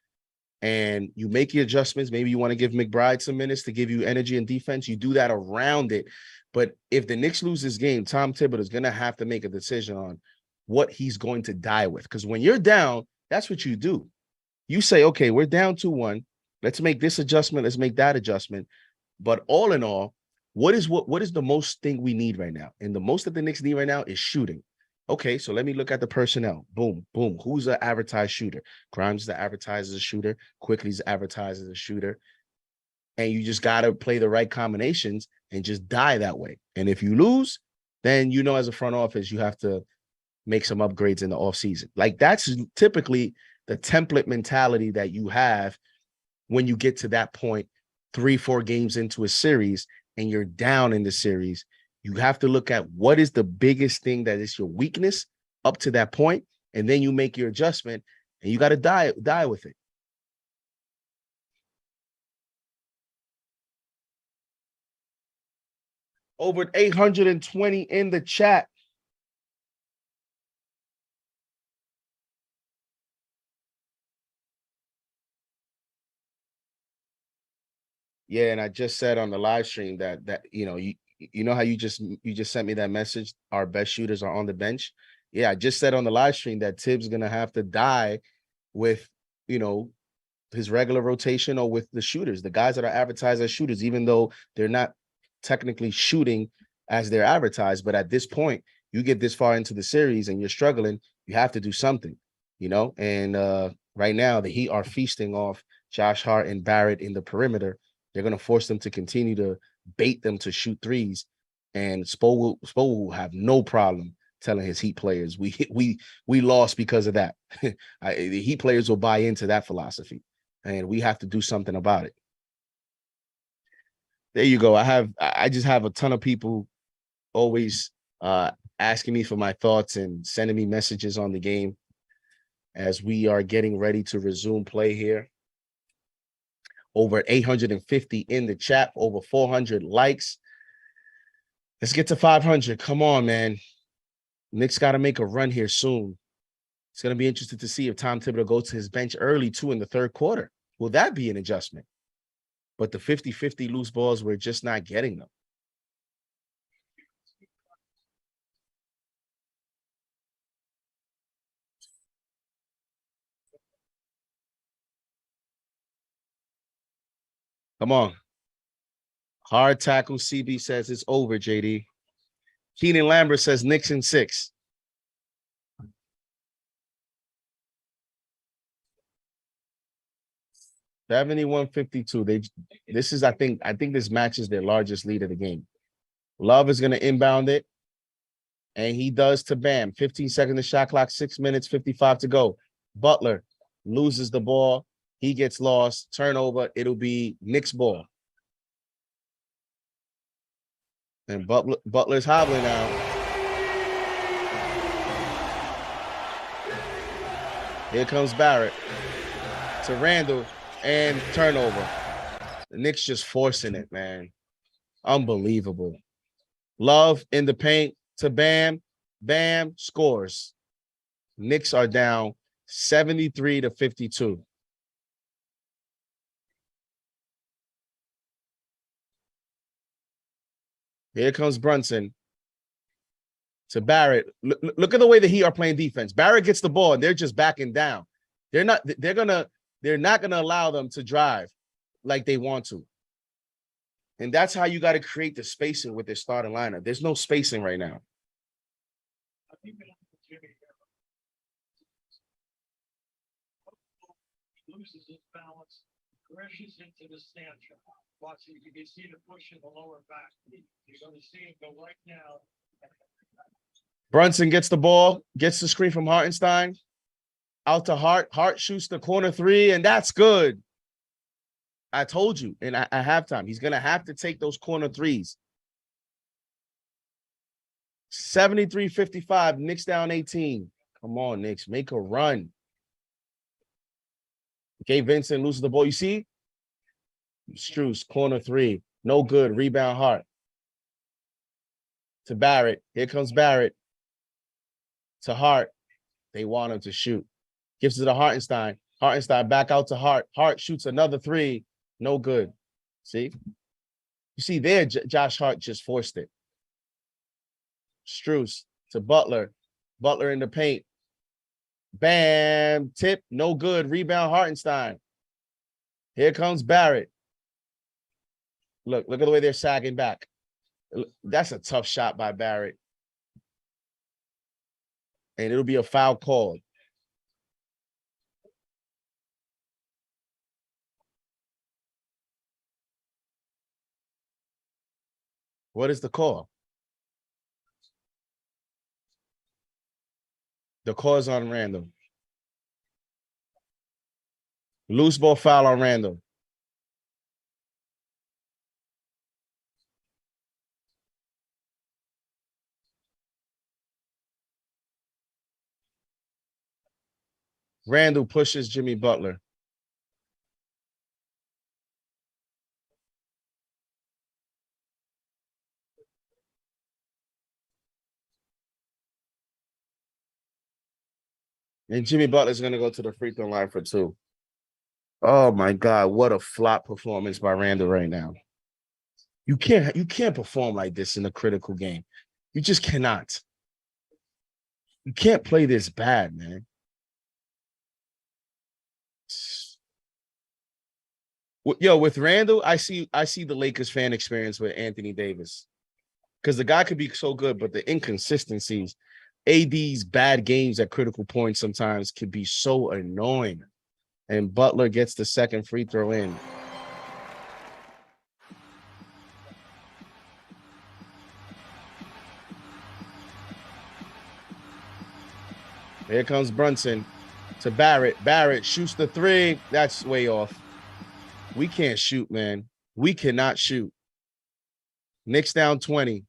and you make your adjustments. Maybe you want to give McBride some minutes to give you energy and defense. You do that around it. But if the Knicks lose this game, Tom Thibodeau is going to have to make a decision on what he's going to die with. Because when you're down, that's what you do. You say, okay, we're down 2-1. Let's make this adjustment. Let's make that adjustment. But all in all, what is the most thing we need right now? And the most that the Knicks need right now is shooting. Okay, so let me look at the personnel. Boom, boom. Who's the advertised shooter? Grimes is the advertised as a shooter. Quickly's advertised as a shooter. And you just got to play the right combinations and just die that way. And if you lose, then as a front office, you have to make some upgrades in the offseason. Like, that's typically the template mentality that you have when you get to that point, 3-4 games into a series and you're down in the series. You have to look at what is the biggest thing that is your weakness up to that point, and then you make your adjustment, and you got to die with it. Over 820 in the chat. Yeah, and I just said on the live stream that you know how you just sent me that message. Our best shooters are on the bench. Yeah, I just said on the live stream that Tibbs gonna have to die with his regular rotation or with the shooters, the guys that are advertised as shooters, even though they're not technically shooting as they're advertised. But at this point, you get this far into the series and you're struggling, you have to do something, And right now, the Heat are feasting off Josh Hart and Barrett in the perimeter. They're going to force them to continue to bait them to shoot threes. And Spo will have no problem telling his Heat players, we lost because of that. The Heat players will buy into that philosophy, and we have to do something about it. There you go. I just have a ton of people always asking me for my thoughts and sending me messages on the game as we are getting ready to resume play here. Over 850 in the chat, over 400 likes. Let's get to 500. Come on, man. Knicks got to make a run here soon. It's going to be interesting to see if Tom Thibodeau goes to his bench early, too, in the third quarter. Will that be an adjustment? But the 50-50 loose balls, we're just not getting them. Come on. Hard tackle. CB says it's over, JD. Keenan Lambert says Knicks in 6. $71-52. I think this matches their largest lead of the game. Love is going to inbound it. And he does to Bam. 15 seconds to shot clock, 6 minutes, 55 to go. Butler loses the ball. He gets lost. Turnover. It'll be Knicks ball. And Butler's hobbling now. Here comes Barrett to Randall and turnover. The Knicks just forcing it, man. Unbelievable. Love in the paint to Bam. Bam scores. Knicks are down 73-52. Here comes Brunson to Barrett. Look at the way the Heat are playing defense. Barrett gets the ball and they're just backing down. They're not gonna allow them to drive like they want to. And that's how you got to create the spacing with their starting lineup. There's no spacing right now. He loses his balance, crashes into the stand shot. Watching, you can see the push in the lower back. You're going to see him go right now. Brunson gets the ball, gets the screen from Hartenstein. Out to Hart. Hart shoots the corner 3, and that's good. I told you, and at halftime, he's going to have to take those corner 3s. 73-55, Knicks down 18. Come on, Knicks, make a run. Gabe Vincent loses the ball. You see? Strus, corner 3. No good. Rebound Hart. To Barrett. Here comes Barrett. To Hart. They want him to shoot. Gives it to Hartenstein. Hartenstein back out to Hart. Hart shoots another 3. No good. See? You see there, Josh Hart just forced it. Strus to Butler. Butler in the paint. Bam. Tip. No good. Rebound Hartenstein. Here comes Barrett. Look at the way they're sagging back. That's a tough shot by Barrett. And it'll be a foul called. What is the call? The call is on random. Loose ball foul on Randall. Randall pushes Jimmy Butler. And Jimmy Butler's going to go to the free throw line for 2. Oh, my God. What a flop performance by Randall right now. You can't perform like this in a critical game. You just cannot. You can't play this bad, man. Yo, with Randall, I see the Lakers fan experience with Anthony Davis. Because the guy could be so good, but the inconsistencies, AD's bad games at critical points sometimes can be so annoying. And Butler gets the second free throw in. Here comes Brunson to Barrett. Barrett shoots the 3. That's way off. We can't shoot, man. We cannot shoot. Knicks down 20.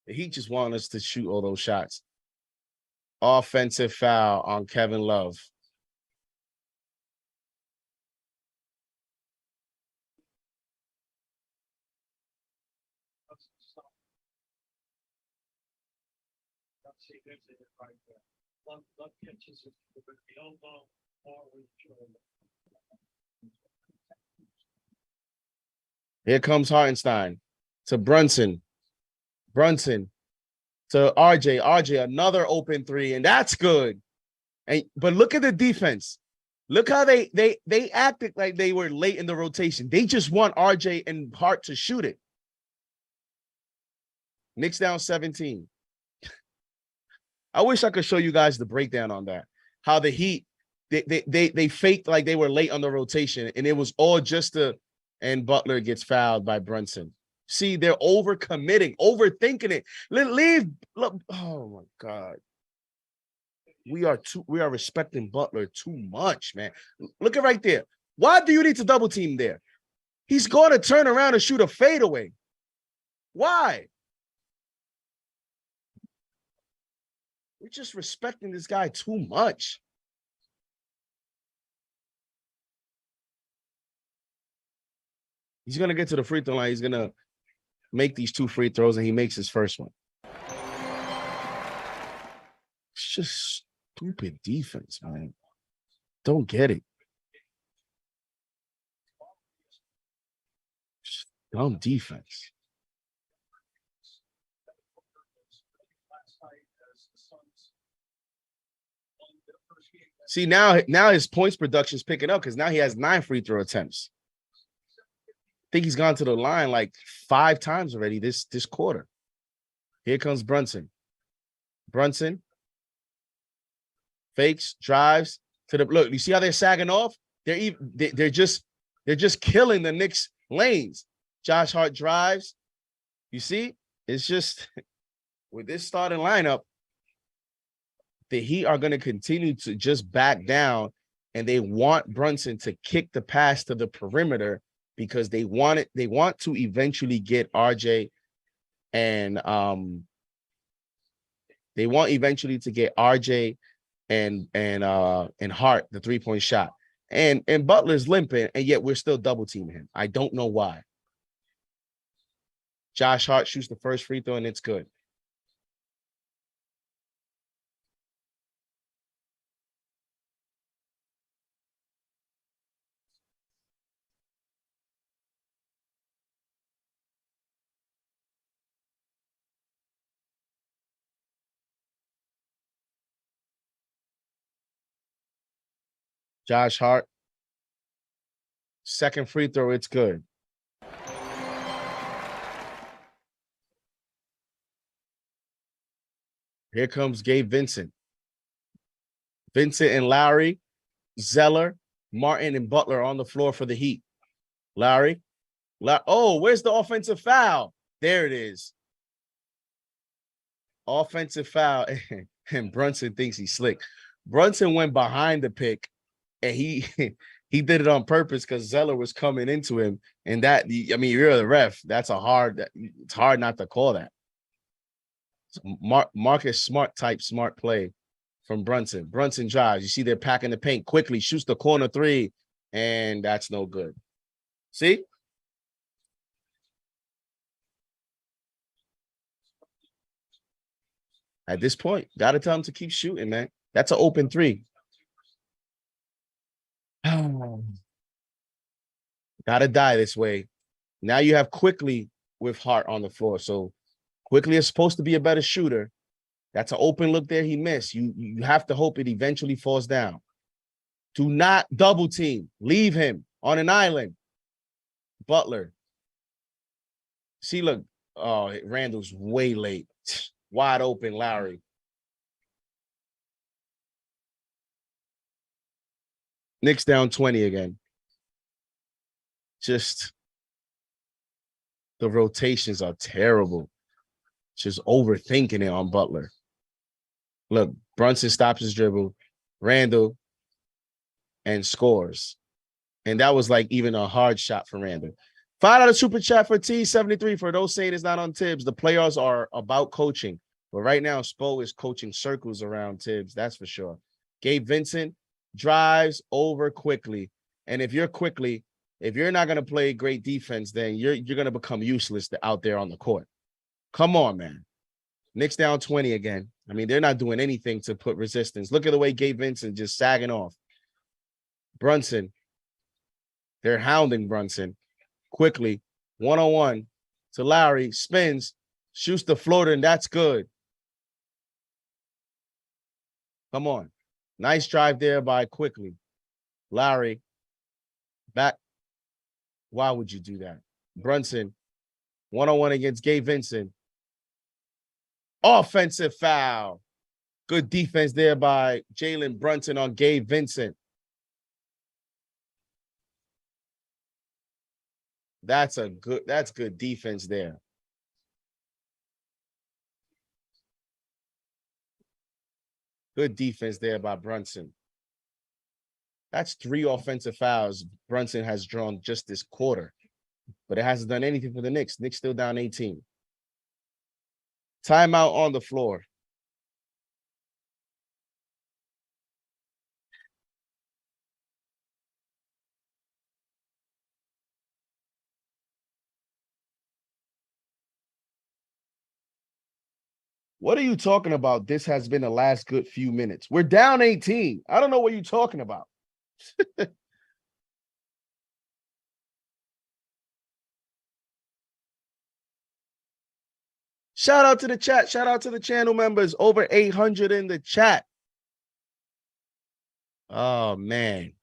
He just want us to shoot all those shots. Offensive foul on Kevin Love. Here comes Hartenstein to Brunson. Brunson to RJ. RJ, another open 3, and that's good. But look at the defense. Look how they acted like they were late in the rotation. They just want RJ and Hart to shoot it. Knicks down 17. I wish I could show you guys the breakdown on that. How the Heat, they faked like they were late on the rotation, and it was all just and Butler gets fouled by Brunson. See, they're overcommitting, overthinking it. Leave. Look, oh my God. We are respecting Butler too much, man. Look at right there. Why do you need to double team there? He's going to turn around and shoot a fadeaway. Why? We're just respecting this guy too much. He's going to get to the free throw line. He's going to make these 2 free throws, and he makes his first one. It's just stupid defense, man. Don't get it. Just dumb defense. See, now his points production is picking up because now he has 9 free throw attempts. I think he's gone to the line like 5 times already this quarter. Here comes Brunson. Brunson fakes, drives to the look. You see how they're sagging off? They're just killing the Knicks lanes. Josh Hart drives. You see, it's just with this starting lineup, the Heat are going to continue to just back down, and they want Brunson to kick the pass to the perimeter because they want to eventually get RJ and they want eventually to get RJ and Hart the 3-point shot. And Butler's limping, and yet we're still double teaming him. I don't know why. Josh Hart shoots the first free throw, and it's good. Josh Hart. Second free throw, it's good. Here comes Gabe Vincent. Vincent and Lowry, Zeller, Martin, and Butler on the floor for the Heat. Lowry. Oh, where's the offensive foul? There it is. Offensive foul, and Brunson thinks he's slick. Brunson went behind the pick and he he did it on purpose because Zeller was coming into him. And that, I mean, you're the ref. It's hard not to call that. Marcus Smart type smart play from Brunson. Brunson drives. You see they're packing the paint quickly, shoots the corner three, and that's no good. See? At this point, got to tell him to keep shooting, man. That's an open three. Got to die this way. Now you have Quickly with Hart on the floor. So Quickly is supposed to be a better shooter. That's an open look there he missed. You have to hope it eventually falls down. Do not double team. Leave him on an island. Butler. See, look. Oh, Randall's way late. Wide open, Lowry. Knicks down 20 again. Just the rotations are terrible. Just overthinking it on Butler. Look, Brunson stops his dribble, Randall, and scores. And that was like even a hard shot for Randall. $5 super chat for T73 for those saying it's not on Tibbs. The playoffs are about coaching. But right now, Spo is coaching circles around Tibbs. That's for sure. Gabe Vincent drives over Quickly. And if you're Quickly, if you're not going to play great defense, then you're going to become useless out there on the court. Come on, man. Knicks down 20 again. I mean, they're not doing anything to put resistance. Look at the way Gabe Vincent just sagging off. Brunson. They're hounding Brunson. Quickly. 1-on-1 to Lowry. Spins. Shoots the floater, and that's good. Come on. Nice drive there by Quickly. Lowry. Back. Why would you do that? Brunson. 1-on-1 against Gabe Vincent. Offensive foul. Good defense there by Jalen Brunson on Gabe Vincent. That's good defense there. Good defense there by Brunson. That's 3 offensive fouls Brunson has drawn just this quarter. But it hasn't done anything for the Knicks. Knicks still down 18. Timeout on the floor. What are you talking about? This has been the last good few minutes. We're down 18. I don't know what you're talking about. Shout out to the chat. Shout out to the channel members. Over 800 in the chat. Oh, man.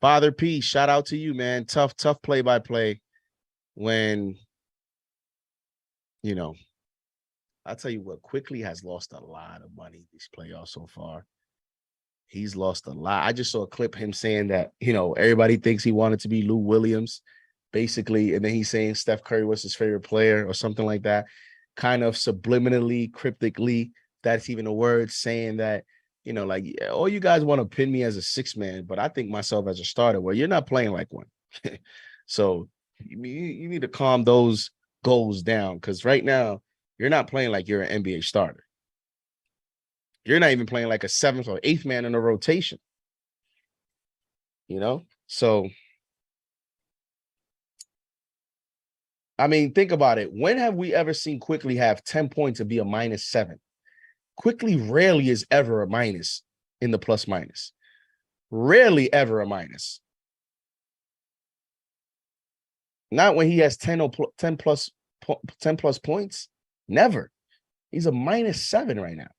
Father P, shout out to you, man. Tough play-by-play when, you know, I'll tell you what, Quickly has lost a lot of money these playoffs so far. He's lost a lot. I just saw a clip him saying that, you know, everybody thinks he wanted to be Lou Williams, basically, and then he's saying Steph Curry was his favorite player or something like that, kind of subliminally, cryptically, that's even a word, saying that, you know, like, yeah, all you guys want to pin me as a 6-man, but I think myself as a starter. Well, you're not playing like one. So you need to calm those goals down, because right now, you're not playing like you're an NBA starter. You're not even playing like a 7th or 8th man in a rotation. You know? So, I mean, think about it. When have we ever seen Quickly have 10 points and be a -7? Quickly rarely is ever a minus in the plus-minus. Rarely ever a minus. Not when he has 10 plus points. Never. He's a -7 right now.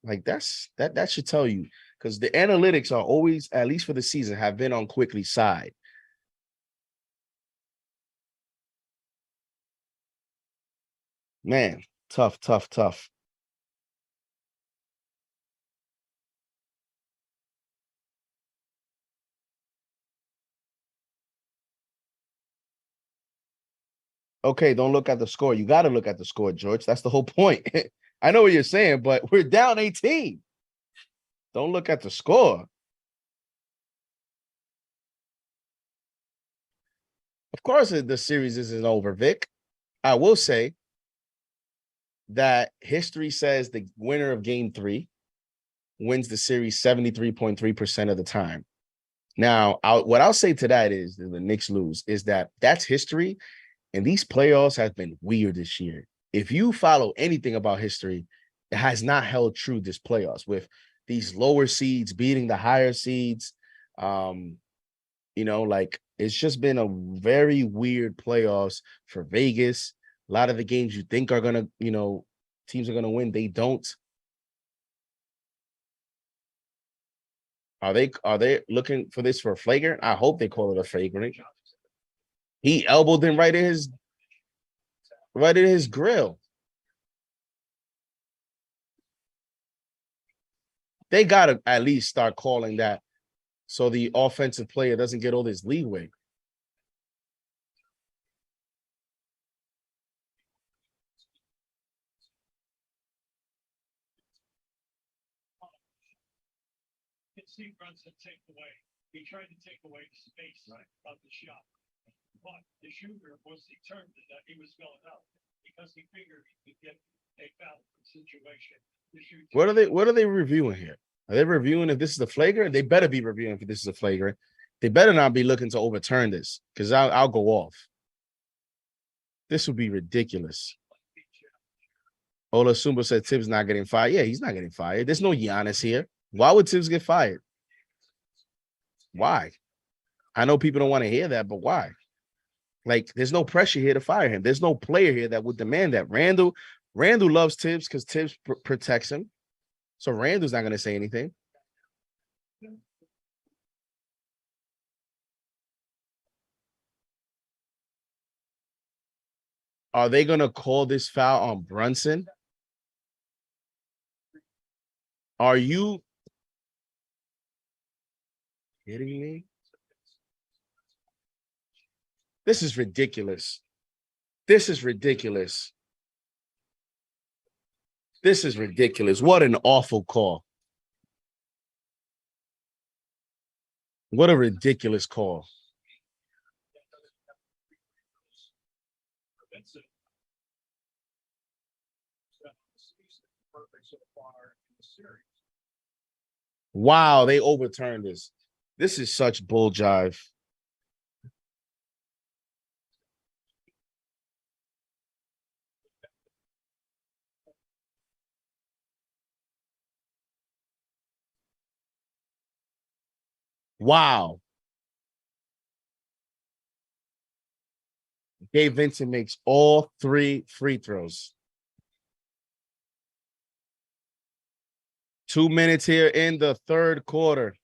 Like that should tell you, because the analytics are always, at least for the season, have been on Quickly's side. Man, tough. Okay, don't look at the score. You got to look at the score, George. That's the whole point. I know what you're saying, but we're down 18. Don't look at the score. Of course, the series isn't over, Vic. I will say that history says the winner of game 3 wins the series 73.3% of the time. Now, what I'll say to that is the Knicks lose, is that's history, and these playoffs have been weird this year. If you follow anything about history, it has not held true this playoffs with these lower seeds beating the higher seeds. It's just been a very weird playoffs for Vegas. A lot of the games you think are gonna, teams are gonna win, they don't. Are they looking for this for a flagrant? I hope they call it a flagrant. He elbowed him right in his grill. They gotta at least start calling that so the offensive player doesn't get all this leeway. See Brunson take away. He tried to take away the space of the shot. But the shooter was determined that he was going out because he figured he could get a foul situation. What are they reviewing here? Are they reviewing if this is a flagrant? They better be reviewing if this is a flagrant. They better not be looking to overturn this because I'll go off. This would be ridiculous. Ola Sumba said Tibbs not getting fired. Yeah, he's not getting fired. There's no Giannis here. Why would Tibbs get fired? Why? I know people don't want to hear that, but why? Like, there's no pressure here to fire him. There's no player here that would demand that. Randall loves Tibbs because Tibbs protects him. So Randall's not going to say anything. Are they going to call this foul on Brunson? Are you kidding me? This is ridiculous. This is ridiculous. This is ridiculous. What an awful call. What a ridiculous call. Wow, they overturned this. This is such bull jive. Wow. Gabe Vincent makes all 3 free throws. 2 minutes here in the third quarter.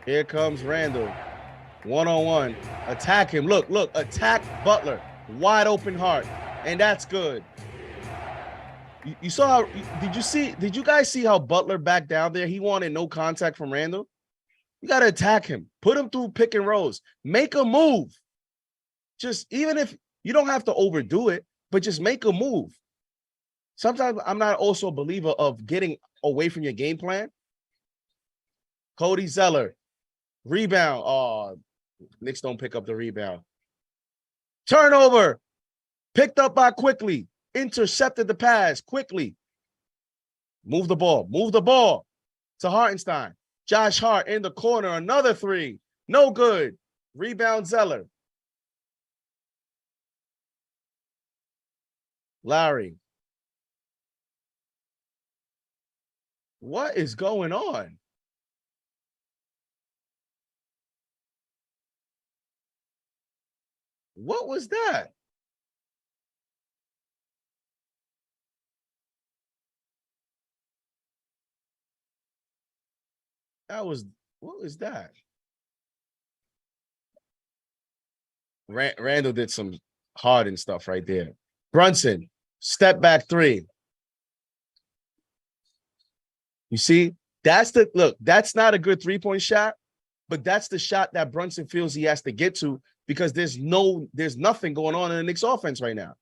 Here comes Randall. One-on-one. Attack him. Look. Attack Butler. Wide open heart. And that's good. You saw how, did you guys see how Butler backed down there? He wanted no contact from Randall. You got to attack him. Put him through pick and rolls. Make a move. Just, even if you don't have to overdo it, but just make a move. Sometimes I'm not also a believer of getting away from your game plan. Cody Zeller. Rebound. Oh, Knicks don't pick up the rebound. Turnover. Picked up by Quickly. Intercepted the pass quickly. Move the ball. Move the ball to Hartenstein. Josh Hart in the corner. Another 3. No good. Rebound Zeller. Larry. What is going on? What was that? What was that? Randall did some Harden stuff right there. Brunson, step back 3. You see, that's not a good 3-point shot, but that's the shot that Brunson feels he has to get to because there's nothing going on in the Knicks offense right now.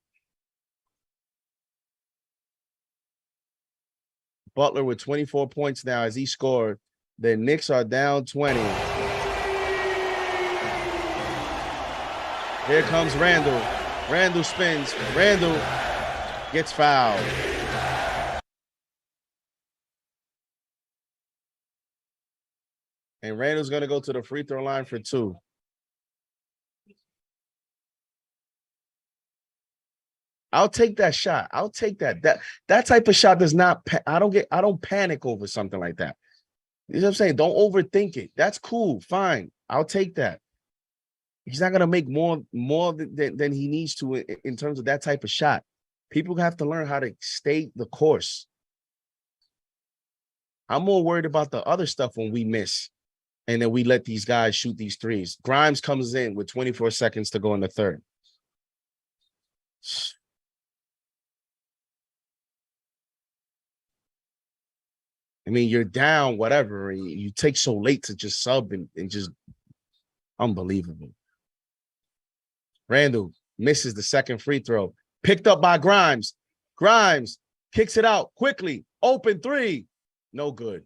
Butler with 24 points now as he scored. The Knicks are down 20. Here comes Randall. Randall spins. Randall gets fouled. And Randall's going to go to the free throw line for 2. I'll take that shot. I'll take that. That type of shot does not. I don't panic over something like that. You know what I'm saying? Don't overthink it. That's cool. Fine. I'll take that. He's not gonna make more than he needs to in terms of that type of shot. People have to learn how to stay the course. I'm more worried about the other stuff when we miss, and then we let these guys shoot these threes. Grimes comes in with 24 seconds to go in the third. I mean, you're down, whatever, and you take so late to just sub and just unbelievable. Randall misses the second free throw. Picked up by Grimes. Grimes kicks it out quickly. Open 3. No good.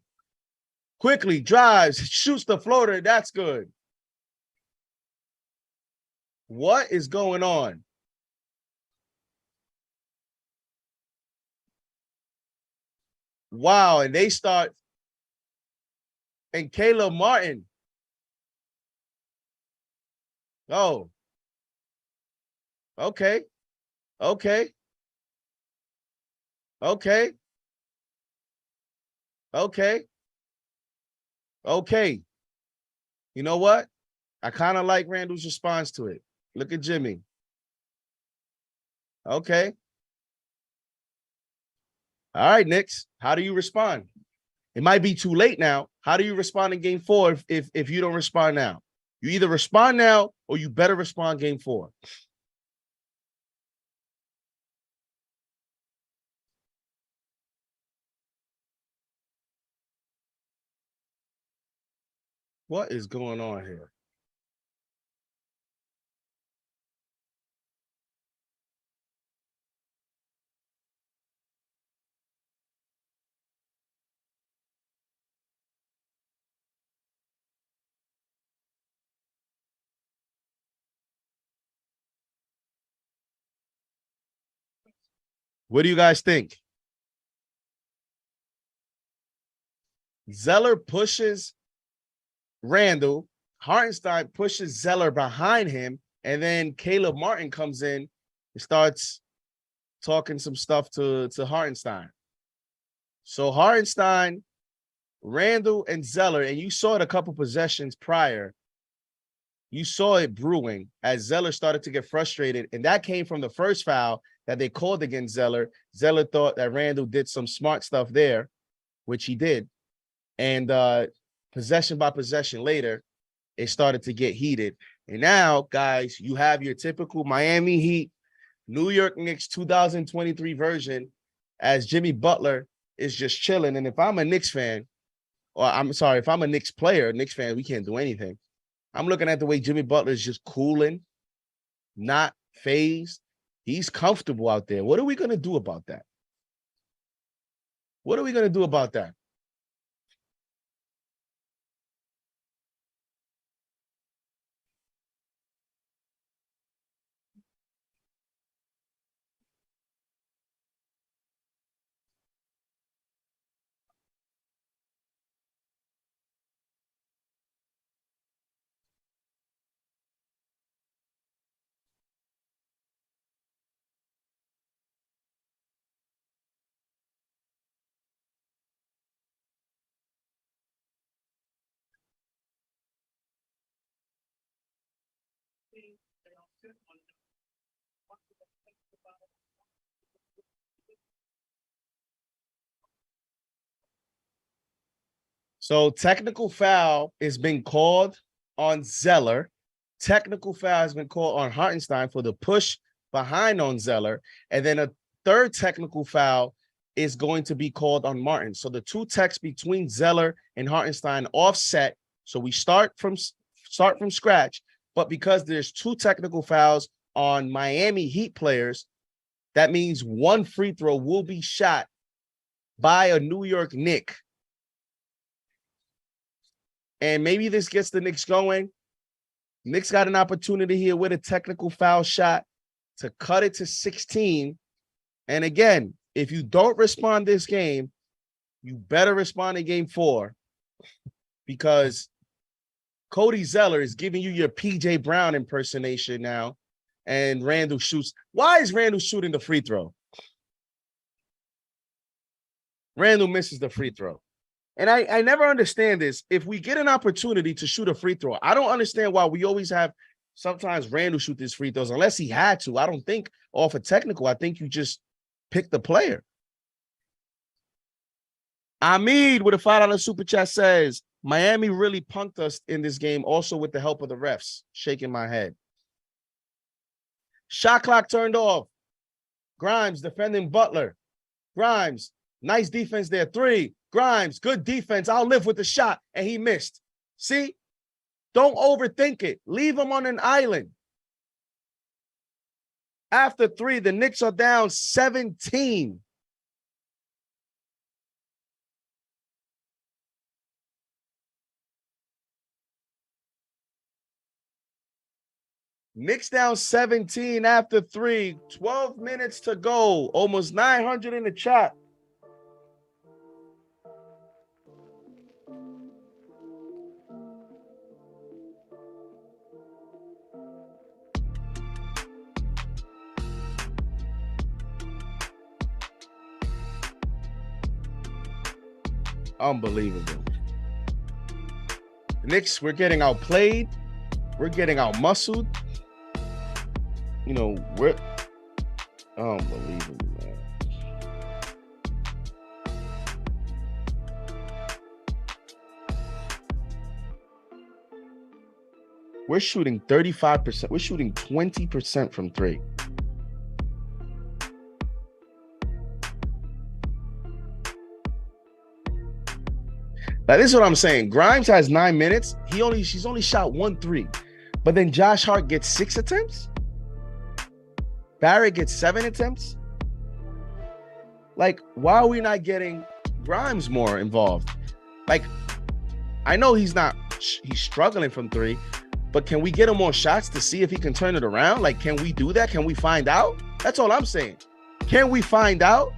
Quickly drives, shoots the floater. That's good. What is going on? Wow, and they start, and Caleb Martin. Oh. Okay. Okay. Okay. Okay. Okay. You know what? I kind of like Randall's response to it. Look at Jimmy. Okay. All right, Knicks. How do you respond? It might be too late now. How do you respond in game 4 if you don't respond now? You either respond now or you better respond game 4. What is going on here? What do you guys think? Zeller pushes Randall. Hartenstein pushes Zeller behind him. And then Caleb Martin comes in and starts talking some stuff to Hartenstein. So Hartenstein, Randall, and Zeller, and you saw it a couple possessions prior. You saw it brewing as Zeller started to get frustrated. And that came from the first foul that they called against Zeller. Zeller thought that Randall did some smart stuff there, which he did. And possession by possession later, it started to get heated. And now, guys, you have your typical Miami Heat, New York Knicks 2023 version as Jimmy Butler is just chilling. And if I'm a Knicks fan, or I'm sorry, if I'm a Knicks player, Knicks fan, we can't do anything. I'm looking at the way Jimmy Butler is just cooling, not phased. He's comfortable out there. What are we going to do about that? What are we going to do about that? So technical foul is being called on Zeller. Technical foul has been called on Hartenstein for the push behind on Zeller. And then a third technical foul is going to be called on Martin. So the two techs between Zeller and Hartenstein offset. So we start from scratch. But because there's two technical fouls on Miami Heat players, that means one free throw will be shot by a New York Knick. And maybe this gets the Knicks going. Knicks got an opportunity here with a technical foul shot to cut it to 16. And again, if you don't respond this game, you better respond in game 4 because Cody Zeller is giving you your PJ Brown impersonation now. And Randall shoots. Why is Randall shooting the free throw? Randall misses the free throw. And I never understand this. If we get an opportunity to shoot a free throw, I don't understand why we always have sometimes Randall shoot these free throws unless he had to. I don't think off a technical. I think you just pick the player. Ahmed with a $5 super chat says, Miami really punked us in this game also with the help of the refs. Shaking my head. Shot clock turned off. Grimes defending Butler. Grimes, nice defense there. 3. Grimes, good defense. I'll live with the shot. And he missed. See? Don't overthink it. Leave him on an island. After 3, the Knicks are down 17. Knicks down 17 after 3. 12 minutes to go. Almost 900 in the chat. Unbelievable. The Knicks, we're getting outplayed. We're getting out-muscled. You know, we're unbelievable, man. We're shooting 35%. We're shooting 20% from 3. Now, this is what I'm saying. Grimes has 9 minutes. She's only shot 1 3. But then Josh Hart gets 6 attempts. Barrett gets 7 attempts. Like, why are we not getting Grimes more involved? Like, I know he's struggling from 3, but can we get him more shots to see if he can turn it around? Like, can we do that? Can we find out? That's all I'm saying. Can we find out?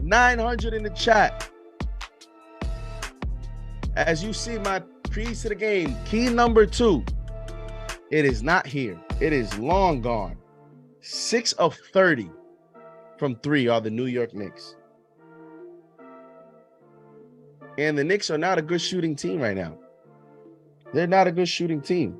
900 in the chat. As you see my keys to the game, key number 2. It is not here. It is long gone. 6 of 30 from 3 are the New York Knicks. And the Knicks are not a good shooting team right now. They're not a good shooting team.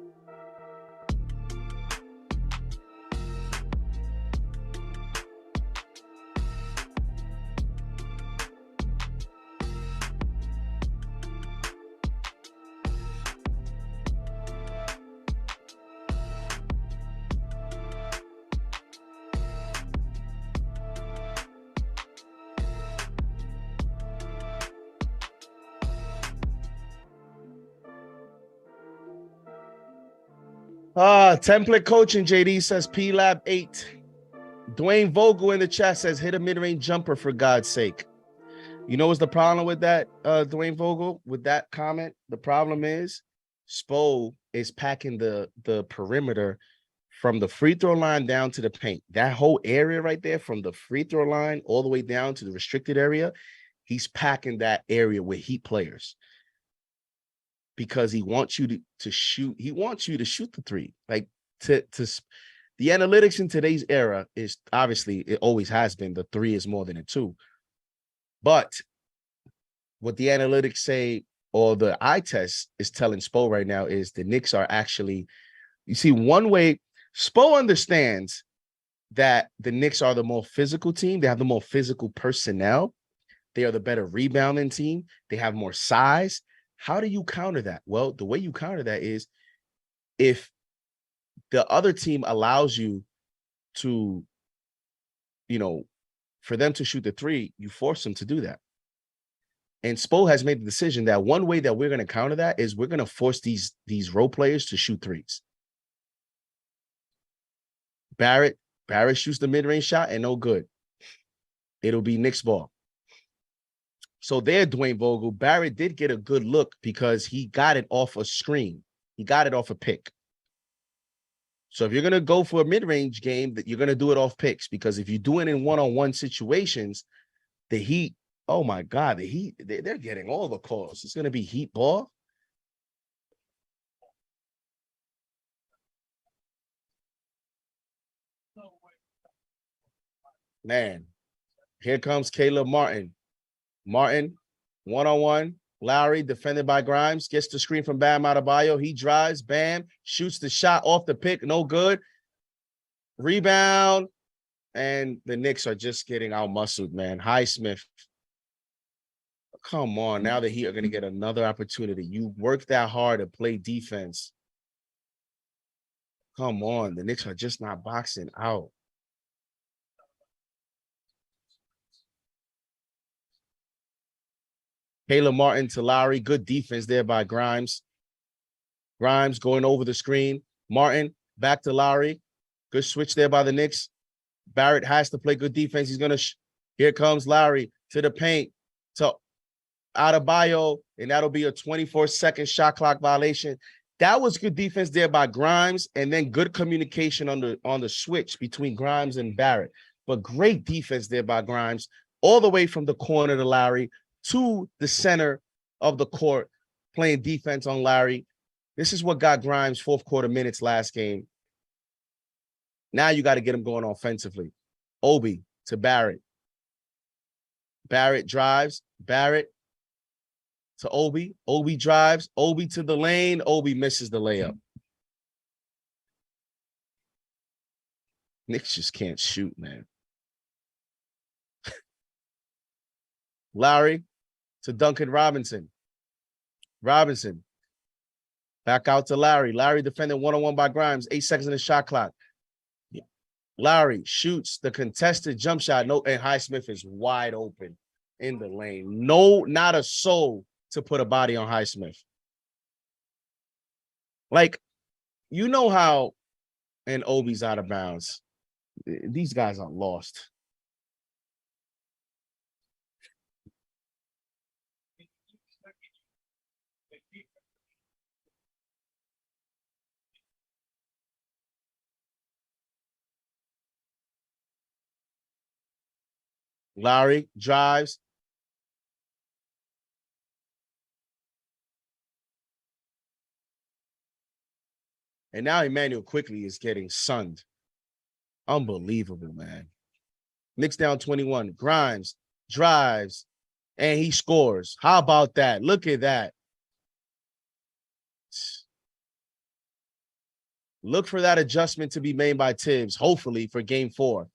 Template coaching, JD says P-Lab 8. Dwayne Vogel in the chat says hit a mid-range jumper for God's sake. You know what's the problem with that, Dwayne Vogel, with that comment? The problem is Spo is packing the perimeter from the free throw line down to the paint. That whole area right there from the free throw line all the way down to the restricted area, he's packing that area with Heat players. Because he wants you to shoot. He wants you to shoot the 3. Like to the analytics in today's era is obviously it always has been the 3 is more than a 2. But what the analytics say or the eye test is telling Spo right now is the Knicks are actually, you see, one way Spo understands that the Knicks are the more physical team. They have the more physical personnel. They are the better rebounding team. They have more size. How do you counter that? Well, the way you counter that is if the other team allows you to, for them to shoot the 3, you force them to do that. And Spo has made the decision that one way that we're going to counter that is we're going to force these role players to shoot 3s. Barrett shoots the mid-range shot and no good. it'll be Knicks ball. So there, Dwayne Vogel, Barrett did get a good look because he got it off a screen. He got it off a pick. So if you're going to go for a mid-range game, that you're going to do it off picks, because if you do it in one-on-one situations, the Heat, oh my God, the Heat, they're getting all the calls. It's going to be Heat ball. Man, here comes Caleb Martin. Martin, one-on-one. Lowry, defended by Grimes, gets the screen from Bam Adebayo. He drives, Bam, shoots the shot off the pick, no good. Rebound, and the Knicks are just getting out-muscled, man. Highsmith. Come on, now the Heat are going to get another opportunity. You work that hard to play defense. Come on, the Knicks are just not boxing out. Caleb Martin to Lowry. Good defense there by Grimes. Grimes going over the screen. Martin back to Lowry. Good switch there by the Knicks. Barrett has to play good defense. He's going to here comes Lowry to the paint to Adebayo, and that'll be a 24-second shot clock violation. That was good defense there by Grimes, and then good communication on the switch between Grimes and Barrett. But great defense there by Grimes, all the way from the corner to Lowry to the center of the court, playing defense on Larry. This is what got Grimes fourth quarter minutes last game. Now you got to get him going offensively. Obi to Barrett. Barrett drives. Barrett to Obi. Obi drives. Obi to the lane. Obi misses the layup. Knicks just can't shoot, man. Lowry to Duncan Robinson. Robinson. Back out to Larry. Larry defended one-on-one by Grimes. 8 seconds in the shot clock. Larry shoots the contested jump shot. No, and Highsmith is wide open in the lane. No, not a soul to put a body on Highsmith. Like, you know how, and Obi's out of bounds. These guys are lost. Lowry drives. And now Emmanuel quickly is getting sunned. Unbelievable, man. Knicks down 21. Grimes drives, and he scores. How about that? Look at that. Look for that adjustment to be made by Tibbs, hopefully, for game 4.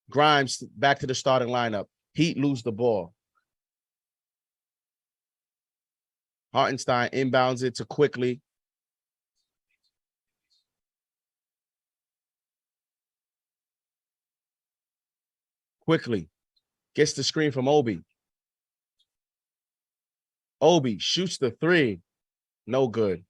Grimes back to the starting lineup. Heat lose the ball. Hartenstein inbounds it to Quickly. Quickly gets the screen from Obi. Obi shoots the 3. No good.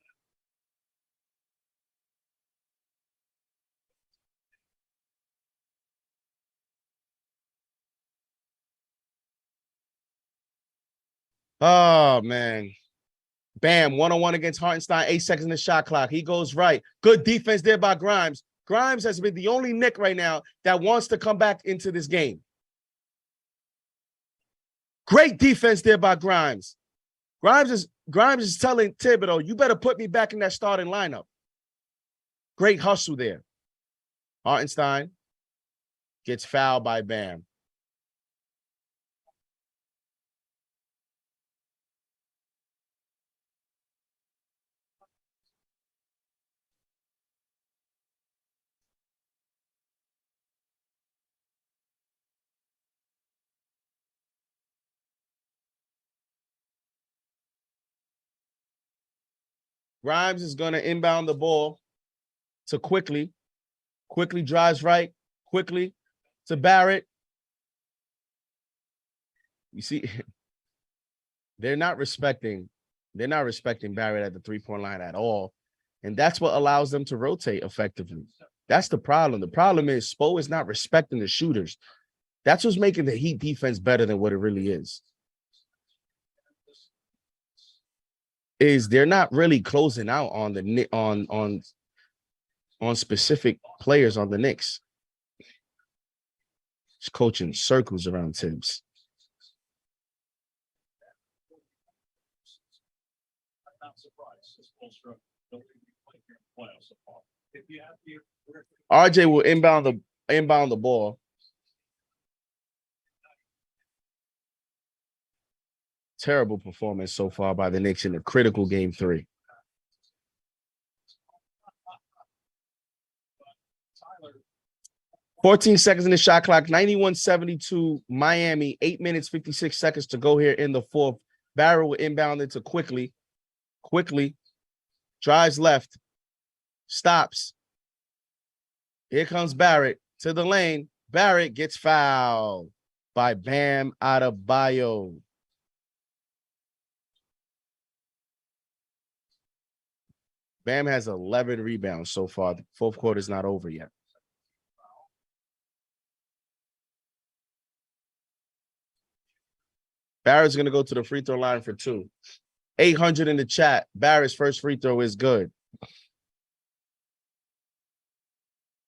Oh, man. Bam, one-on-one against Hartenstein, 8 seconds in the shot clock. He goes right. Good defense there by Grimes. Grimes has been the only Knick right now that wants to come back into this game. Great defense there by Grimes. Grimes is telling Thibodeau, you better put me back in that starting lineup. Great hustle there. Hartenstein gets fouled by Bam. Grimes is going to inbound the ball to Quickly. Quickly drives right. Quickly to Barrett. You see, they're not respecting Barrett at the three-point line at all. And that's what allows them to rotate effectively. That's the problem. The problem is Spo is not respecting the shooters. That's what's making the Heat defense better than what it really is. Is they're not really closing out on the on specific players on the Knicks. Just coaching circles around Tibbs. RJ will inbound the ball. Terrible performance so far by the Knicks in the critical game 3. $14 seconds in the shot clock, 91-72 Miami, 8 minutes, 56 seconds to go here in the fourth. Barrett will inbound it to quickly, drives left, stops. Here comes Barrett to the lane. Barrett gets fouled by Bam Adebayo. Bam has 11 rebounds so far. The fourth quarter is not over yet. Barrett's going to go to the free throw line for 2. 800 in the chat. Barrett's first free throw is good.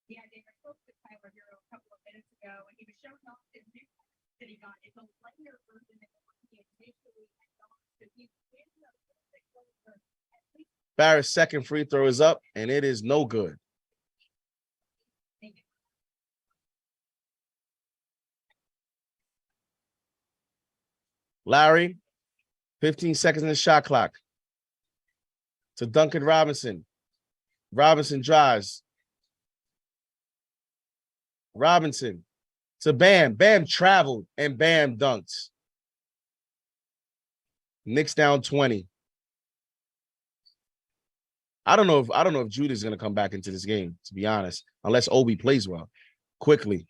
Yeah, I spoke with Tyler Hero a couple of minutes ago, and he was showing off his new that he got. It's a lighter version than the one he initially had gone. So he's Barrett's second free throw is up, and it is no good. Larry, 15 seconds in the shot clock. To Duncan Robinson. Robinson drives. Robinson to Bam. Bam traveled, and Bam dunked. Knicks down 20. I don't know if Judah's going to come back into this game, to be honest, unless Obi plays well. Quickly.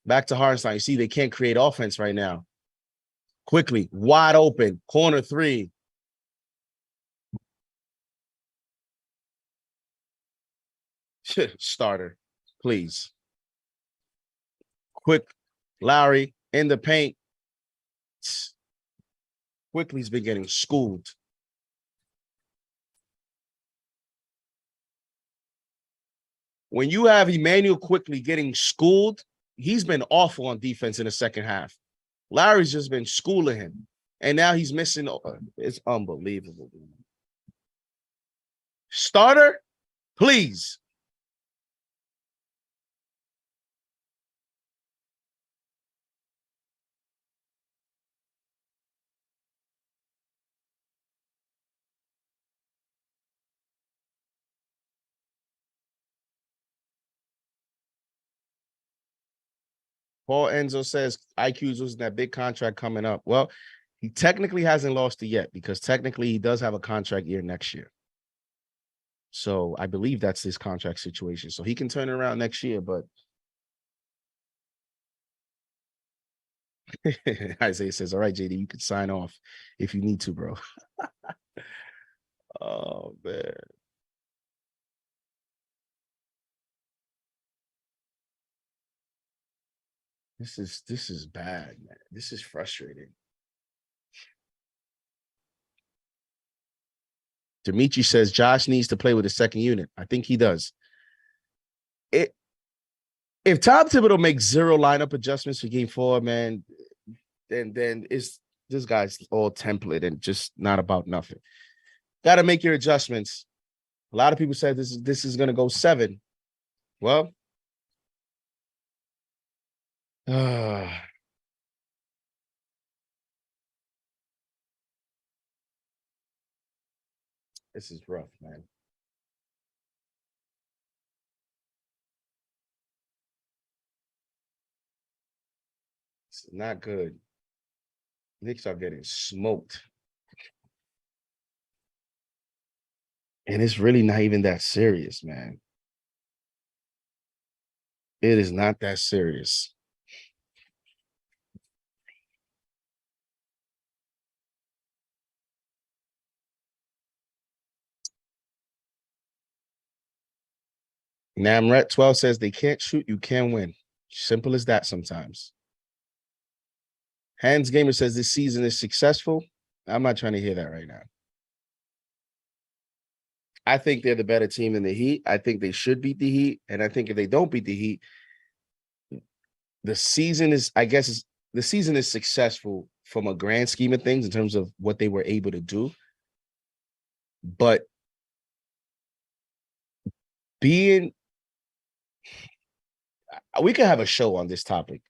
Back to Hartenstein. You see, they can't create offense right now. Quickly, wide open, corner 3. Starter, please. Quick, Lowry in the paint. Quickly's been getting schooled. When you have Emmanuel Quickly getting schooled, he's been awful on defense in the second half. Larry's just been schooling him, and now he's missing. It's unbelievable. Starter, please. Paul Enzo says IQ's losing that big contract coming up. Well, he technically hasn't lost it yet because technically he does have a contract year next year. So I believe that's his contract situation. So he can turn it around next year, but Isaiah says, all right, JD, you can sign off if you need to, bro. Oh, man. This is bad, man. This is frustrating. Dimitri says Josh needs to play with a second unit. I think he does. If Tom Thibodeau makes 0 lineup adjustments for game 4, man, then it's this guy's all template and just not about nothing. Got to make your adjustments. A lot of people said this is going to go 7. Well, this is rough, man. It's not good. Knicks are getting smoked. And it's really not even that serious, man. It is not that serious. Namret 12 says they can't shoot, you can win. Simple as that sometimes. Hans Gamer says this season is successful. I'm not trying to hear that right now. I think they're the better team than the Heat. I think they should beat the Heat. And I think if they don't beat the Heat, the season is successful from a grand scheme of things in terms of what they were able to do. But we could have a show on this topic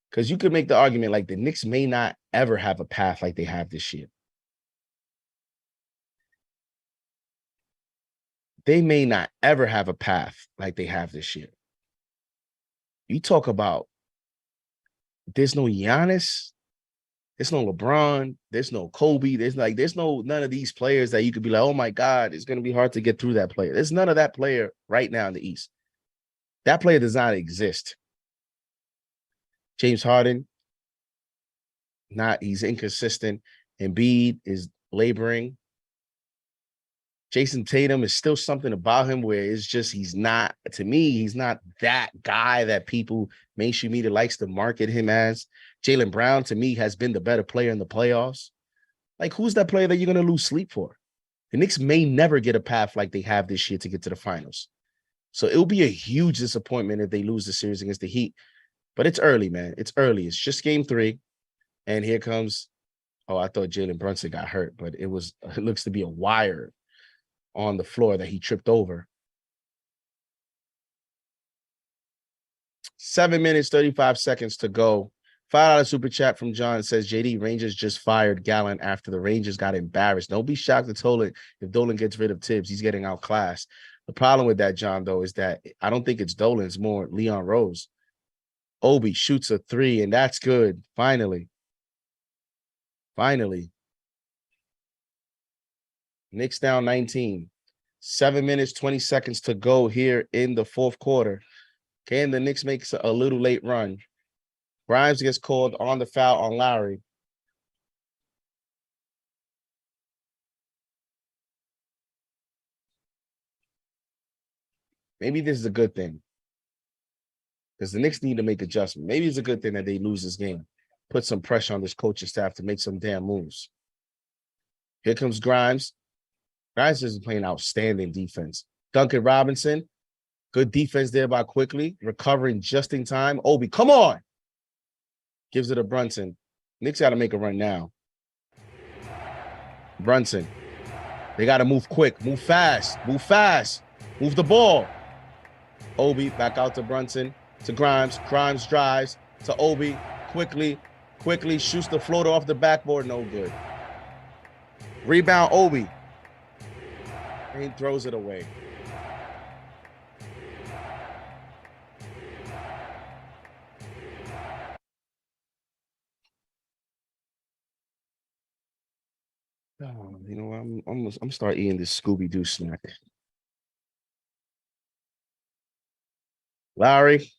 because you could make the argument like the Knicks may not ever have a path like they have this year. They may not ever have a path like they have this year. You talk about there's no Giannis, there's no LeBron, there's no Kobe, there's none of these players that you could be like, oh my God, it's going to be hard to get through that player. There's none of that player right now in the East. That player does not exist. James Harden, he's inconsistent. Embiid is laboring. Jason Tatum is still something about him where it's just he's not that guy that people mainstream media likes to market him as. Jaylen Brown, to me, has been the better player in the playoffs. Like, who's that player that you're going to lose sleep for? The Knicks may never get a path like they have this year to get to the finals. So it'll be a huge disappointment if they lose the series against the Heat. But it's early, man. It's early. It's just game 3. And here comes, I thought Jalen Brunson got hurt, but it looks to be a wire on the floor that he tripped over. 7 minutes, 35 seconds to go. $5 super chat from John says, JD, Rangers just fired Gallen after the Rangers got embarrassed. Don't be shocked if Dolan gets rid of Tibbs. He's getting outclassed. The problem with that, John, though, is that I don't think it's Dolan. It's more Leon Rose. Obi shoots a 3, and that's good. Finally. Knicks down 19. 7 minutes, 20 seconds to go here in the fourth quarter. Can the Knicks make a little late run? Grimes gets called on the foul on Lowry. Maybe this is a good thing because the Knicks need to make adjustments. Maybe it's a good thing that they lose this game. Put some pressure on this coaching staff to make some damn moves. Here comes Grimes. Grimes is playing outstanding defense. Duncan Robinson, good defense there by Quickly, recovering just in time. Obi, come on. Gives it to Brunson. Knicks got to make a run now. Brunson. They got to move quick, move fast, move the ball. Obi back out to Brunson, to Grimes. Grimes drives to Obi. Quickly shoots the floater off the backboard. No good. Rebound, Obi. And he throws it away. Oh, you know, I'm start eating this Scooby-Doo snack. Lowry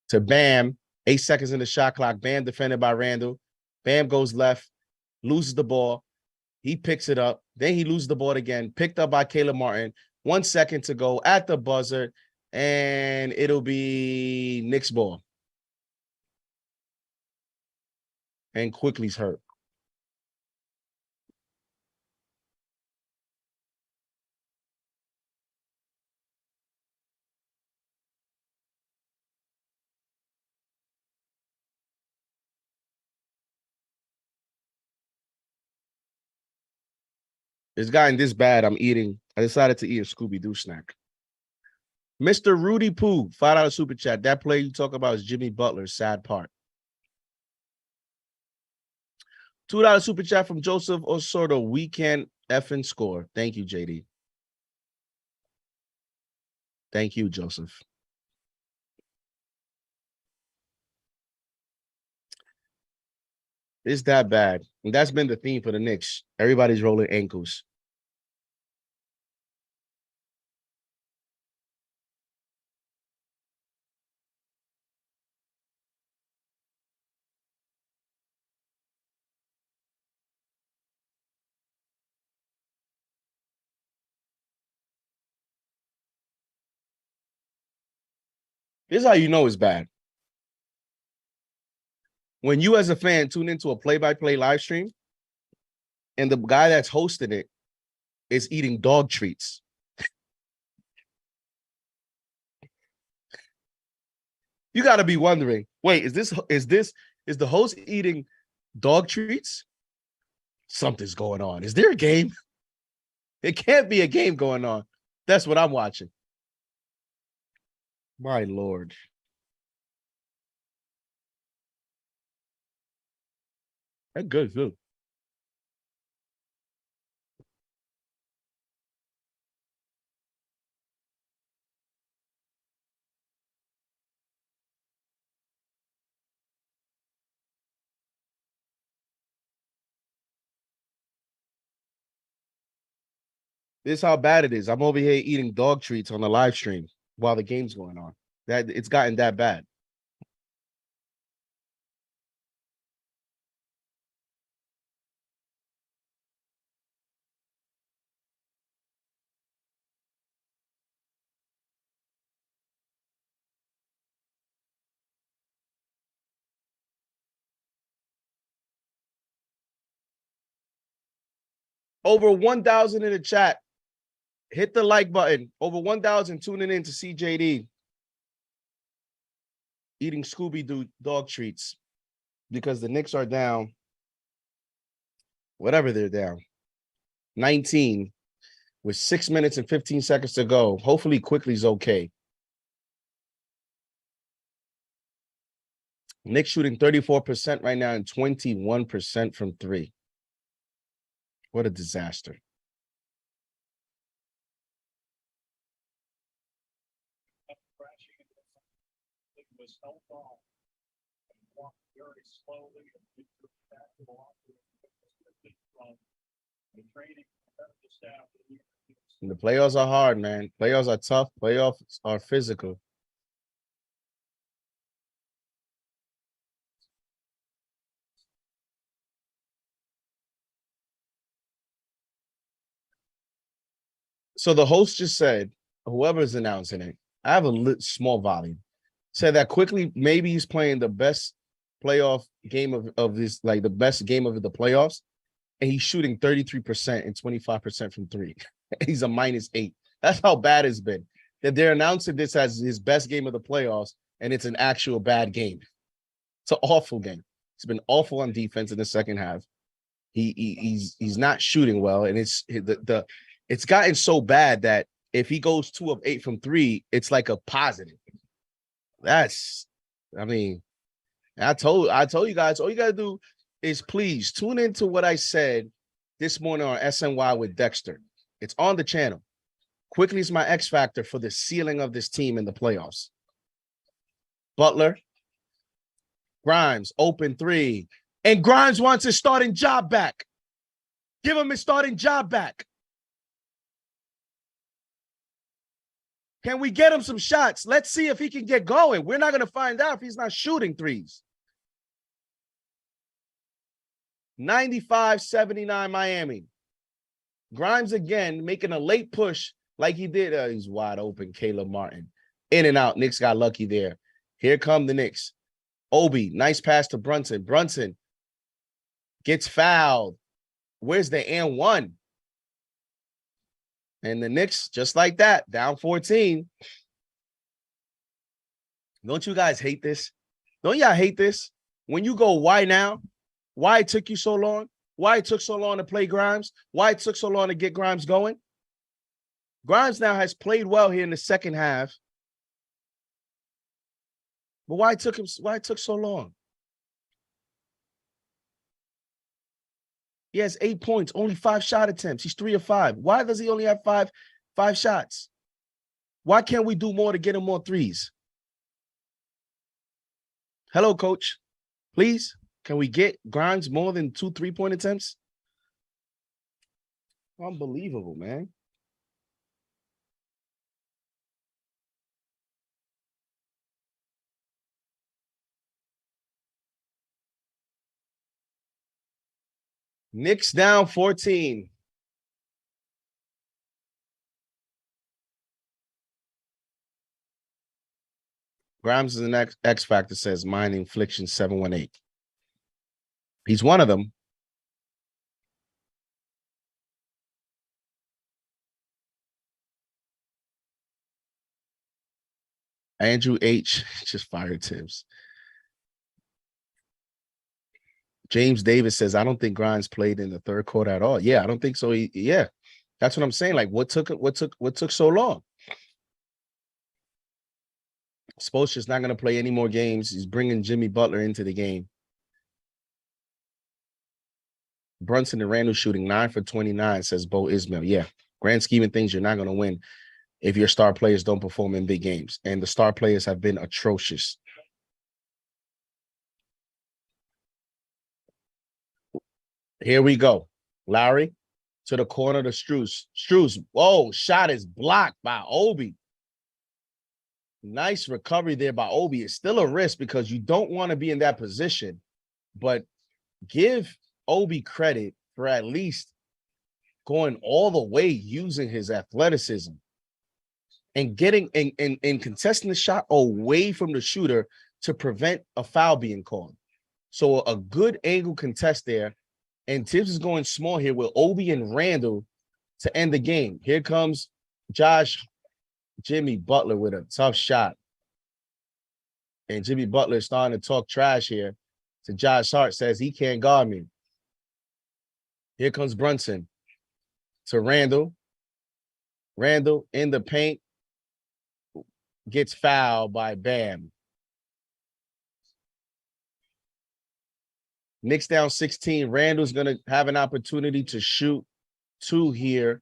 to Bam. 8 seconds in the shot clock. Bam defended by Randall. Bam goes left, loses the ball. He picks it up. Then he loses the ball again. Picked up by Caleb Martin. 1 second to go at the buzzer. And it'll be Knicks ball. And Quickly's hurt. It's gotten this bad. I decided to eat a Scooby-Doo snack. Mr. Rudy Poo, $5 super chat. That play you talk about is Jimmy Butler's sad part. $2 super chat from Joseph Osordo. We can effing score. Thank you, JD. Thank you, Joseph. It's that bad. And that's been the theme for the Knicks. Everybody's rolling ankles. This is how you know it's bad. When you as a fan tune into a play-by-play live stream and the guy that's hosting it is eating dog treats. You got to be wondering, wait, is the host eating dog treats? Something's going on. Is there a game? It can't be a game going on. That's what I'm watching. My Lord. That's good, too. This is how bad it is. I'm over here eating dog treats on the live stream while the game's going on. That it's gotten that bad. Over 1,000 in the chat. Hit the like button. Over 1,000 tuning in to CJD eating Scooby-Doo dog treats because the Knicks are down. Whatever they're down. 19 with 6 minutes and 15 seconds to go. Hopefully Quickly's okay. Knicks shooting 34% right now and 21% from three. What a disaster. It was held off and walked very slowly and back to the locker room from the training staff. And the playoffs are hard, man. Playoffs are tough. Playoffs are physical. So the host just said, whoever's announcing it, I have a small volume, said that Quickly maybe he's playing the best playoff game of this, like the best game of the playoffs, and he's shooting 33% and 25% from three. He's a -8. That's how bad it's been. That they're announcing this as his best game of the playoffs, and it's an actual bad game. It's an awful game. It's been awful on defense in the second half. He's not shooting well, and it's gotten so bad that if he goes 2 of 8 from three, it's like a positive. I told you guys, all you gotta do is please tune into what I said this morning on SNY with Dexter. It's on the channel. Quickly is my X factor for the ceiling of this team in the playoffs. Butler, Grimes, open three. And Grimes wants his starting job back. Give him his starting job back. Can we get him some shots? Let's see if he can get going. We're not going to find out if he's not shooting threes. 95-79 Miami. Grimes again making a late push like he did. He's wide open, Caleb Martin. In and out. Knicks got lucky there. Here come the Knicks. Obi, nice pass to Brunson. Brunson gets fouled. Where's the and one? And the Knicks, just like that, down 14. Don't you guys hate this? Don't y'all hate this? When you go, why now? Why it took you so long? Why it took so long to play Grimes? Why it took so long to get Grimes going? Grimes now has played well here in the second half. But why it took so long? He has 8 points, only 5 shot attempts. He's 3 of 5. Why does he only have five shots? Why can't we do more to get him more threes? Hello, coach. Please, can we get Grimes more than 2 3-point attempts? Unbelievable, man. Knicks down 14. Grimes is an X Factor, says Mind Infliction 718. He's one of them. Andrew H. just fired Tibbs. James Davis says, I don't think Grimes played in the third quarter at all. Yeah, I don't think so. Yeah, that's what I'm saying. Like, what took so long? Spoelstra's not going to play any more games. He's bringing Jimmy Butler into the game. Brunson and Randall shooting 9 for 29, says Bo Ismail. Yeah, grand scheme of things, you're not going to win if your star players don't perform in big games. And the star players have been atrocious. Here we go. Lowry to the corner to Strus. Strus, whoa, shot is blocked by Obi. Nice recovery there by Obi. It's still a risk because you don't want to be in that position, but give Obi credit for at least going all the way using his athleticism and getting and contesting the shot away from the shooter to prevent a foul being called. So a good angle contest there. And Tibbs is going small here with Obi and Randall to end the game. Here comes Jimmy Butler with a tough shot. And Jimmy Butler is starting to talk trash here to Josh Hart, says he can't guard me. Here comes Brunson to Randall. Randall in the paint gets fouled by Bam. Knicks down 16. Randall's going to have an opportunity to shoot 2 here.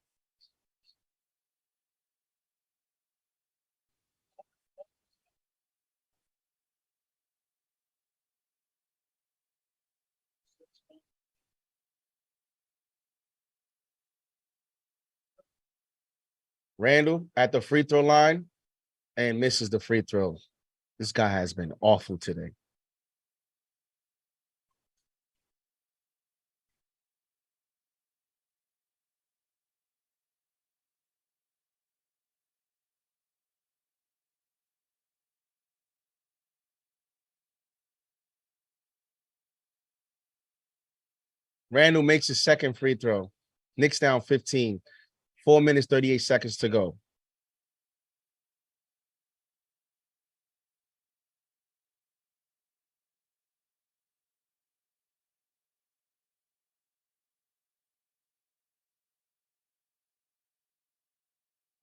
Randall at the free throw line and misses the free throw. This guy has been awful today. Randall makes his second free throw. Knicks down 15. 4 minutes, 38 seconds to go.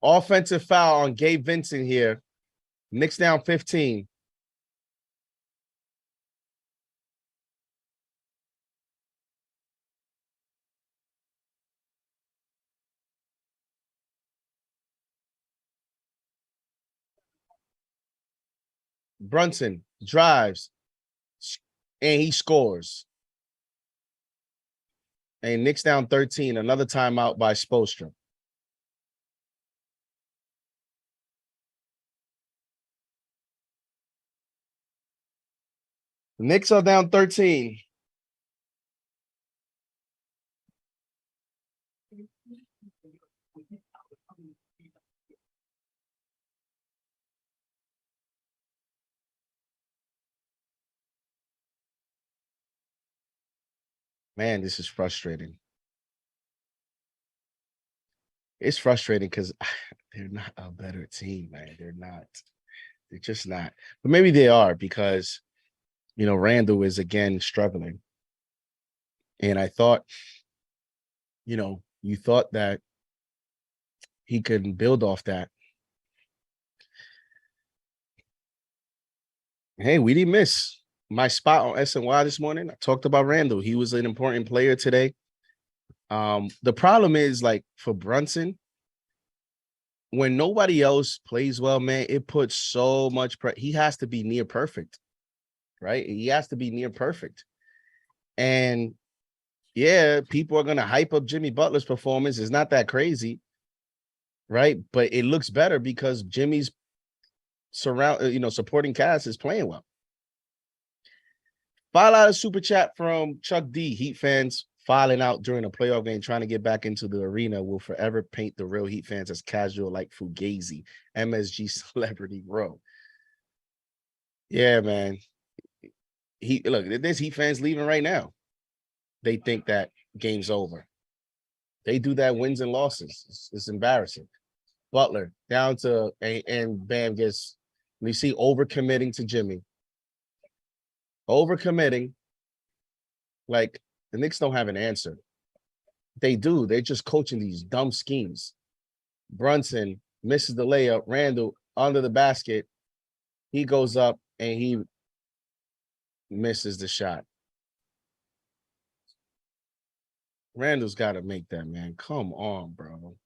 Offensive foul on Gabe Vincent here. Knicks down 15. Brunson drives, and he scores. And Knicks down 13. Another timeout by Spoelstra. The Knicks are down 13. Man, this is frustrating. It's frustrating because they're not a better team, man. They're not. They're just not. But maybe they are because, you know, Randall is again struggling. And I thought, you know, you thought that he could build off that. Hey, we didn't miss my spot on SNY this morning. I talked about Randall. He was an important player today. The problem is, like, for Brunson, when nobody else plays well, man, it puts so much pressure. He has to be near perfect, right? He has to be near perfect. And yeah, people are going to hype up Jimmy Butler's performance. It's not that crazy, right? But it looks better because Jimmy's supporting cast is playing well. File out a super chat from Chuck D. Heat fans filing out during a playoff game, trying to get back into the arena will forever paint the real Heat fans as casual like Fugazi, MSG celebrity row. Yeah, man. There's Heat fans leaving right now. They think that game's over. They do that wins and losses. It's embarrassing. Butler down to and Bam gets. We see overcommitting to Jimmy. Overcommitting. Like the Knicks don't have an answer. They do. They're just coaching these dumb schemes. Brunson misses the layup. Randall under the basket. He goes up and he misses the shot. Randall's got to make that, man. Come on, bro.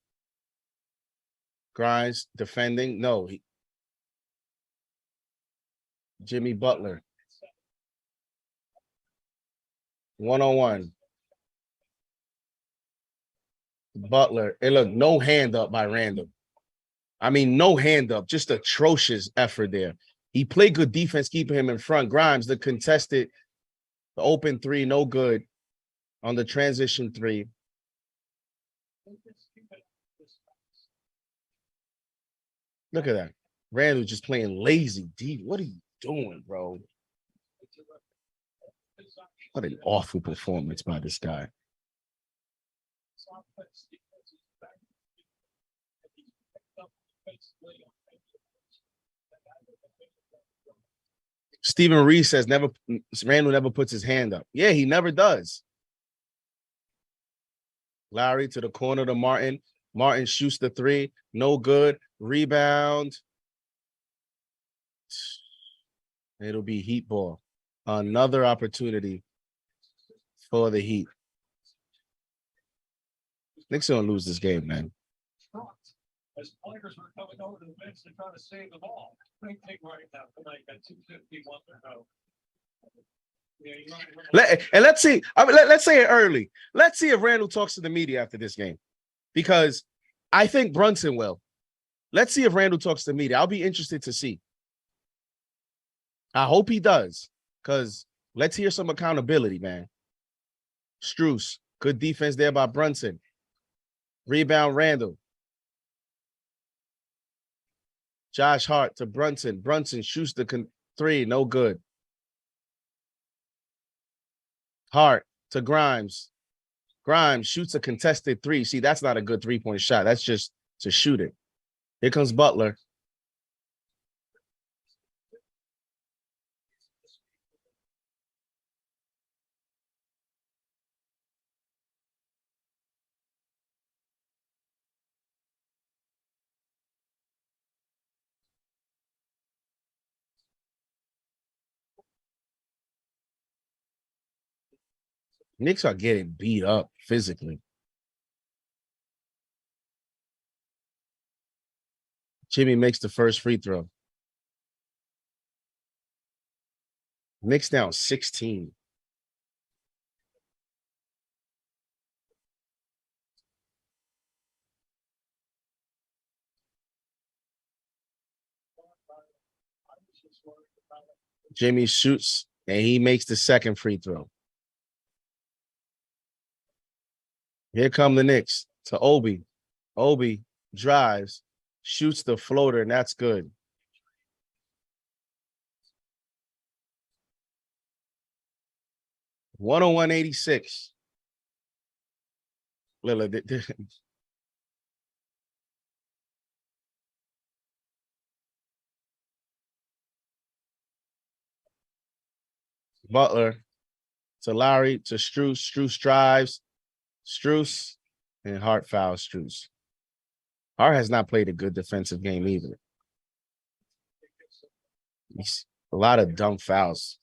Grimes defending. No. Jimmy Butler. 1-on-1. Butler. Hey, look, no hand up by Randall. I mean, no hand up. Just atrocious effort there. He played good defense, keeping him in front. Grimes, the contested, the open three, no good on the transition three. Look at that. Randall just playing lazy deep. What are you doing, bro? What an awful performance by this guy. Stephen Reed says Randall never puts his hand up. Yeah, he never does. Lowry to the corner to Martin. Martin shoots the three. No good. Rebound. It'll be Heat ball. Another opportunity for the Heat. Knicks gonna lose this game, man. As players are coming over to the bench to try to save the ball. Right now tonight at 2:51 to go. Let's see. Let's say it early. Let's see if Randall talks to the media after this game, because I think Brunson will. Let's see if Randall talks to the media. I'll be interested to see. I hope he does, because let's hear some accountability, man. Strus, good defense there by Brunson. Rebound, Randall. Josh Hart to Brunson. Brunson shoots the three, no good. Hart to Grimes. Grimes shoots a contested three. See, that's not a good three-point shot. That's just to shoot it. Here comes Butler. Knicks are getting beat up physically. Jimmy makes the first free throw. Knicks down 16. Jimmy shoots, and he makes the second free throw. Here come the Knicks to Obi. Obi drives, shoots the floater, and that's good. One 86. Lillard. Butler to Lowry to Strus. Strus drives. Strus and Hart fouls Strus. Hart has not played a good defensive game either. He's a lot of dumb fouls.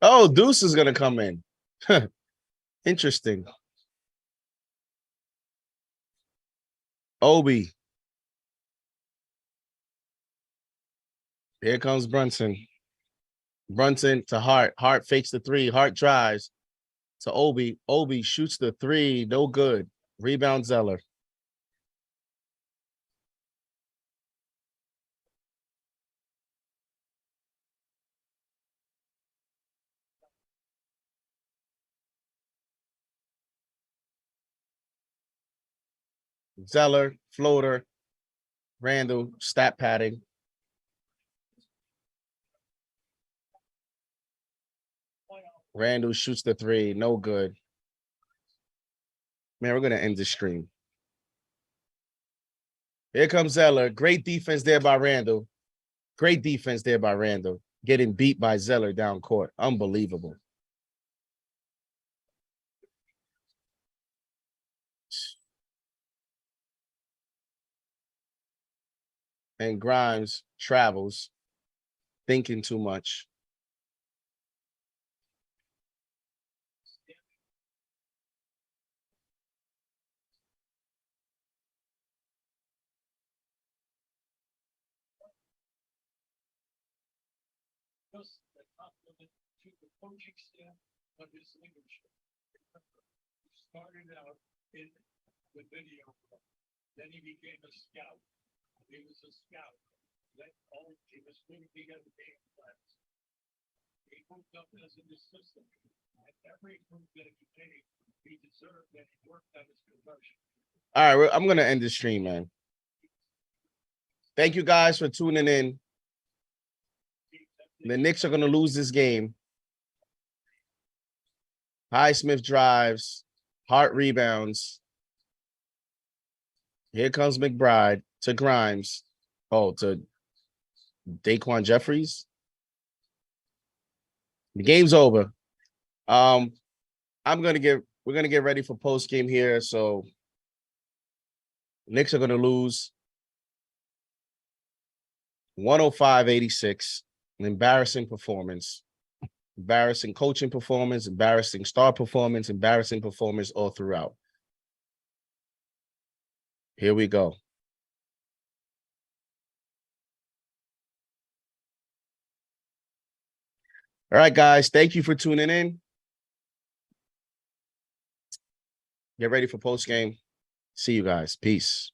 Oh, Deuce is going to come in. Interesting. Obi. Here comes Brunson. Brunson to Hart. Hart fakes the three. Hart drives to Obi. Obi shoots the three. No good. Rebound Zeller. Zeller, floater. Randall, stat padding. Randall shoots the three. No good. Man, we're going to end the stream. Here comes Zeller. Great defense there by Randall. Great defense there by Randall. Getting beat by Zeller down court. Unbelievable. And Grimes travels, thinking too much. Just a compliment to the coaching staff of his leadership. He started out in the video, then he became a scout. He was a scout. Then he was putting together game plans. He moved up as an assistant. And every move that he made, he deserved that he worked on his conversion. All right, I'm going to end the stream, man. Thank you guys for tuning in. The Knicks are going to lose this game. Highsmith drives. Hart rebounds. Here comes McBride to Grimes. Oh, to Daquan Jeffries. The game's over. We're going to get ready for post game here. So Knicks are going to lose 105-86. An embarrassing performance. Embarrassing coaching performance, embarrassing star performance, embarrassing performance all throughout. Here we go. All right, guys. Thank you for tuning in. Get ready for post game. See you guys. Peace.